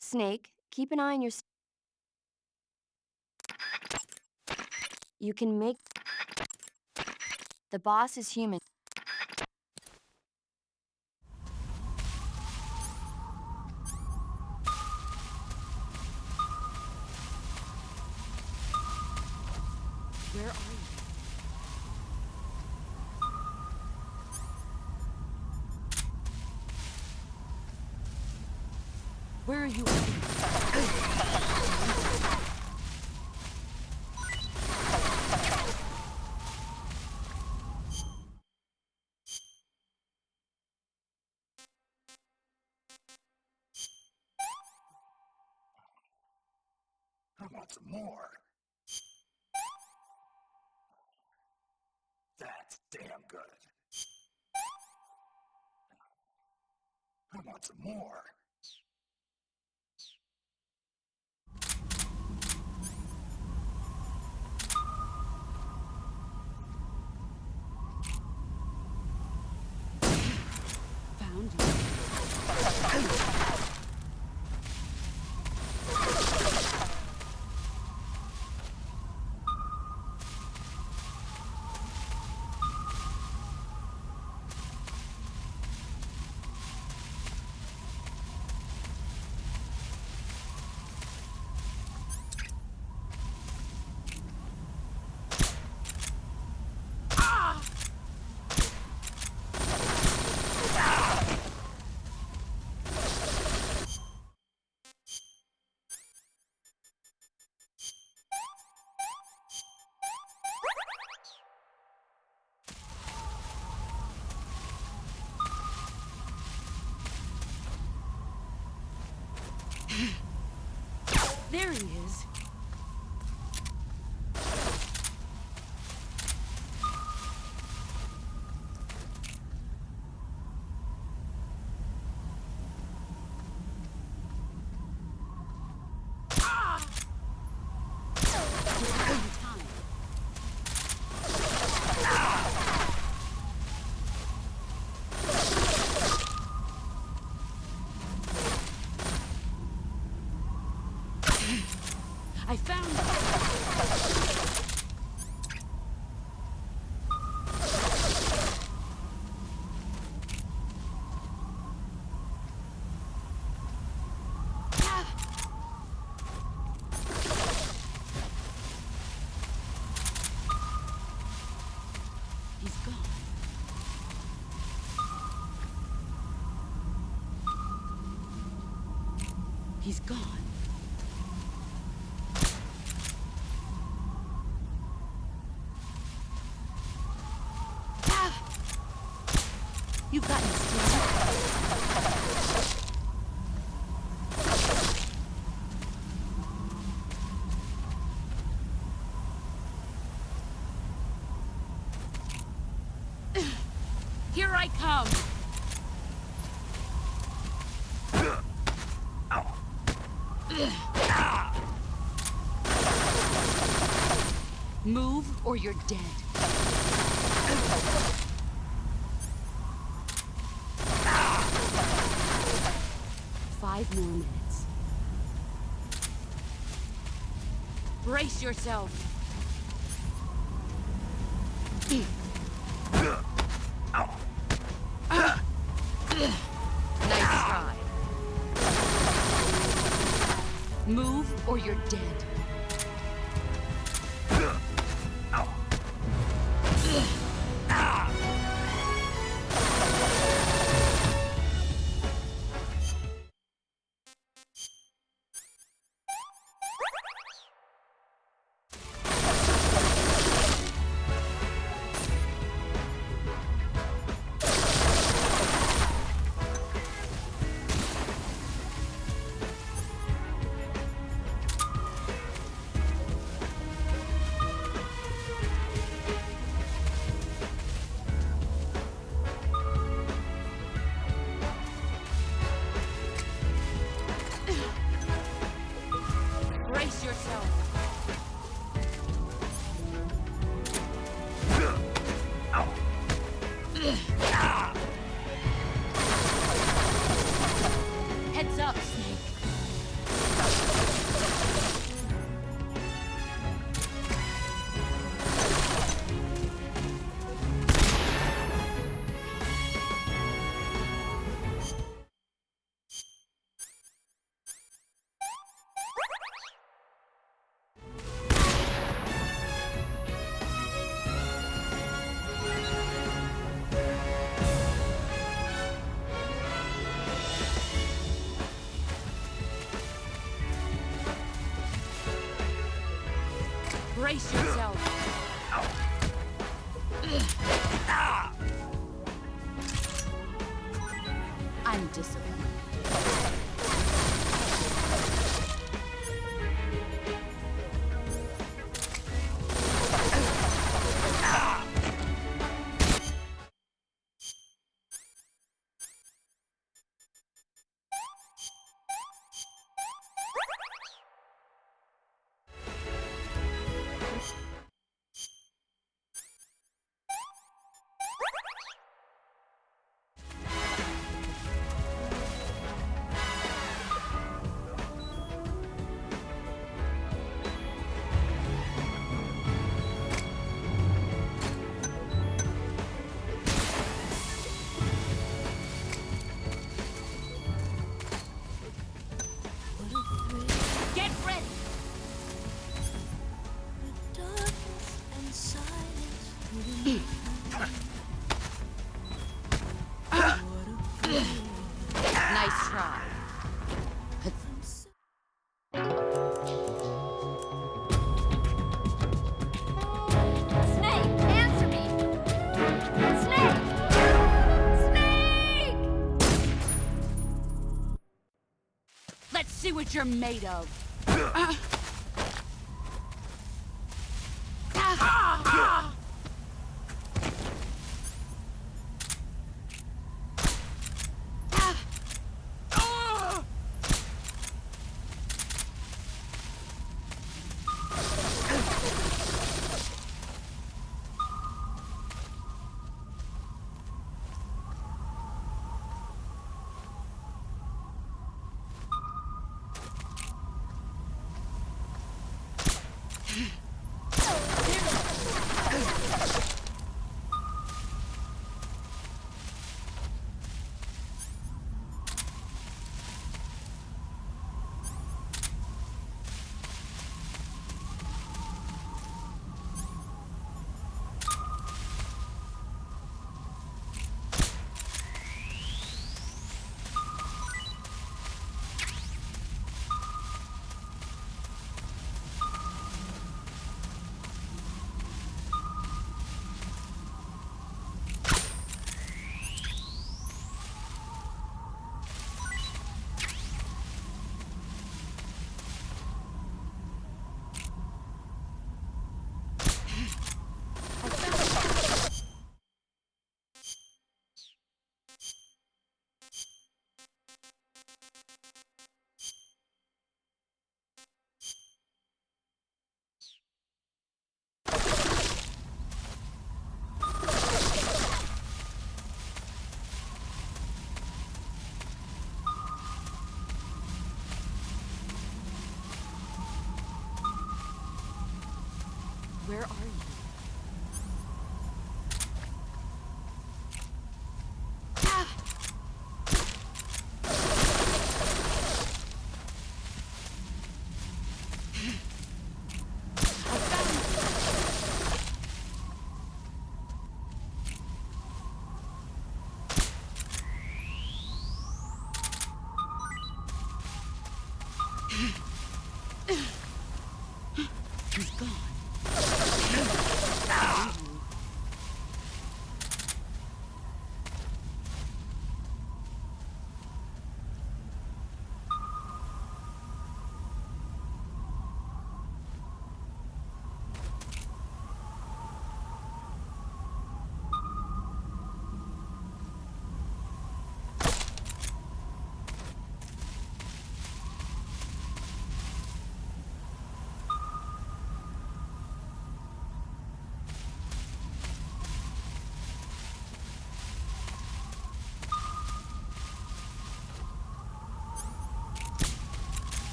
Snake, keep an eye on your... You can make... The boss is human. Where are you? Where are you hiding? I want some more. That's damn good. I want some more. Found you. There he is. I found him. He's gone. He's gone. You've got me, Steve. Come! Move or you're dead. 5 more minutes. Brace yourself. Nice try. Move or you're dead. Brace yourself. Heads up, Snake. Brace yourself. I'm disciplined. Get ready! Nice try. Snake, answer me! Snake! Snake! Let's see what you're made of. Where are you? He's gone.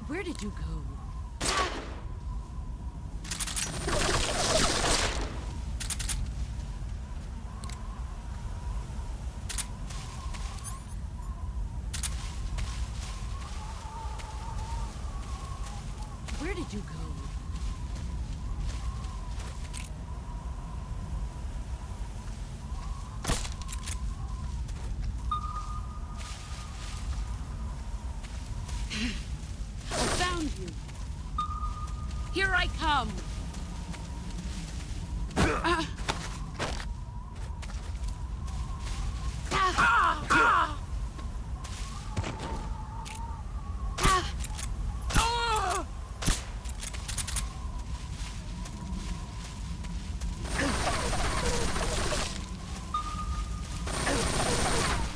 Where did you go? Where did you go? Here I come!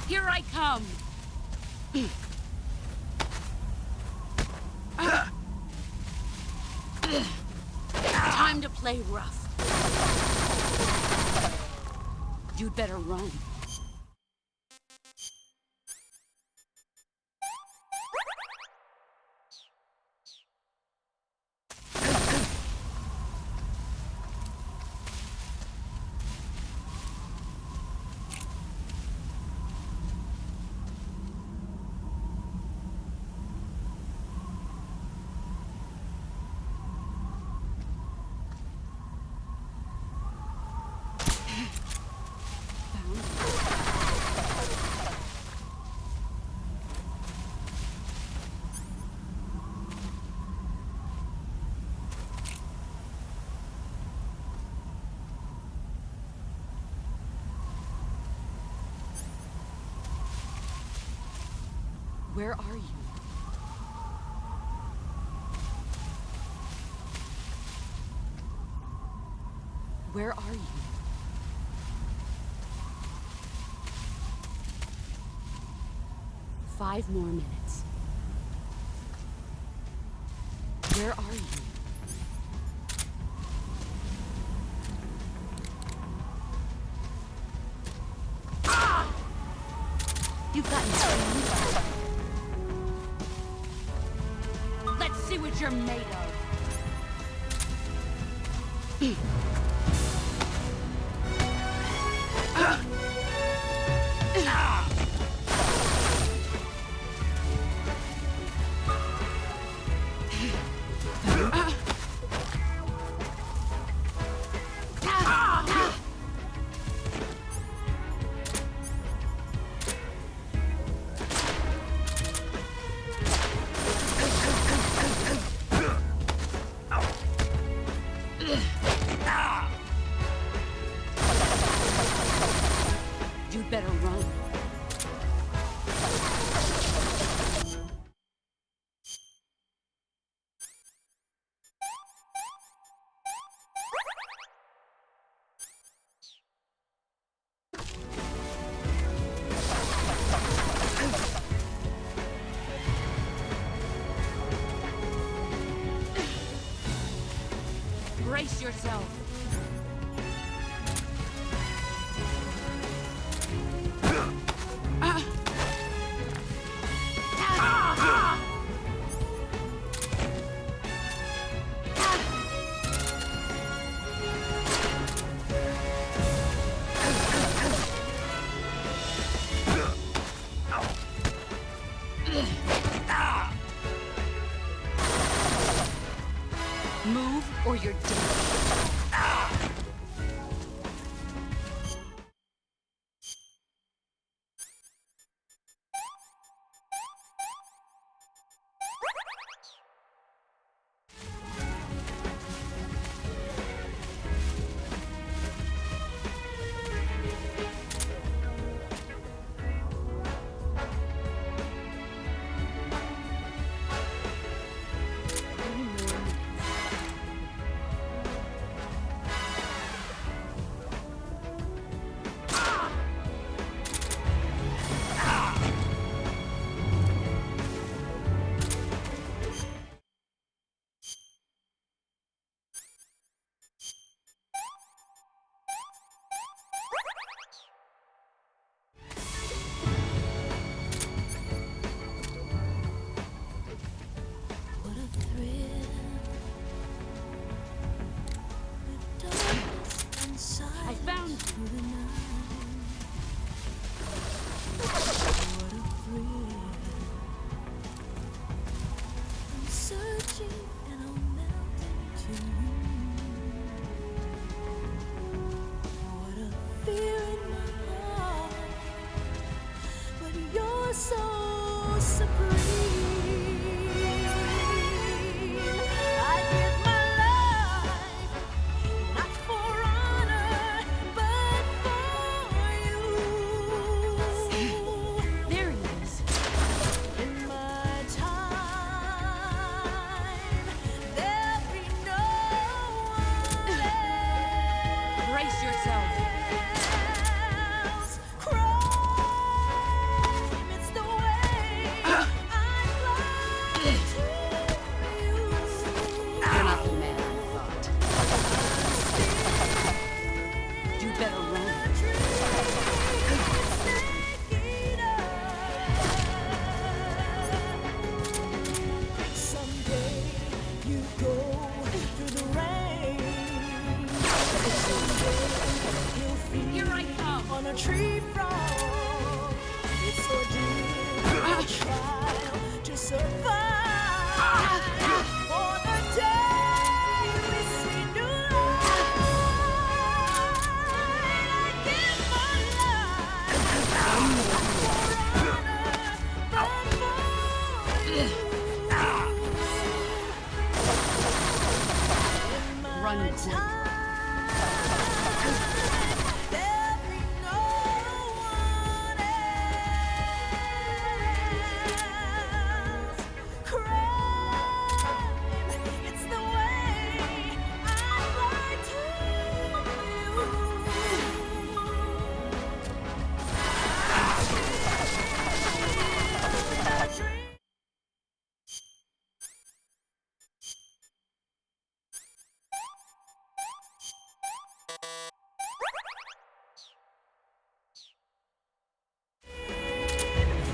Here I come! Time to play rough. You'd better run. Where are you? Where are you? Five more minutes. Where are you? Ah! You've gotten strange. Let's see what you're made of. You'd better run. Brace yourself. yourself. You're not the man I thought. You better run. Someday you go through the rain. Someday you'll feel Here I come. on a tree frog. It's ordeal, a trial to survive. For the day we see new light, I give my life for honor, but for you. Run quick. There'll be no one else. Crime, it's the way I like to dream.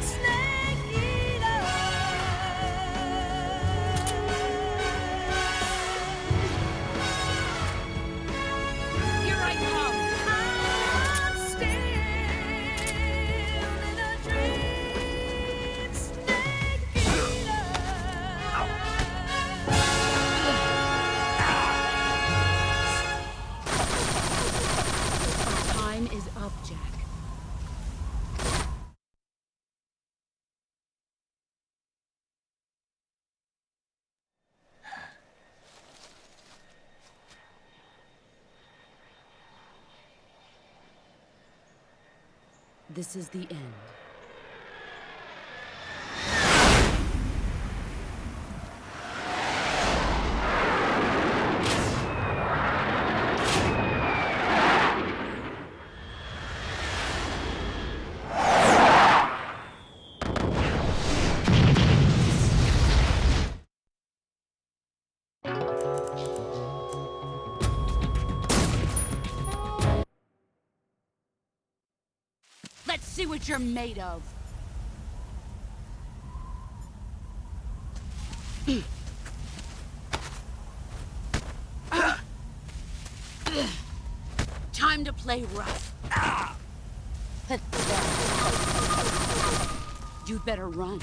Snake eater. Here I come. I'm still in a dream. Snake eater. Time is up, Jack. This is the end. Let's see what you're made of. Time to play rough. You'd better run.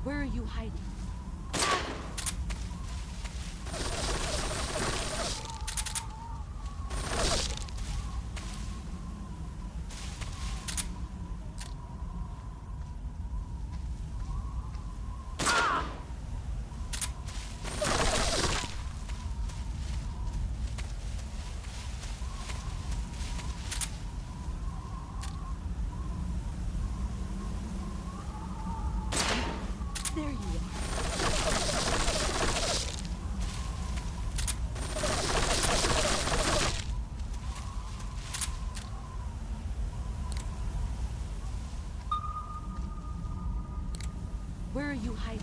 Where are you hiding? There you are. you hiding?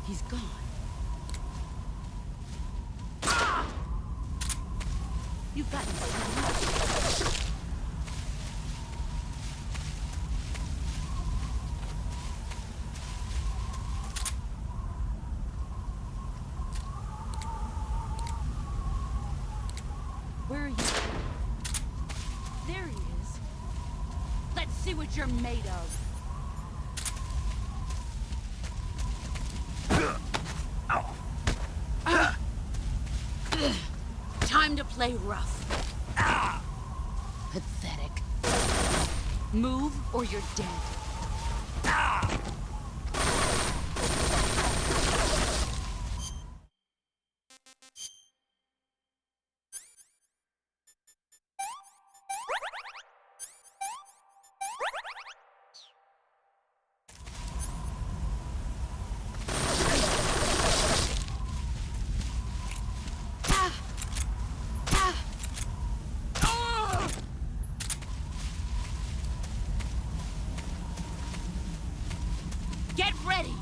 He's gone. You've gotten so much. Where are you? There he is. Let's see what you're made of. Time to play rough. Pathetic. Move or you're dead. Get ready!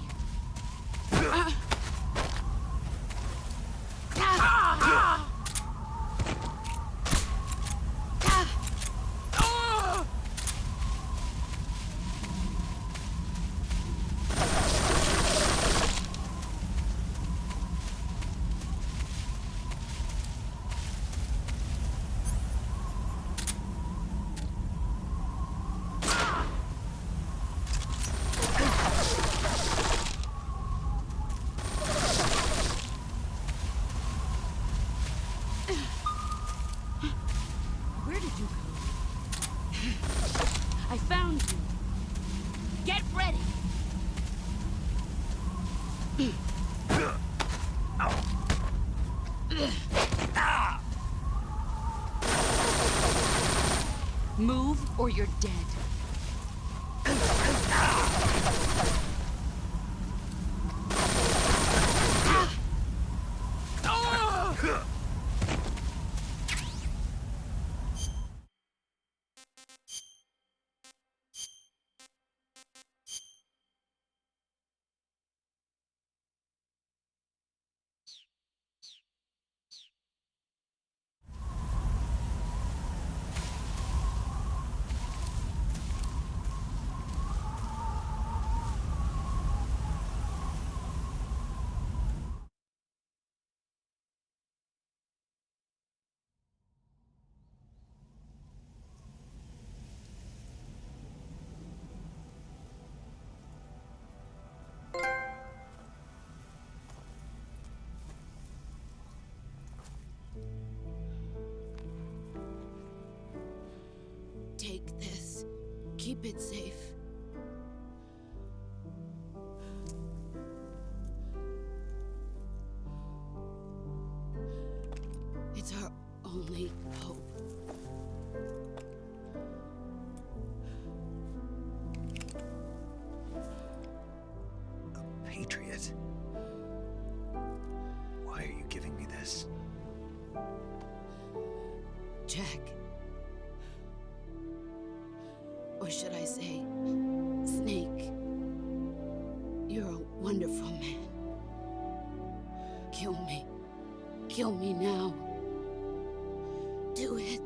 Where did you go? I found you. Get ready! Move or you're dead. Take this. Keep it safe. It's our only hope. A patriot? Why are you giving me this? Jack. Or should I say, Snake? You're a wonderful man. Kill me. Kill me now. Do it.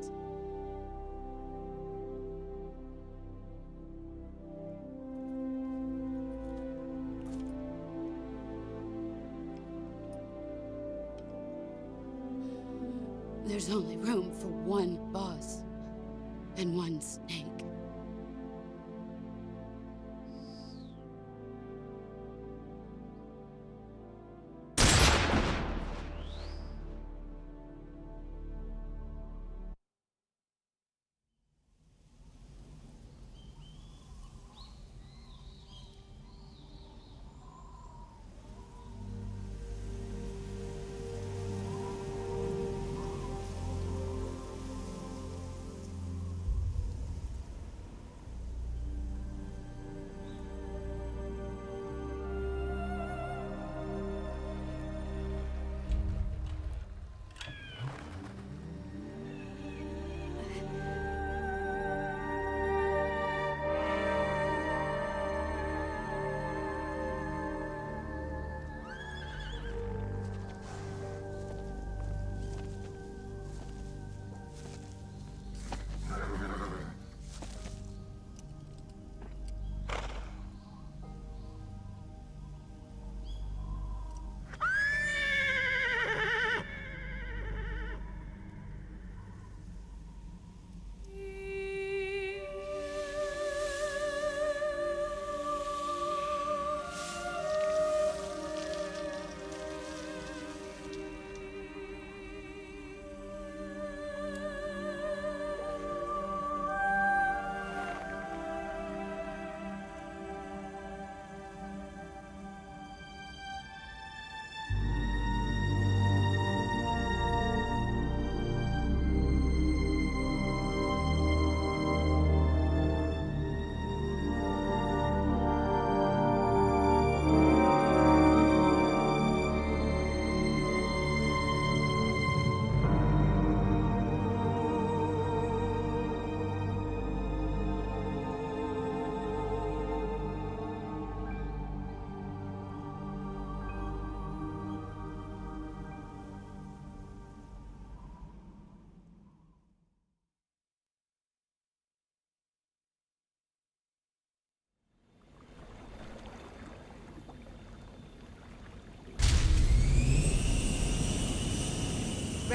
There's only room for one boss and one snake.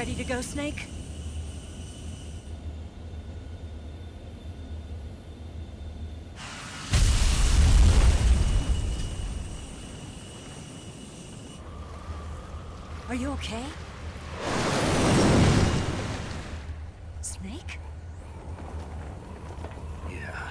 Ready to go, Snake? Are you okay? Snake? Yeah.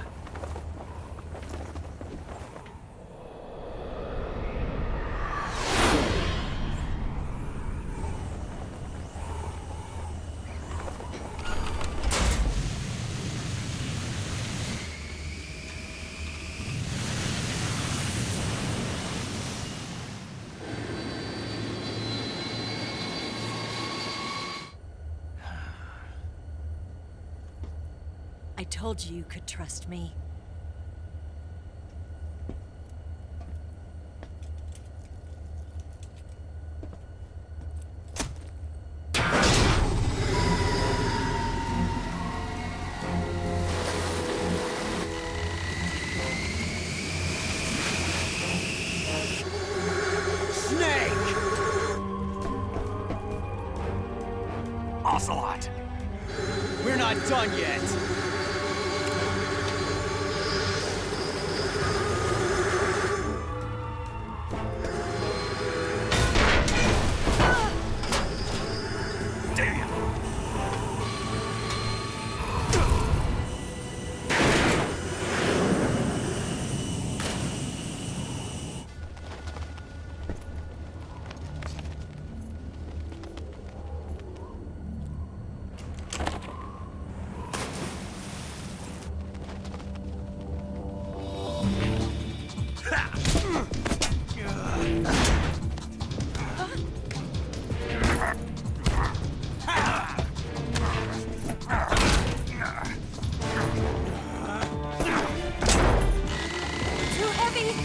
I told you you could trust me. Snake! Ocelot! We're not done yet! Too heavy!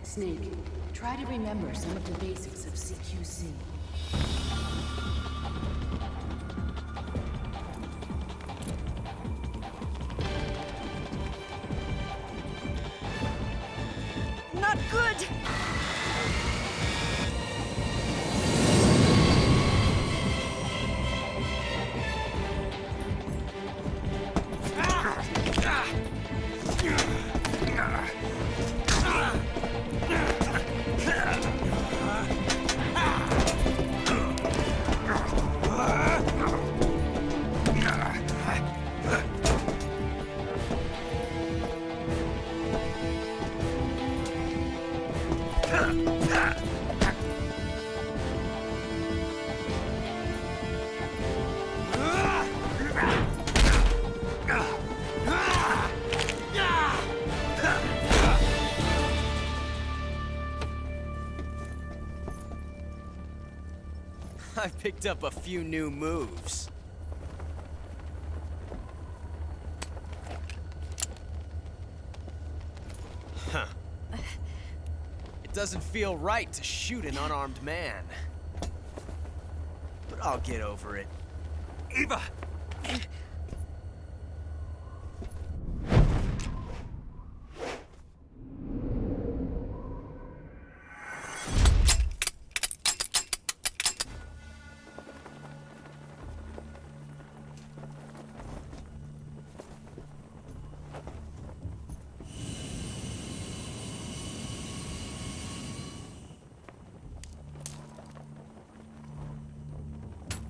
Snake, try to remember some of the basics of CQC. Not good! I picked up a few new moves. Huh. It doesn't feel right to shoot an unarmed man. But I'll get over it. Eva!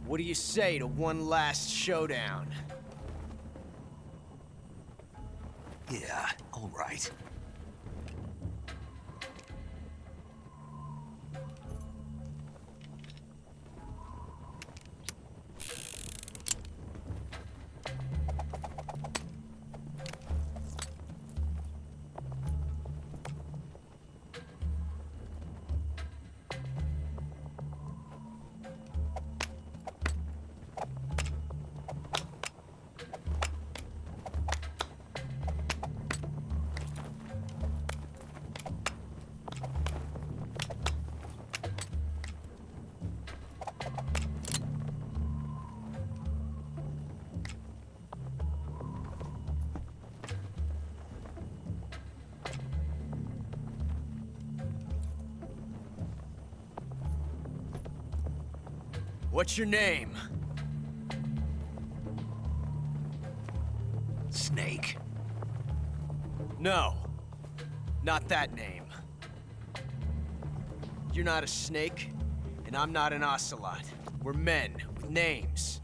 What do you say to one last showdown? Yeah, all right. What's your name? Snake. No. Not that name. You're not a snake, and I'm not an ocelot. We're men with names.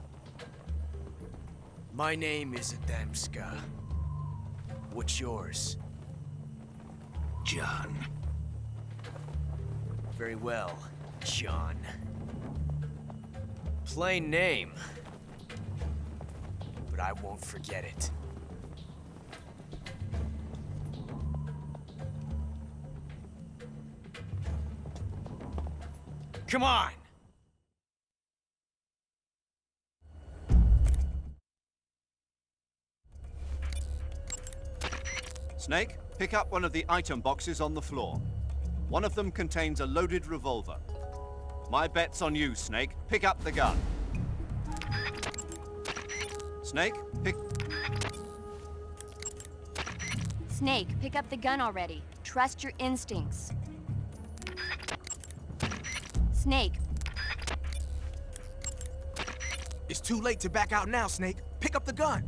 My name is Adamska. What's yours? John. Very well, John. Plain name. But I won't forget it. Come on! Snake, pick up one of the item boxes on the floor. One of them contains a loaded revolver. My bet's on you, Snake. Pick up the gun. Snake, pick... Snake, pick up the gun already. Trust your instincts. Snake. It's too late to back out now, Snake. Pick up the gun.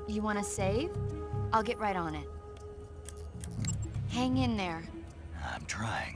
You want to save? I'll get right on it. Hang in there. I'm trying.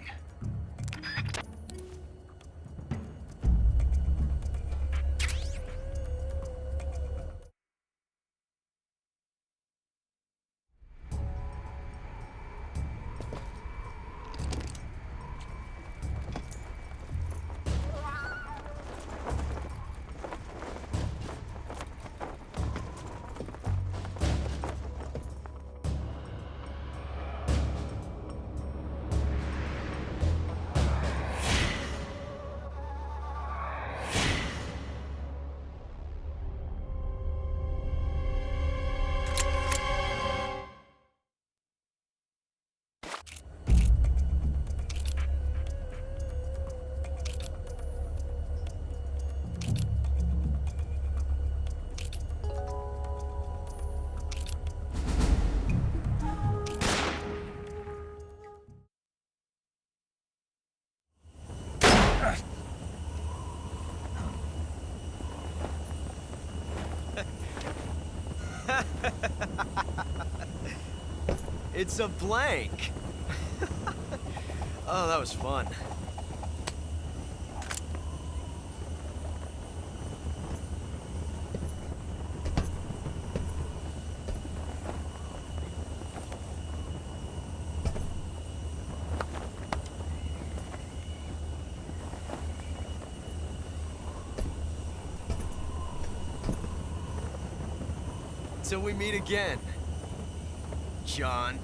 It's a blank. Oh, that was fun. Till we meet again, John.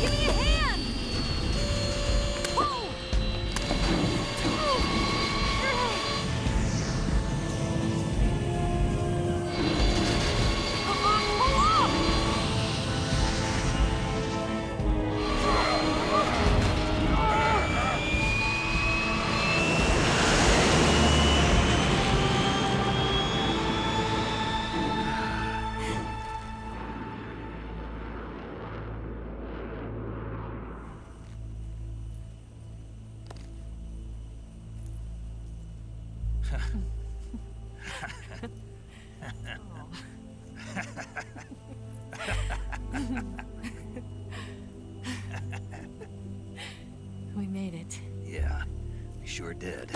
Give me a hand! We made it. Yeah, we sure did.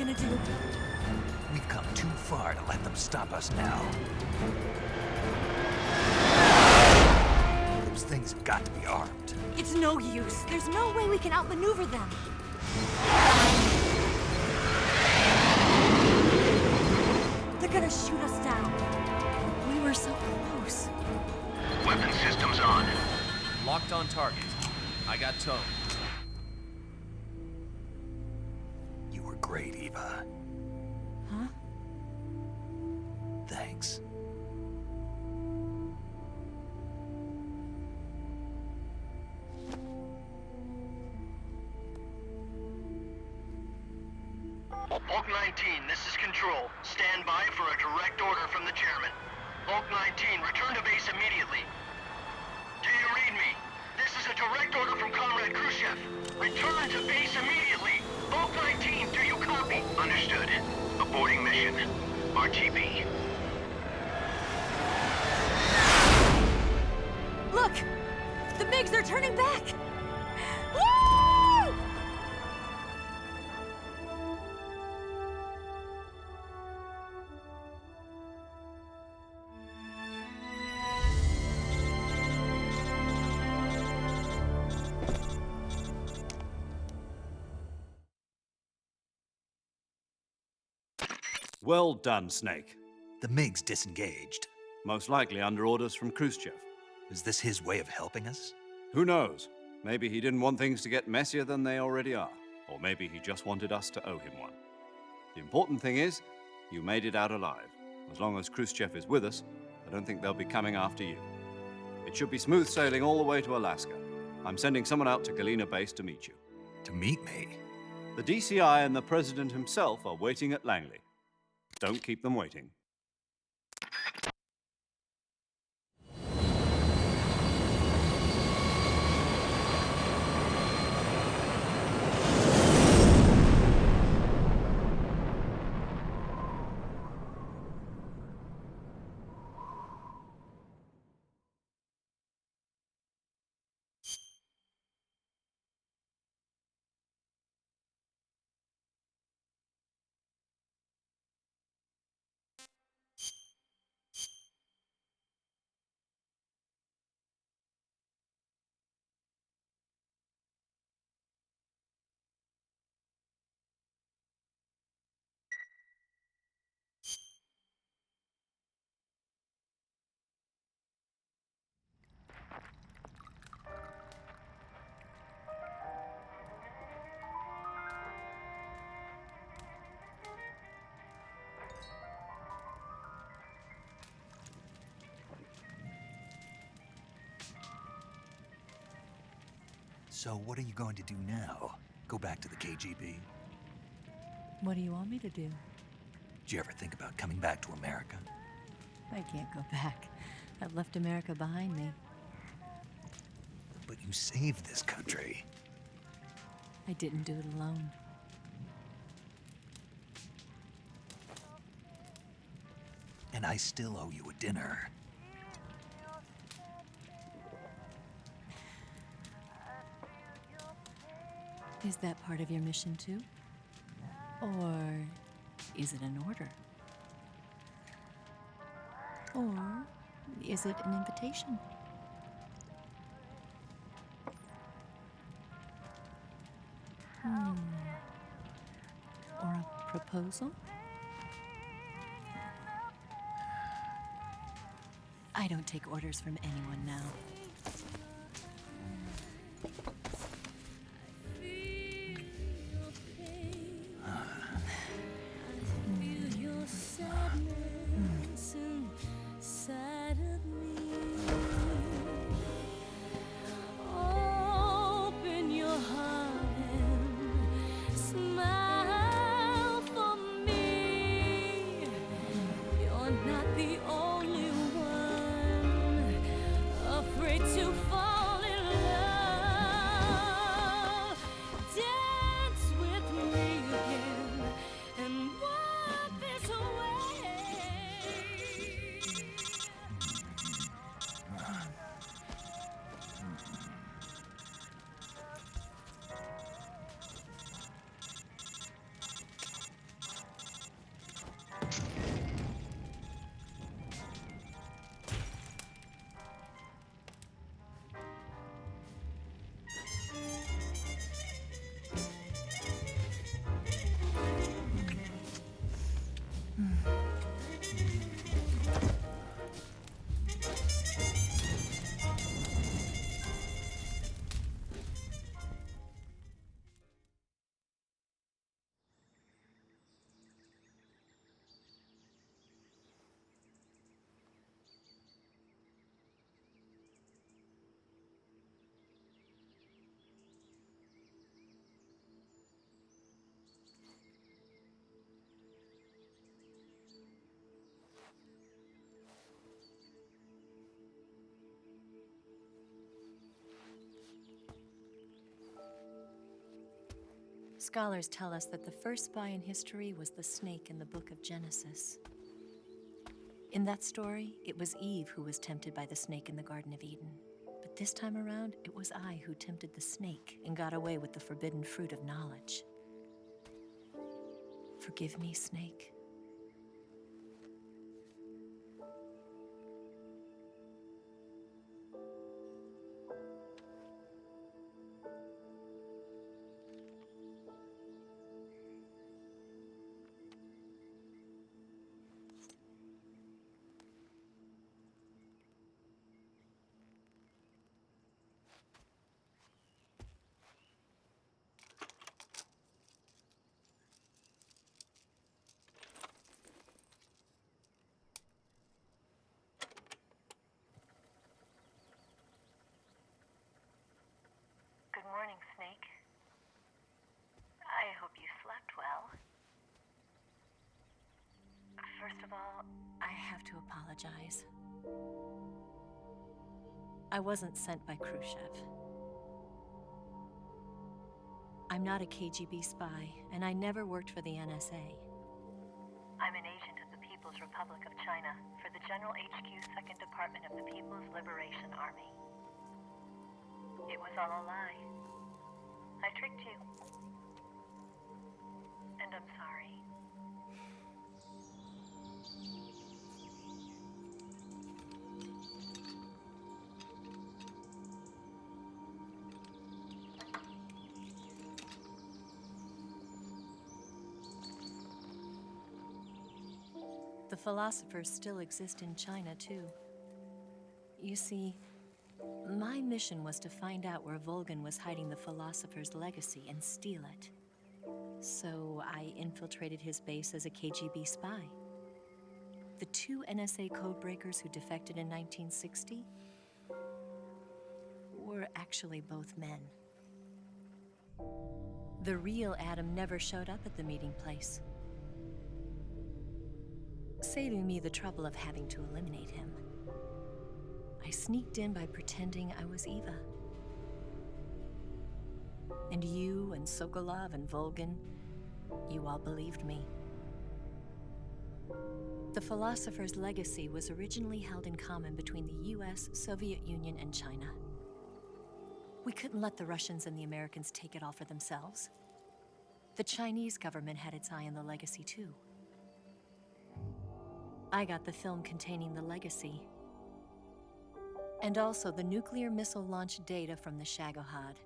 gonna do? We've come too far to let them stop us now. Those things have got to be armed. It's no use. There's no way we can outmaneuver them. They're gonna shoot us down. We were so close. Weapon systems on. Locked on target. I got tone. You were great, Eva. Huh? Thanks. Bulk 19, this is Control. Stand by for a direct order from the chairman. Bulk 19, return to base immediately. Do you read me? This is a direct order from Comrade Khrushchev. Return to base immediately. Bulk 19, do you copy? Understood. Aborting mission. RTB. Look! The MiGs are turning back! Woo! Well done, Snake. The MiGs disengaged. Most likely under orders from Khrushchev. Is this his way of helping us? Who knows? Maybe he didn't want things to get messier than they already are. Or maybe he just wanted us to owe him one. The important thing is, you made it out alive. As long as Khrushchev is with us, I don't think they'll be coming after you. It should be smooth sailing all the way to Alaska. I'm sending someone out to Galena Base to meet you. To meet me? The DCI and the President himself are waiting at Langley. Don't keep them waiting. So what are you going to do now? Go back to the KGB? What do you want me to do? Did you ever think about coming back to America? I can't go back. I've left America behind me. But you saved this country. I didn't do it alone. And I still owe you a dinner. Is that part of your mission too? Or is it an order? Or is it an invitation? Or a proposal? I don't take orders from anyone now. To fall in love. Scholars tell us that the first spy in history was the snake in the book of Genesis. In that story, it was Eve who was tempted by the snake in the Garden of Eden. But this time around, it was I who tempted the snake and got away with the forbidden fruit of knowledge. Forgive me, snake. Good morning, Snake. I hope you slept well. First of all, I have to apologize. I wasn't sent by Khrushchev. I'm not a KGB spy, and I never worked for the NSA. I'm an agent of the People's Republic of China for the General HQ 2nd Department of the People's Liberation Army. It was all a lie. I tricked you. And I'm sorry. The philosophers still exist in China, too. You see, my mission was to find out where Volgin was hiding the philosopher's legacy and steal it. So I infiltrated his base as a KGB spy. The two NSA codebreakers who defected in 1960 were actually both men. The real Adam never showed up at the meeting place, saving me the trouble of having to eliminate him. I sneaked in by pretending I was Eva. And you and Sokolov and Volgin, you all believed me. The philosopher's legacy was originally held in common between the US, Soviet Union, and China. We couldn't let the Russians and the Americans take it all for themselves. The Chinese government had its eye on the legacy, too. I got the film containing the legacy, and also the nuclear missile launch data from the Shagohod.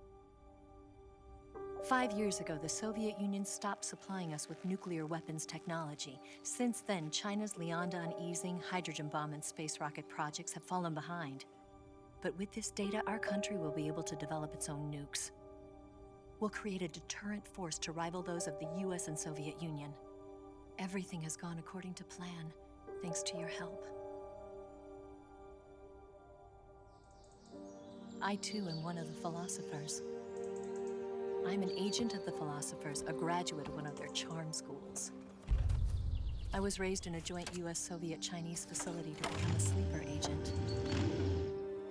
5 years ago, the Soviet Union stopped supplying us with nuclear weapons technology. Since then, China's Liaodong easing, hydrogen bomb, and space rocket projects have fallen behind. But with this data, our country will be able to develop its own nukes. We'll create a deterrent force to rival those of the US and Soviet Union. Everything has gone according to plan, thanks to your help. I, too, am one of the philosophers. I'm an agent of the philosophers, a graduate of one of their charm schools. I was raised in a joint US-Soviet-Chinese facility to become a sleeper agent.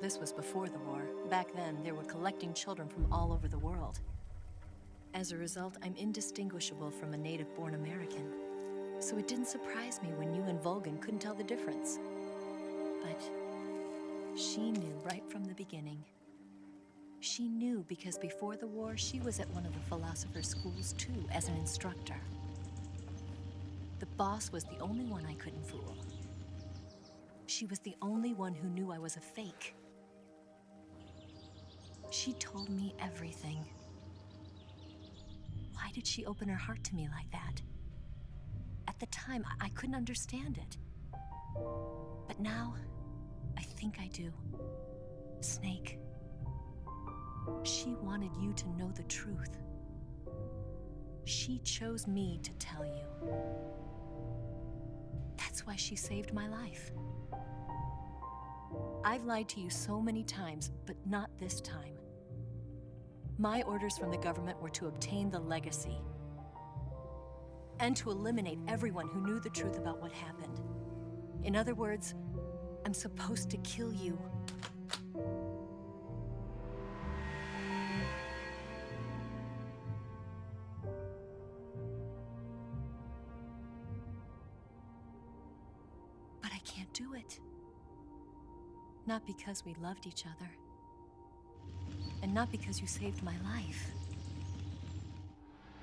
This was before the war. Back then, they were collecting children from all over the world. As a result, I'm indistinguishable from a native-born American. So it didn't surprise me when you and Volgin couldn't tell the difference. But she knew right from the beginning. She knew because before the war, she was at one of the philosopher's schools too, as an instructor. The boss was the only one I couldn't fool. She was the only one who knew I was a fake. She told me everything. Why did she open her heart to me like that? At the time, I couldn't understand it. But now, I think I do. Snake. She wanted you to know the truth. She chose me to tell you. That's why she saved my life. I've lied to you so many times, but not this time. My orders from the government were to obtain the legacy and to eliminate everyone who knew the truth about what happened. In other words, I'm supposed to kill you. Not because we loved each other. And not because you saved my life.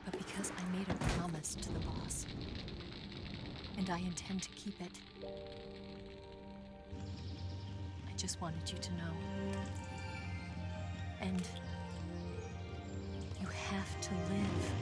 But because I made a promise to the boss. And I intend to keep it. I just wanted you to know. And you have to live.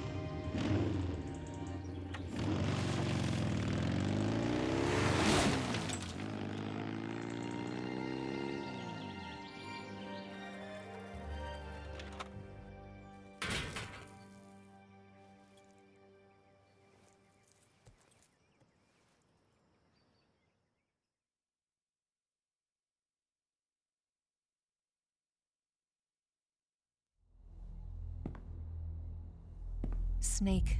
Snake,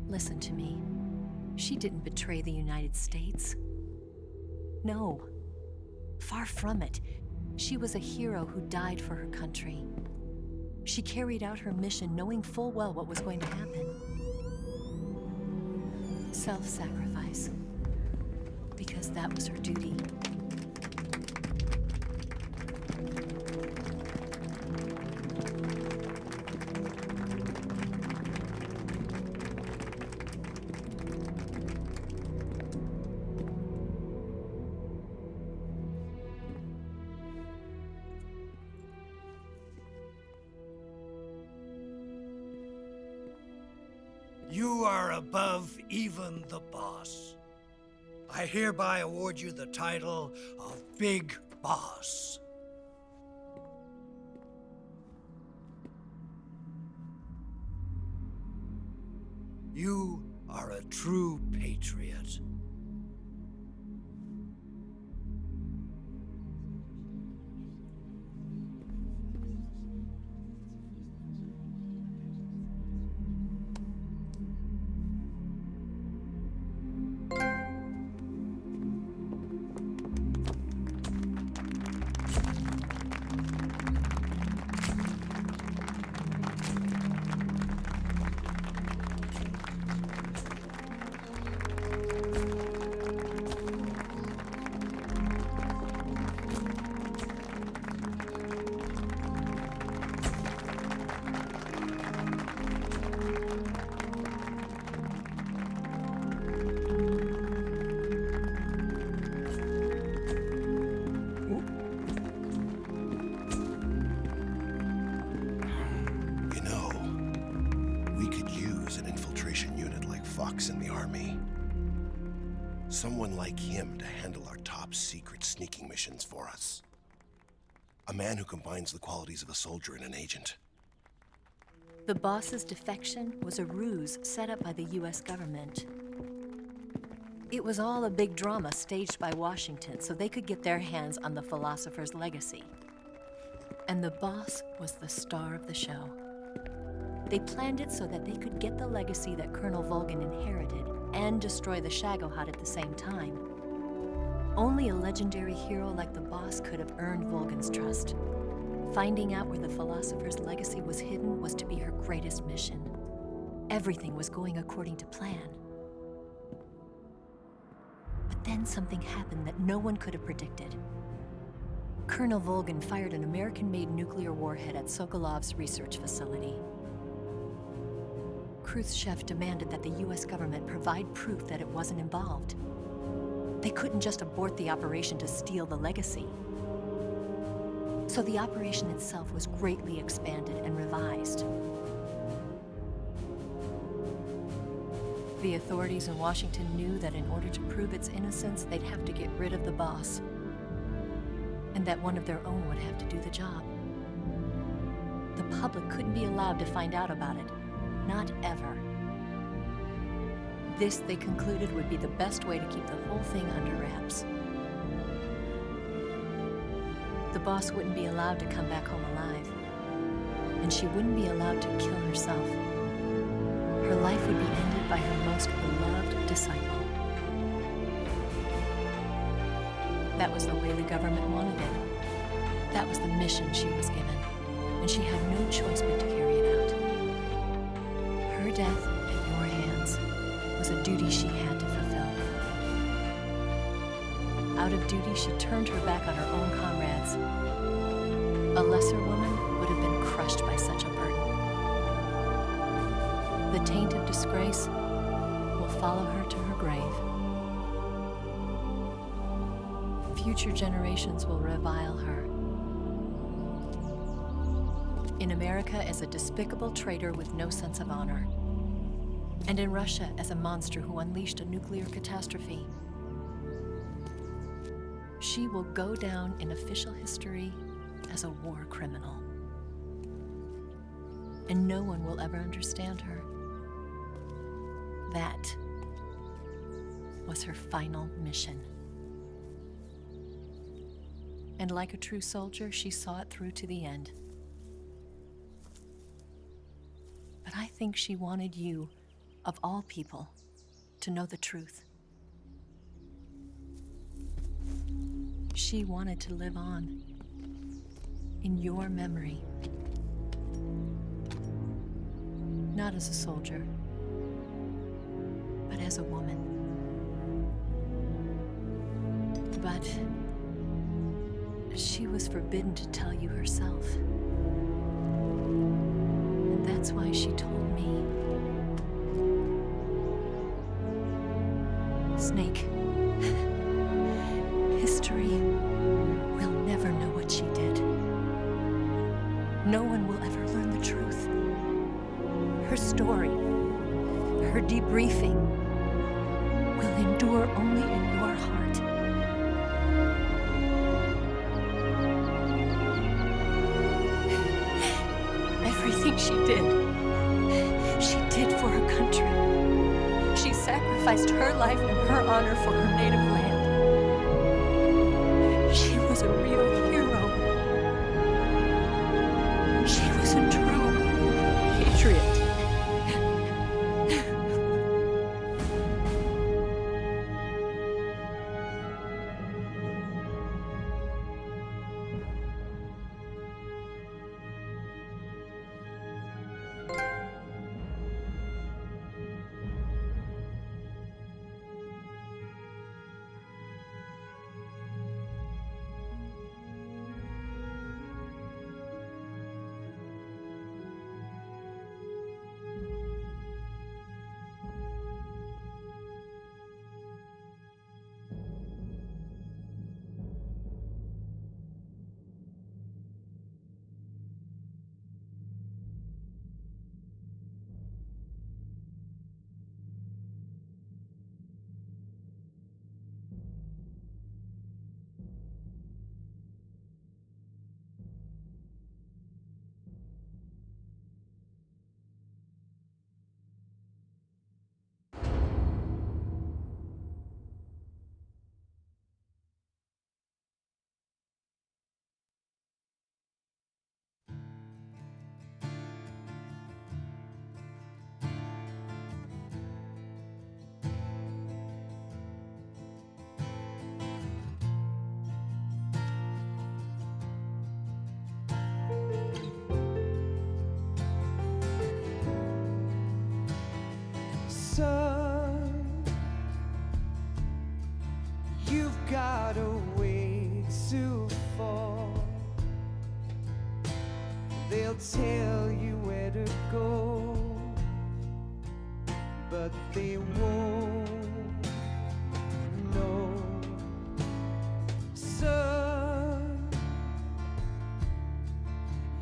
listen to me. She didn't betray the United States. No. Far from it. She was a hero who died for her country. She carried out her mission knowing full well what was going to happen. Self-sacrifice. Because that was her duty. You are above even the boss. I hereby award you the title of Big Boss. You are a true patriot. In the army. Someone like him to handle our top secret sneaking missions for us. A man who combines the qualities of a soldier and an agent. The boss's defection was a ruse set up by the US government. It was all a big drama staged by Washington so they could get their hands on the philosopher's legacy. And the boss was the star of the show. They planned it so that they could get the legacy that Colonel Volgin inherited and destroy the Shagohod at the same time. Only a legendary hero like the boss could have earned Volgin's trust. Finding out where the philosopher's legacy was hidden was to be her greatest mission. Everything was going according to plan. But then something happened that no one could have predicted. Colonel Volgin fired an American-made nuclear warhead at Sokolov's research facility. Khrushchev demanded that the US government provide proof that it wasn't involved. They couldn't just abort the operation to steal the legacy. So the operation itself was greatly expanded and revised. The authorities in Washington knew that in order to prove its innocence, they'd have to get rid of the boss, and that one of their own would have to do the job. The public couldn't be allowed to find out about it. Not ever. This, they concluded, would be the best way to keep the whole thing under wraps. The boss wouldn't be allowed to come back home alive, and she wouldn't be allowed to kill herself. Her life would be ended by her most beloved disciple. That was the way the government wanted it. That was the mission she was given, and she had no choice but to carry it out. Her death at your hands was a duty she had to fulfill. Out of duty, she turned her back on her own comrades A lesser woman would have been crushed by such a burden. The taint of disgrace will follow her to her grave. Future generations will revile her. In America as a despicable traitor with no sense of honor. And in Russia as a monster who unleashed a nuclear catastrophe. She will go down in official history as a war criminal. And no one will ever understand her. That was her final mission. And like a true soldier, she saw it through to the end. But I think she wanted you, of all people, to know the truth. She wanted to live on in your memory. Not as a soldier, but as a woman. But she was forbidden to tell you herself. And that's why she told me. Snake, history will never know what she did. No one will ever learn the truth. Her story, her debriefing, will endure only in your heart. Everything she did for her country. She sacrificed her life and her honor for her native land. She was a real hero. She was a true patriot. Son, you've got a way to fall. They'll tell you where to go, but they won't know. Son,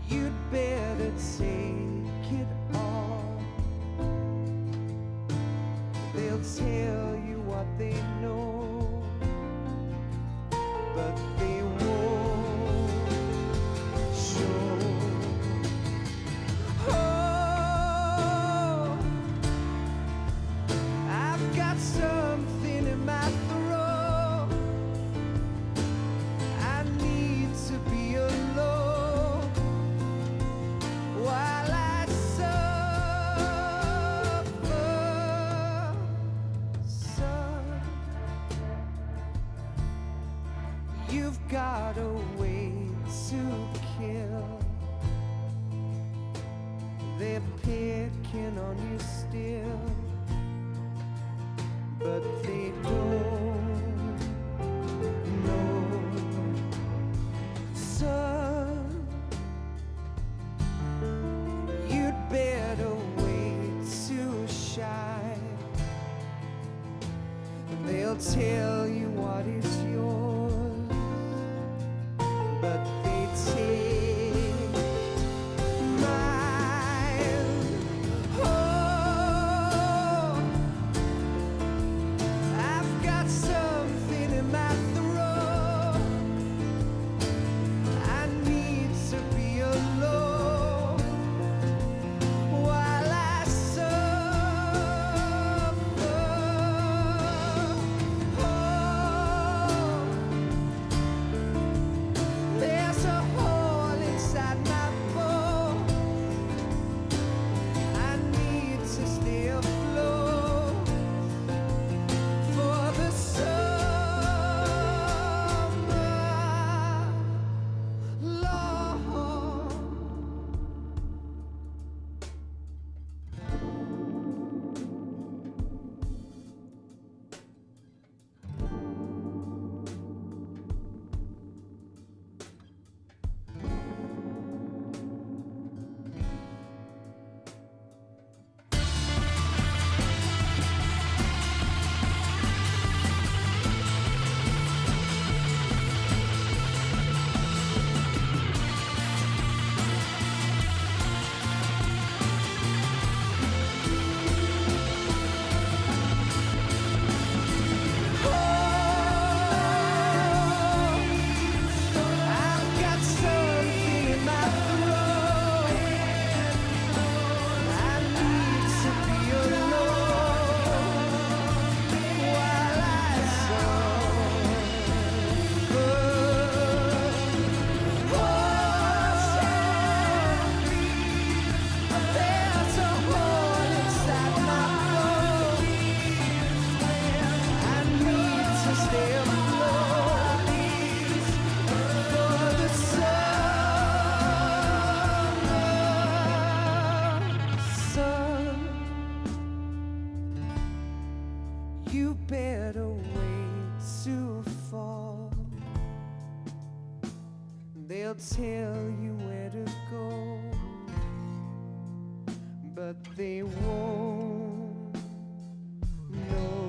you'd better take it all. They'll tell you what they know, but they won't show. Oh, I've got They'll tell you where to go, but they won't know.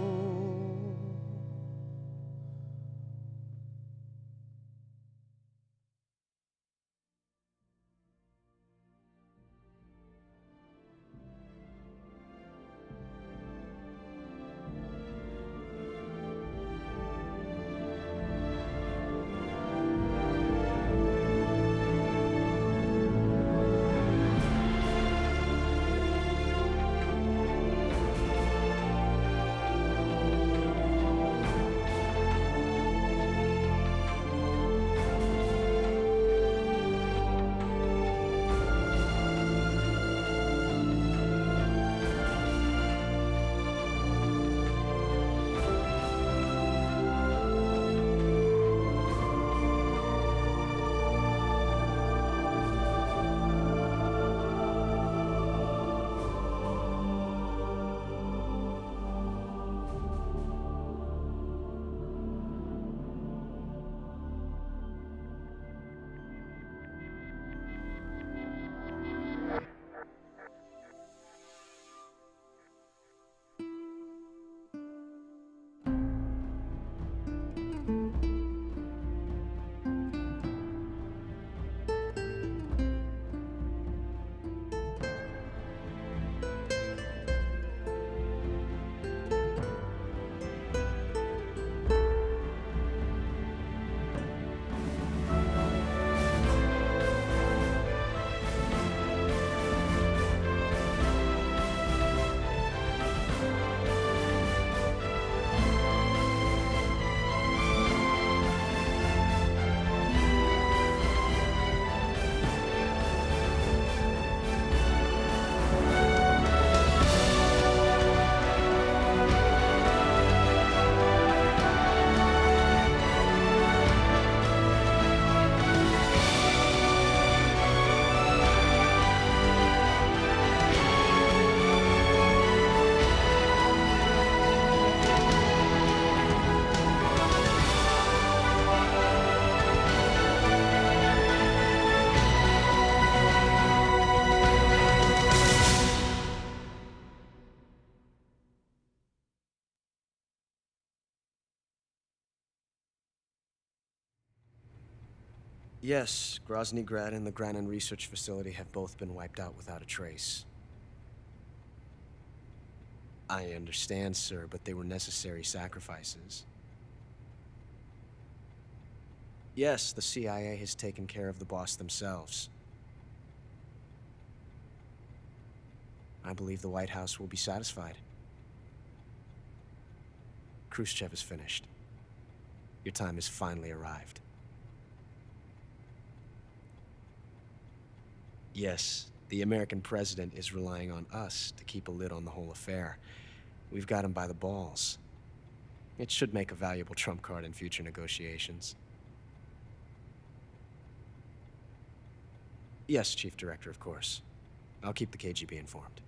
Yes, Grozny Grad and the Granin Research Facility have both been wiped out without a trace. I understand, sir, but they were necessary sacrifices. Yes, the CIA has taken care of the boss themselves. I believe the White House will be satisfied. Khrushchev is finished. Your time has finally arrived. Yes, the American president is relying on us to keep a lid on the whole affair. We've got him by the balls. It should make a valuable trump card in future negotiations. Yes, Chief Director, of course. I'll keep the KGB informed.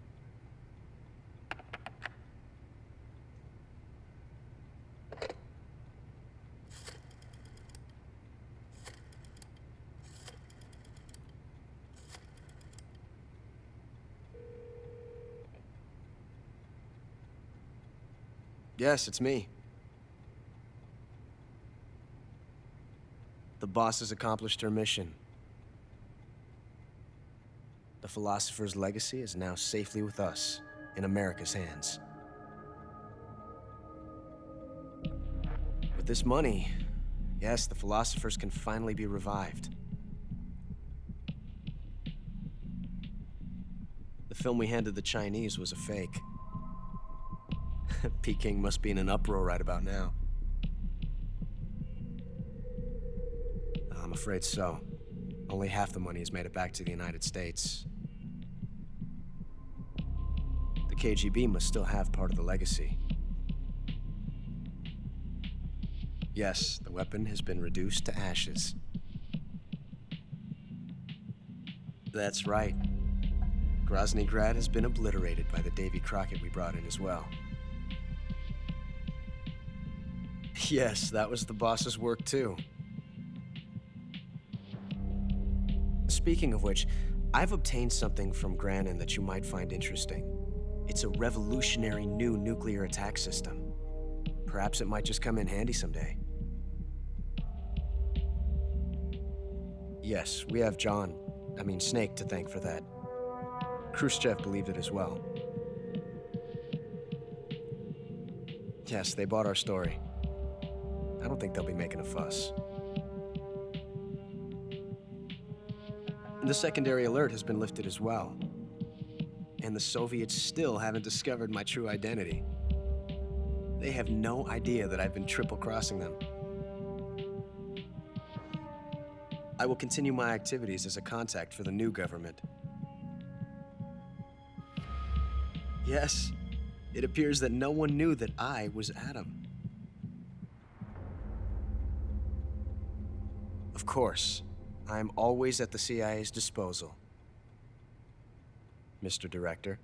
Yes, it's me. The boss has accomplished her mission. The philosopher's legacy is now safely with us, in America's hands. With this money, yes, the philosophers can finally be revived. The film we handed the Chinese was a fake. Peking must be in an uproar right about now. I'm afraid so. Only half the money has made it back to the United States. The KGB must still have part of the legacy. Yes, the weapon has been reduced to ashes. That's right. Grozny Grad has been obliterated by the Davy Crockett we brought in as well. Yes, that was the boss's work too. Speaking of which, I've obtained something from Granin that you might find interesting. It's a revolutionary new nuclear attack system. Perhaps it might just come in handy someday. Yes, we have Snake to thank for that. Khrushchev believed it as well. Yes, they bought our story. I don't think they'll be making a fuss. The secondary alert has been lifted as well. And the Soviets still haven't discovered my true identity. They have no idea that I've been triple-crossing them. I will continue my activities as a contact for the new government. Yes, it appears that no one knew that I was Adam. Of course, I'm always at the CIA's disposal, Mr. Director.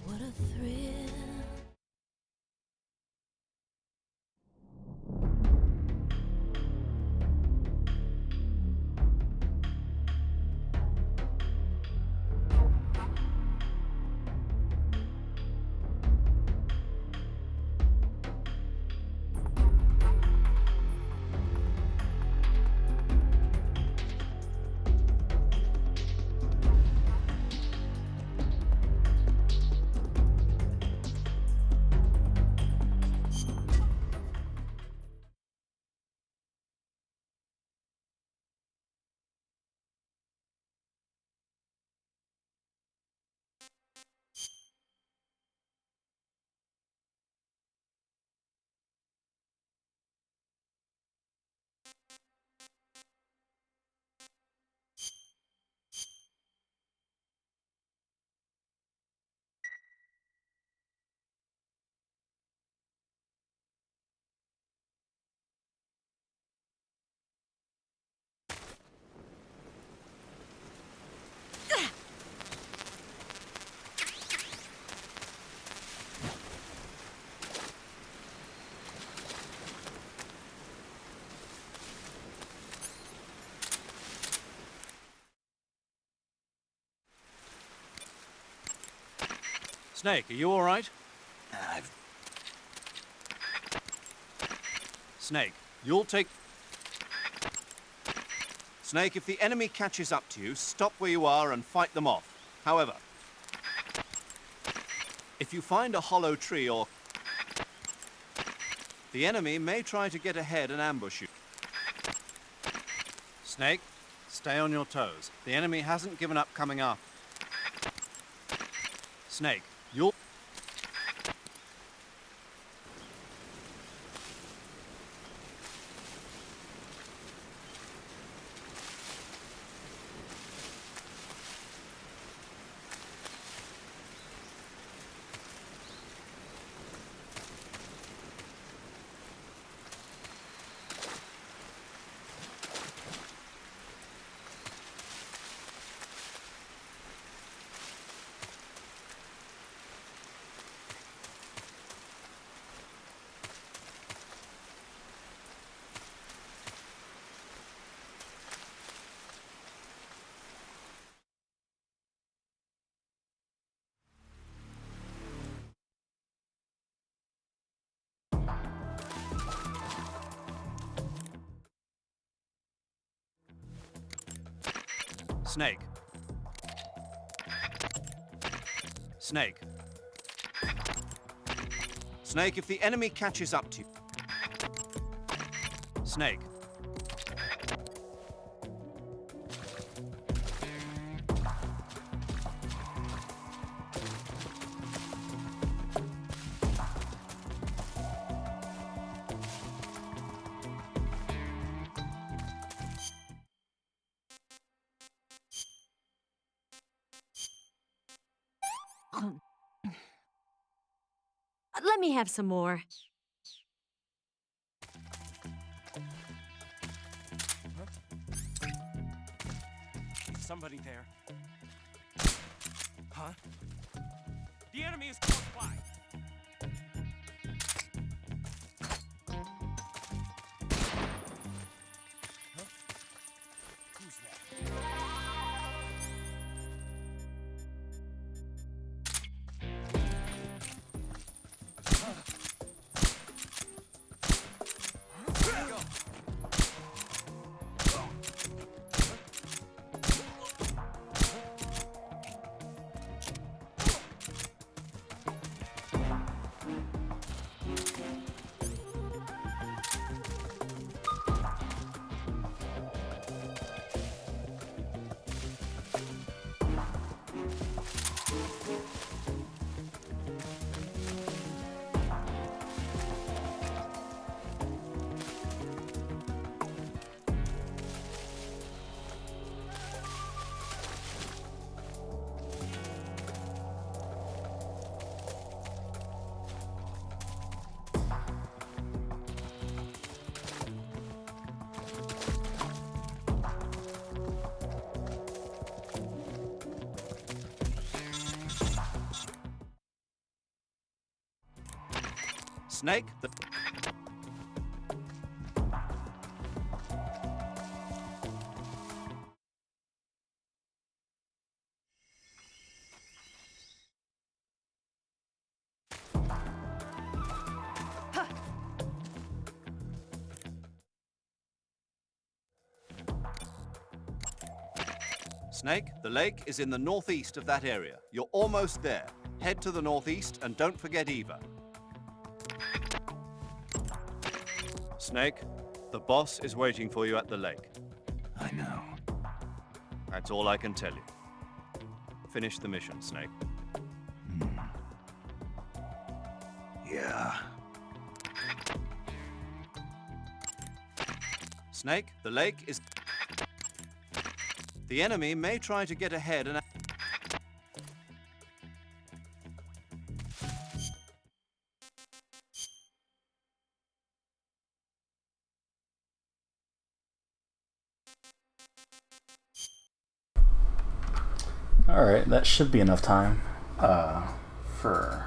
What a thrill. Snake, are you all right? Snake, you'll take... Snake, if the enemy catches up to you, stop where you are and fight them off. However, if you find a hollow tree or... The enemy may try to get ahead and ambush you. Snake, stay on your toes. The enemy hasn't given up coming up. Snake, you'll... Snake. Snake. Snake, if the enemy catches up to you. Snake. Let me have some more. Somebody there. Huh? The enemy is close by. Huh? Who's that? Snake, the... Snake, the lake is in the northeast of that area. You're almost there. Head to the northeast and don't forget Eva. Snake, the boss is waiting for you at the lake. I know. That's all I can tell you. Finish the mission, Snake. Yeah. Snake, the lake is... The enemy may try to get ahead and... Alright, that should be enough time for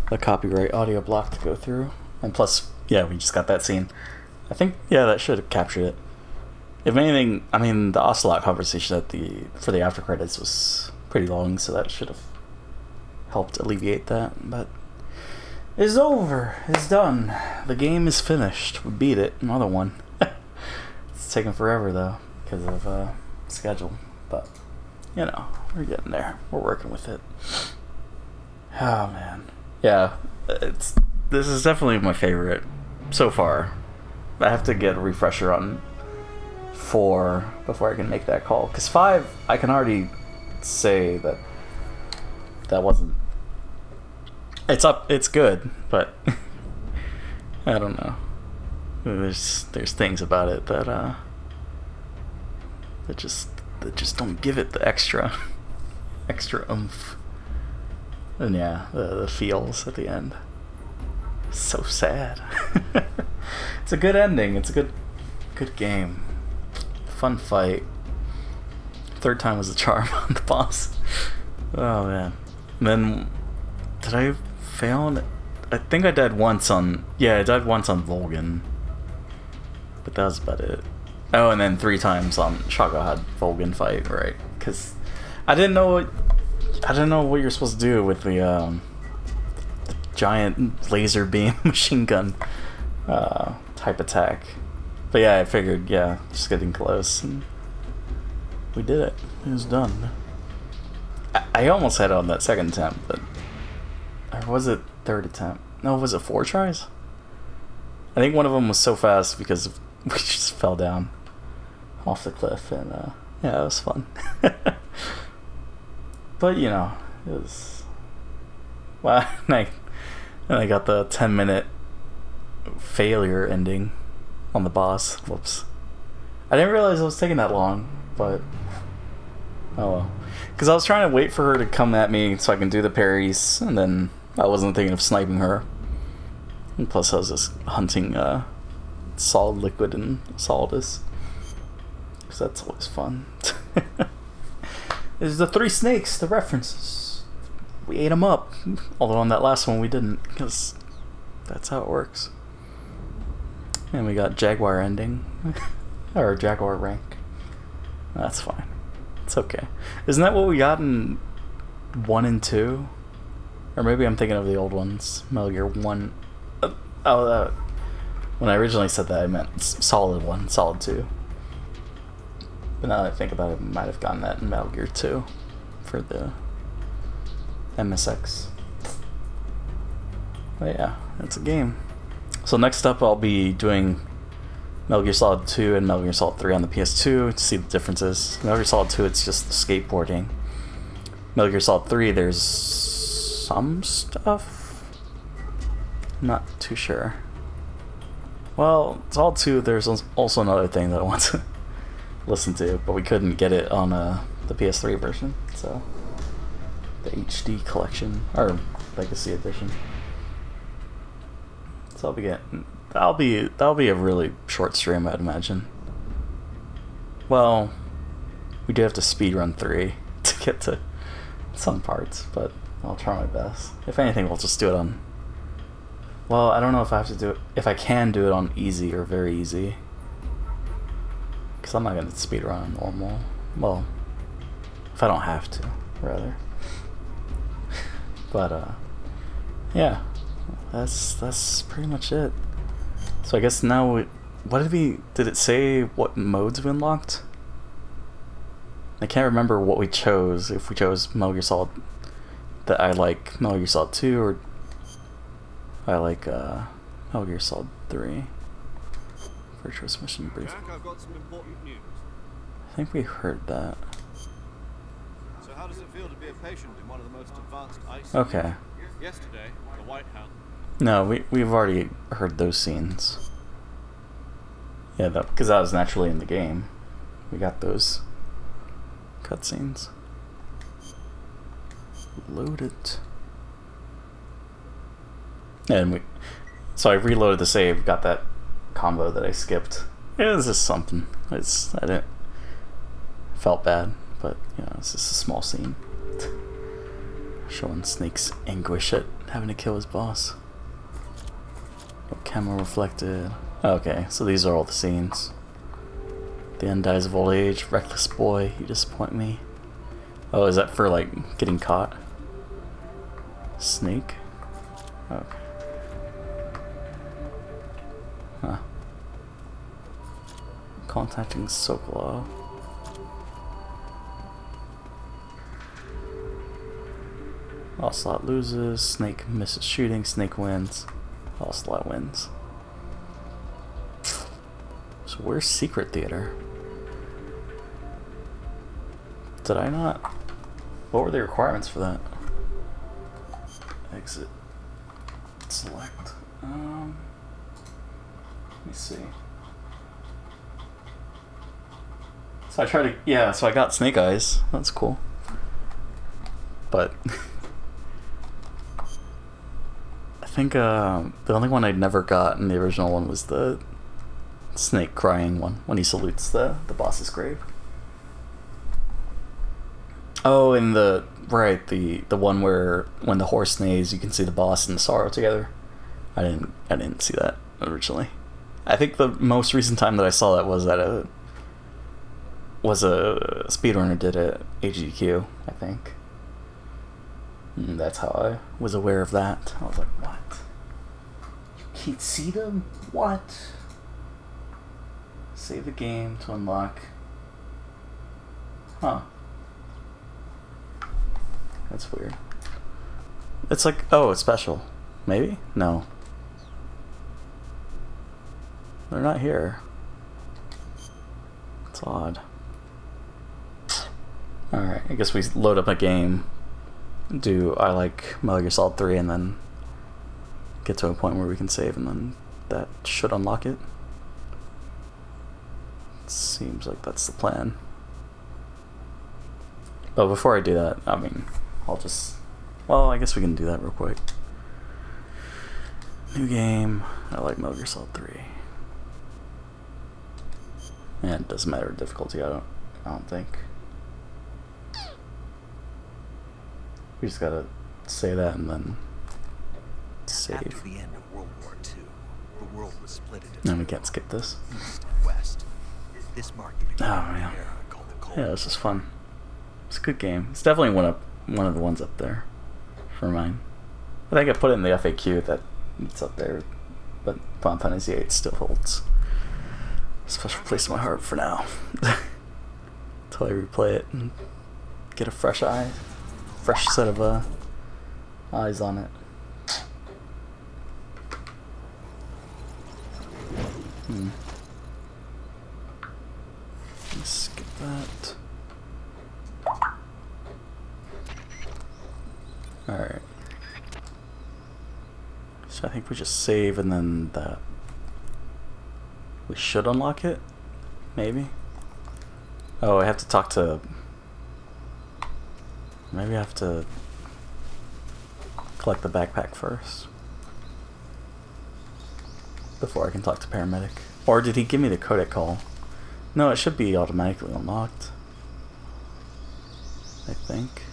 the copyright audio block to go through. And plus, yeah, we just got that scene. I think, yeah, that should have captured it. If anything, I mean, the Ocelot conversation for the after credits was pretty long, so that should have helped alleviate that. But it's over. It's done. The game is finished. We beat it. Another one. It's taken forever, though, because of schedule. But, you know, we're getting there. We're working with it. Oh, man. Yeah, this this is definitely my favorite so far. I have to get a refresher on 4 before I can make that call. Because 5, I can already say that wasn't. It's good, but I don't know. There's things about it that just don't give it the extra oomph. And yeah, the feels at the end. So sad. It's a good ending. It's a good game. Fun fight. 3rd time was the charm on the boss. Oh man. And then did I fail on it? I think I died once on I died once on Volgan. But that was about it. Oh, and then 3 times on Shagohod Volgan fight, right? Because I didn't know what you're supposed to do with the giant laser beam machine gun type attack. But yeah, I figured, just getting close, and we did it. It was done. I almost had it on that 2nd attempt, but or was it 3rd attempt? No, was it 4 tries? I think one of them was so fast because we just fell down off the cliff, and it was fun. But you know, it was. Well, and I got the 10-minute failure ending on the boss. Whoops. I didn't realize it was taking that long, but oh well. Because I was trying to wait for her to come at me so I can do the parries, and then I wasn't thinking of sniping her. And plus, I was just hunting solid liquid and solidus. Because that's always fun. There's the 3 snakes, the references. We ate them up. Although on that last one we didn't, because that's how it works. And we got Jaguar ending. Or Jaguar rank. That's fine. It's okay. Isn't that what we got in 1 and 2? Or maybe I'm thinking of the old ones. Metal Gear 1. When I originally said that, I meant Solid 1, Solid 2. But now that I think about it, I might have gotten that in Metal Gear 2 for the MSX. But yeah, it's a game. So next up, I'll be doing Metal Gear Solid 2 and Metal Gear Solid 3 on the PS2 to see the differences. Metal Gear Solid 2, it's just skateboarding. Metal Gear Solid 3, there's some stuff. I'm not too sure. Well, Solid 2, there's also another thing that I want to listen to, but we couldn't get it on the PS3 version, so the HD collection or Legacy Edition. So that'll be a really short stream, I'd imagine. Well, we do have to speedrun 3 to get to some parts, but I'll try my best. If anything, we'll just do it on. Well, I don't know if I have to do it. If I can do it on easy or very easy. Because I'm not going to speedrun on normal. Well, if I don't have to, rather. But, yeah. That's pretty much it. So I guess now, did it say what modes we unlocked? I can't remember what we chose. If we chose Metal Gear Solid, that I like Metal Gear Solid 2, or I like Metal Gear Solid 3. Virtuous mission brief. Jack, I've got some important news. I think we heard that. So how does it feel to be a patient in one of the most advanced ICUs? Okay. Yesterday, the White House. No, we've already heard those scenes. Yeah, because that was naturally in the game. We got those cutscenes. Load it. And so I reloaded the save, got that combo that I skipped. It was just something. Felt bad, but you know, it's just a small scene. Showing Snake's anguish at having to kill his boss. No camera reflected. Okay, so these are all the scenes. The end dies of old age. Reckless boy, you disappoint me. Oh, is that for like getting caught? Snake? Okay. Huh. Contacting Sokolov. Ocelot loses, Snake misses shooting, Snake wins. Lost a lot of wins. So where's Secret Theater? Did I not? What were the requirements for that? Exit. Select. Let me see. So I tried to, yeah, so I got Snake Eyes. That's cool. But I think the only one I'd never got in the original one was the snake crying one when he salutes the boss's grave. Oh, and the one where when the horse neighs, you can see the boss and the sorrow together. I didn't see that originally. I think the most recent time that I saw that was at a speedrunner did at AGQ, I think. And that's how I was aware of that. I was like, what? You can't see them? What? Save the game to unlock. Huh. That's weird. It's like, oh, it's special. Maybe? No. They're not here. It's odd. Alright, I guess we load up a game, do I like Metal Gear Solid 3, and then get to a point where we can save, and then that should unlock it. Seems like that's the plan. But before I do that, I mean, I'll just... Well, I guess we can do that real quick. New game. I like Metal Gear Solid 3. And it doesn't matter difficulty, I don't think. We just gotta say that and then save. After the end of World War II, the world was split into No, we can't skip this. East and West. This marked the beginning of an era called the Cold Yeah, this is fun. It's a good game. It's definitely one of the ones up there for mine. I think I put it in the FAQ that it's up there, but Final Fantasy VIII still holds a special place in my heart for now. Until I replay it and get a fresh set of eyes on it. Let's skip that. Alright. So I think we just save and then that. We should unlock it? Maybe? Oh, I have to talk to... Maybe I have to collect the backpack first before I can talk to paramedic. Or did he give me the codec call? No, it should be automatically unlocked, I think.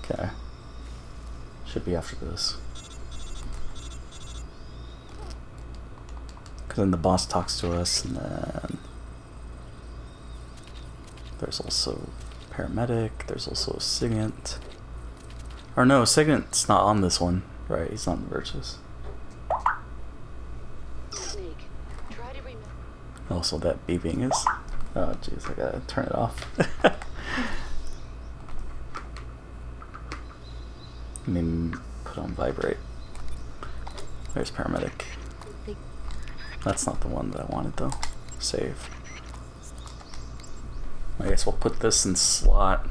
Okay. Should be after this. Because then the boss talks to us, and then there's also paramedic, there's also Sigint. Or no, Sigint's not on this one, right? He's not in the Virtus. Also, that beeping is... Oh jeez, I gotta turn it off. Maybe put on vibrate. There's paramedic. That's not the one that I wanted though. Save. I guess we'll put this in slot.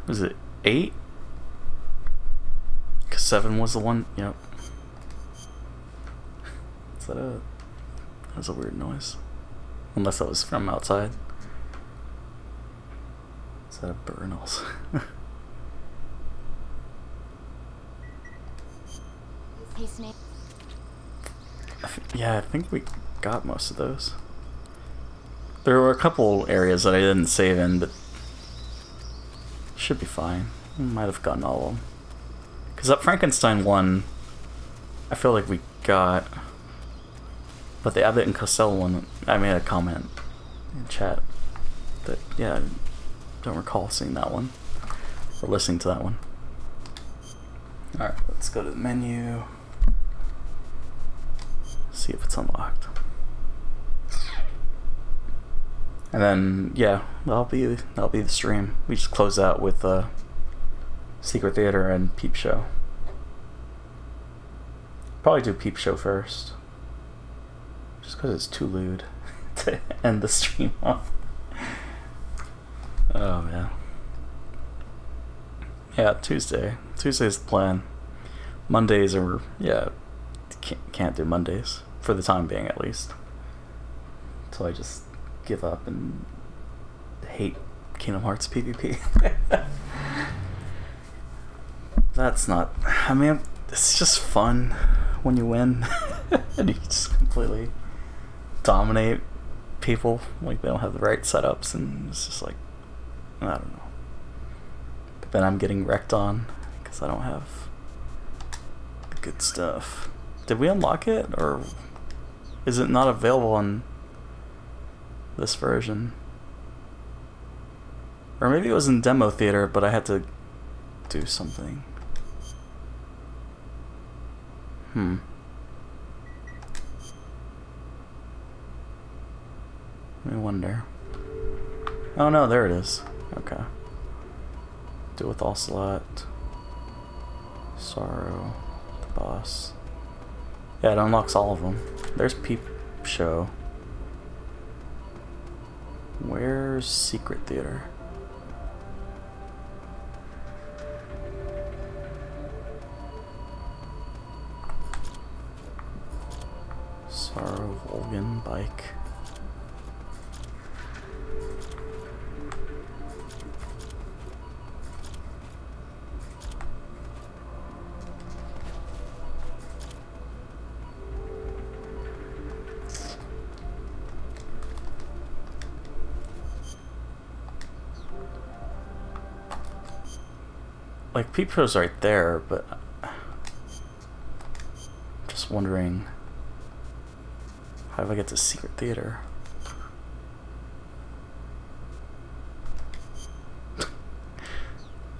Was it 8? Because 7 was the one. Yep. Is that a... That was a weird noise. Unless that was from outside. Is that a burn also? Hey, Snake. Yeah, I think we got most of those. There were a couple areas that I didn't save in, but should be fine. Might have gotten all of them. Because that Frankenstein one, I feel like we got. But the Abbott and Costello one, I made a comment in chat that, yeah, I don't recall seeing that one or listening to that one. Alright, let's go to the menu. See if it's unlocked. And then yeah, that'll be the stream. We just close out with Secret Theater and Peep Show. Probably do Peep Show first, just because it's too lewd to end the stream off. Oh man. Yeah, Tuesday. Tuesday's the plan. Mondays are can't do Mondays for the time being, at least. So I just give up and hate Kingdom Hearts PvP. That's not. I mean, it's just fun when you win and you just completely dominate people. Like they don't have the right setups, and it's just like, I don't know. But then I'm getting wrecked on because I don't have the good stuff. Did we unlock it, or is it not available on this version? Or maybe it was in demo theater, but I had to do something. Let me wonder. Oh no, there it is. Okay. Do with Ocelot. Sorrow. The boss. Yeah, it unlocks all of them. There's Peep Show. Where's Secret Theater? Sorrow, Volgan, Bike. Like, Peep Show's right there, but just wondering, how do I get to Secret Theater?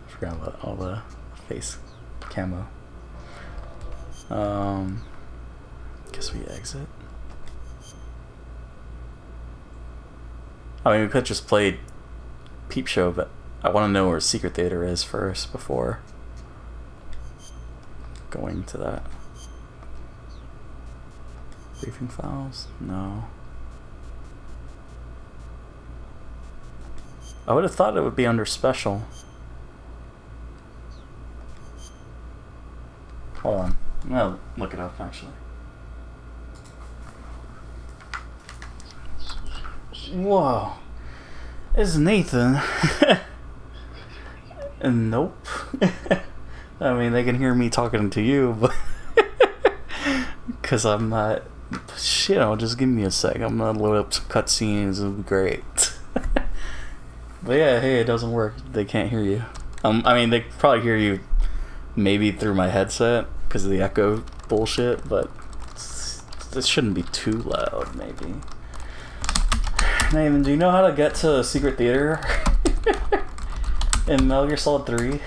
Forgot about all the face camo. Guess we exit. I mean, we could just play Peep Show, but I want to know where Secret Theater is first before going to that. Briefing files? No. I would have thought it would be under special. Hold on. I'm gonna look it up actually. Whoa. It's Nathan. Nope. I mean, they can hear me talking to you, but because I'm not. Shit, just give me a sec. I'm gonna load up some cutscenes. It'll be great. But yeah, hey, it doesn't work. They can't hear you. I mean, they probably hear you maybe through my headset because of the echo bullshit, but this shouldn't be too loud, maybe. Nathan, do you know how to get to Secret Theater in Metal Gear Solid 3?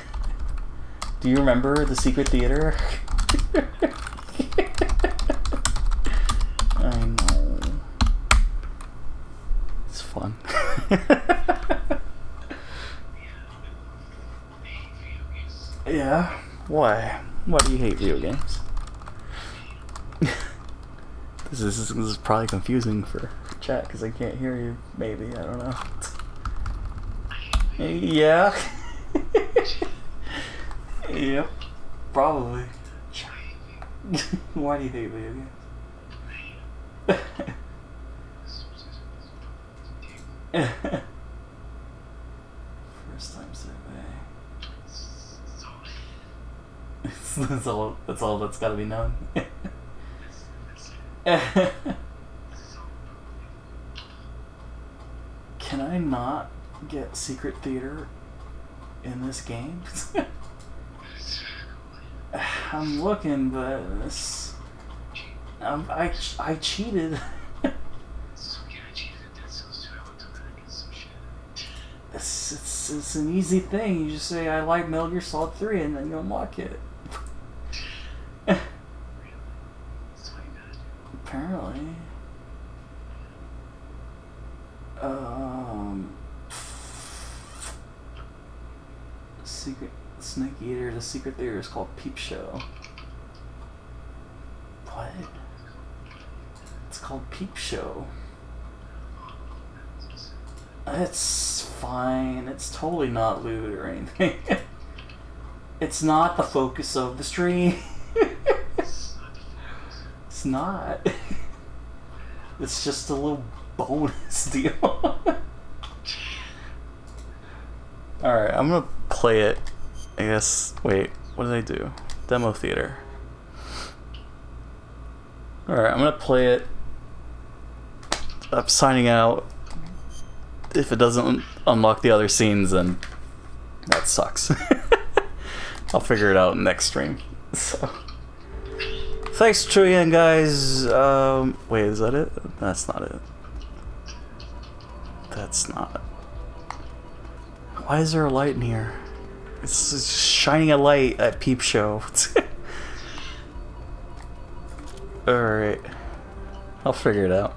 Do you remember the Secret Theater? I know. It's fun. Yeah? Why? Why do you hate video games? This is probably confusing for chat because I can't hear you. Maybe, I don't know. Yeah. Yep. Probably. Why do you hate video games? First time survey. That's all that's gotta be known. Can I not get Secret Theater in this game? I'm looking, but this, I cheated. It's an easy thing. You just say I like Metal Gear Solid 3 and then you unlock it. Apparently. secret snake eater. The secret theater is called Peep Show. What? It's called Peep Show. It's fine. It's totally not loot or anything. It's not the focus of the stream. It's not. It's just a little bonus deal. Alright, I'm gonna play it. I guess. Wait, what did I do? Demo theater. Alright, I'm gonna play it. I'm signing out. If it doesn't unlock the other scenes, then that sucks. I'll figure it out next stream. So, thanks for tuning in, guys. Wait, is that it? That's not it. That's not. Why is there a light in here? It's shining a light at Peep Show. Alright. I'll figure it out.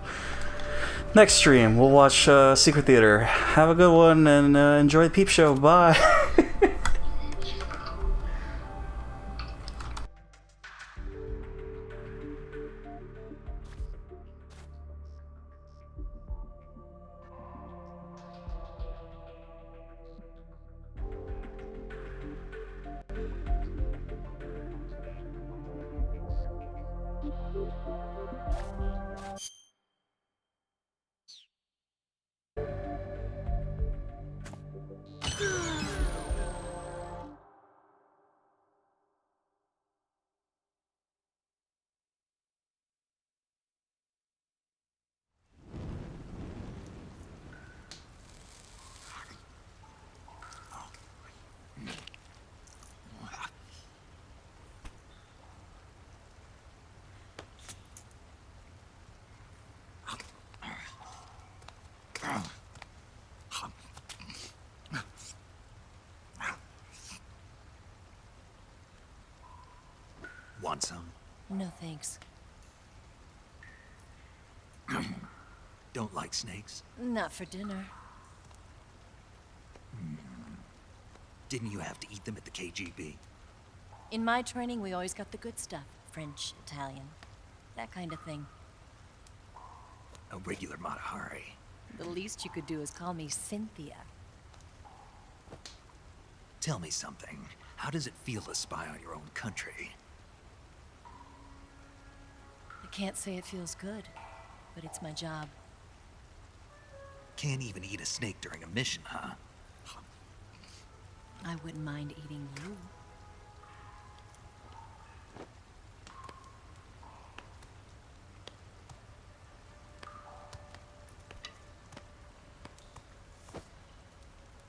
Next stream, we'll watch Secret Theater. Have a good one and enjoy the Peep Show. Bye. Want some? No thanks. Don't like snakes? Not for dinner. Didn't you have to eat them at the KGB? In my training, we always got the good stuff. French, Italian, that kind of thing. A regular Matahari. The least you could do is call me Cynthia. Tell me something. How does it feel to spy on your own country? I can't say it feels good, but it's my job. Can't even eat a snake during a mission, huh? I wouldn't mind eating you.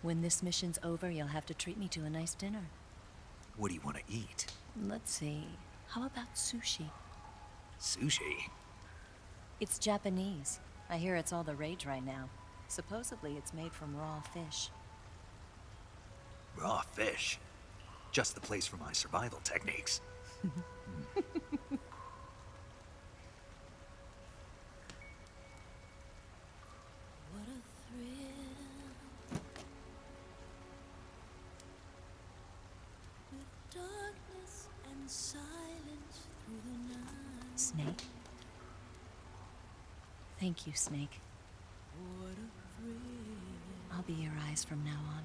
When this mission's over, you'll have to treat me to a nice dinner. What do you want to eat? Let's see. How about sushi? Sushi? It's Japanese. I hear it's all the rage right now. Supposedly, it's made from raw fish. Raw fish? Just the place for my survival techniques. What a thrill. With darkness and silence through the night. Snake? Thank you, Snake. What a thrill. I'll be your eyes from now on.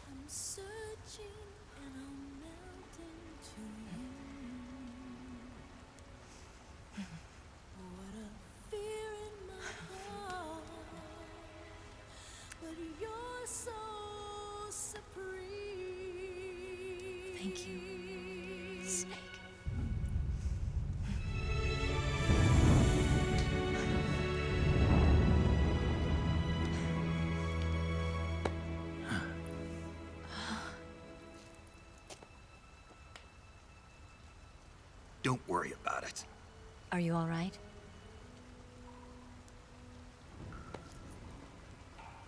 I'm searching and I'm melting to you. What a fear in my heart. But you're so supreme. Thank you, Snake. Don't worry about it. Are you all right?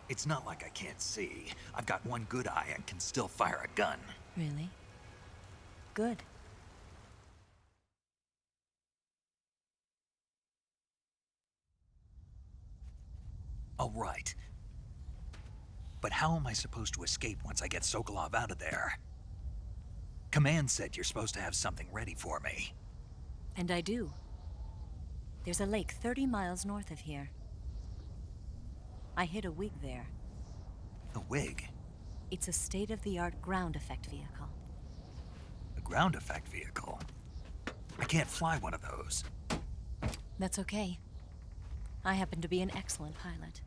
It's not like I can't see. I've got one good eye and can still fire a gun. Really? Good. All right. But how am I supposed to escape once I get Sokolov out of there? Command said you're supposed to have something ready for me. And I do. There's a lake 30 miles north of here. I hid a wig there. A wig? It's a state-of-the-art ground effect vehicle. A ground effect vehicle? I can't fly one of those. That's okay. I happen to be an excellent pilot.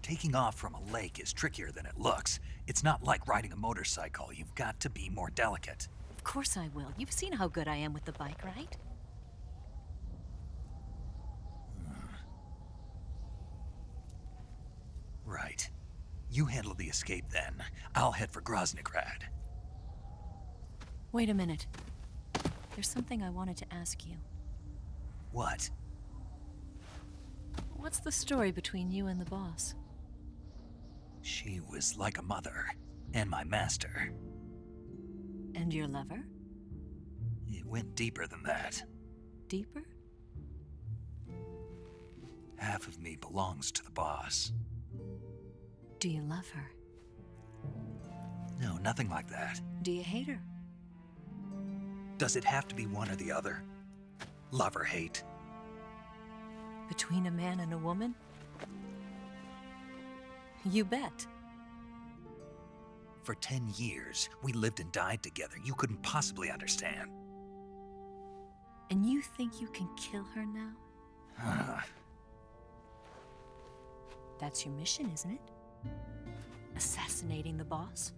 Taking off from a lake is trickier than it looks. It's not like riding a motorcycle. You've got to be more delicate. Of course I will. You've seen how good I am with the bike, right? Right. You handle the escape then. I'll head for Groznygrad. Wait a minute. There's something I wanted to ask you. What? What's the story between you and the boss? She was like a mother, and my master. And your lover? It went deeper than that. Deeper? Half of me belongs to the boss. Do you love her? No, nothing like that. Do you hate her? Does it have to be one or the other? Love or hate? Between a man and a woman? You bet. For 10 years, we lived and died together. You couldn't possibly understand. And you think you can kill her now? That's your mission, isn't it? Assassinating the boss?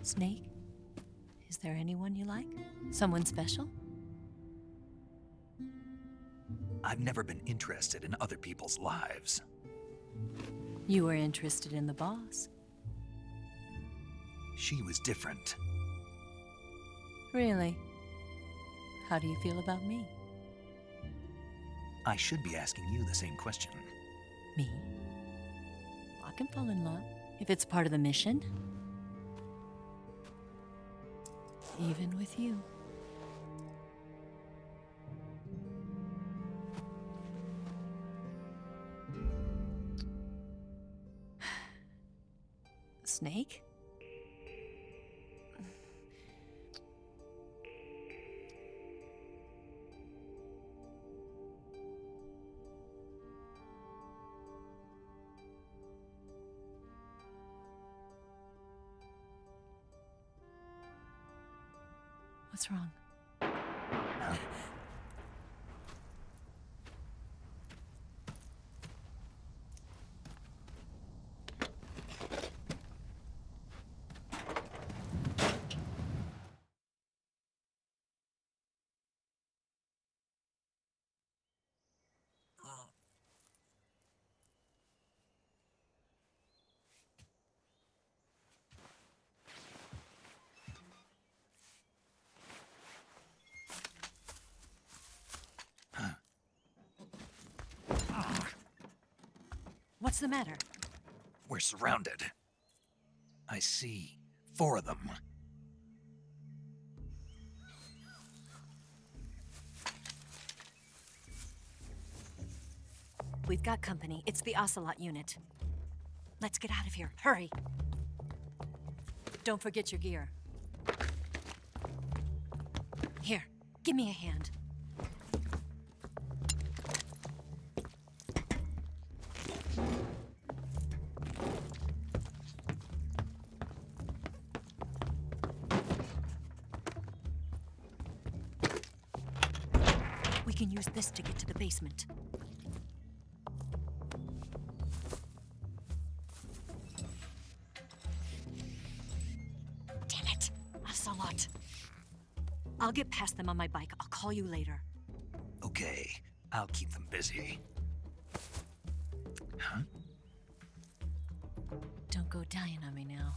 Snake? Is there anyone you like? Someone special? I've never been interested in other people's lives. You were interested in the boss. She was different. Really? How do you feel about me? I should be asking you the same question. Me? I can fall in love if it's part of the mission. Even with you. Snake? What's wrong? What's the matter? We're surrounded. I see 4 of them. We've got company. It's the Ocelot unit. Let's get out of here. Hurry. Don't forget your gear. Here, give me a hand. We can use this to get to the basement. Damn it! Ocelot. I'll get past them on my bike. I'll call you later. Okay, I'll keep them busy. Huh? Don't go dying on me now.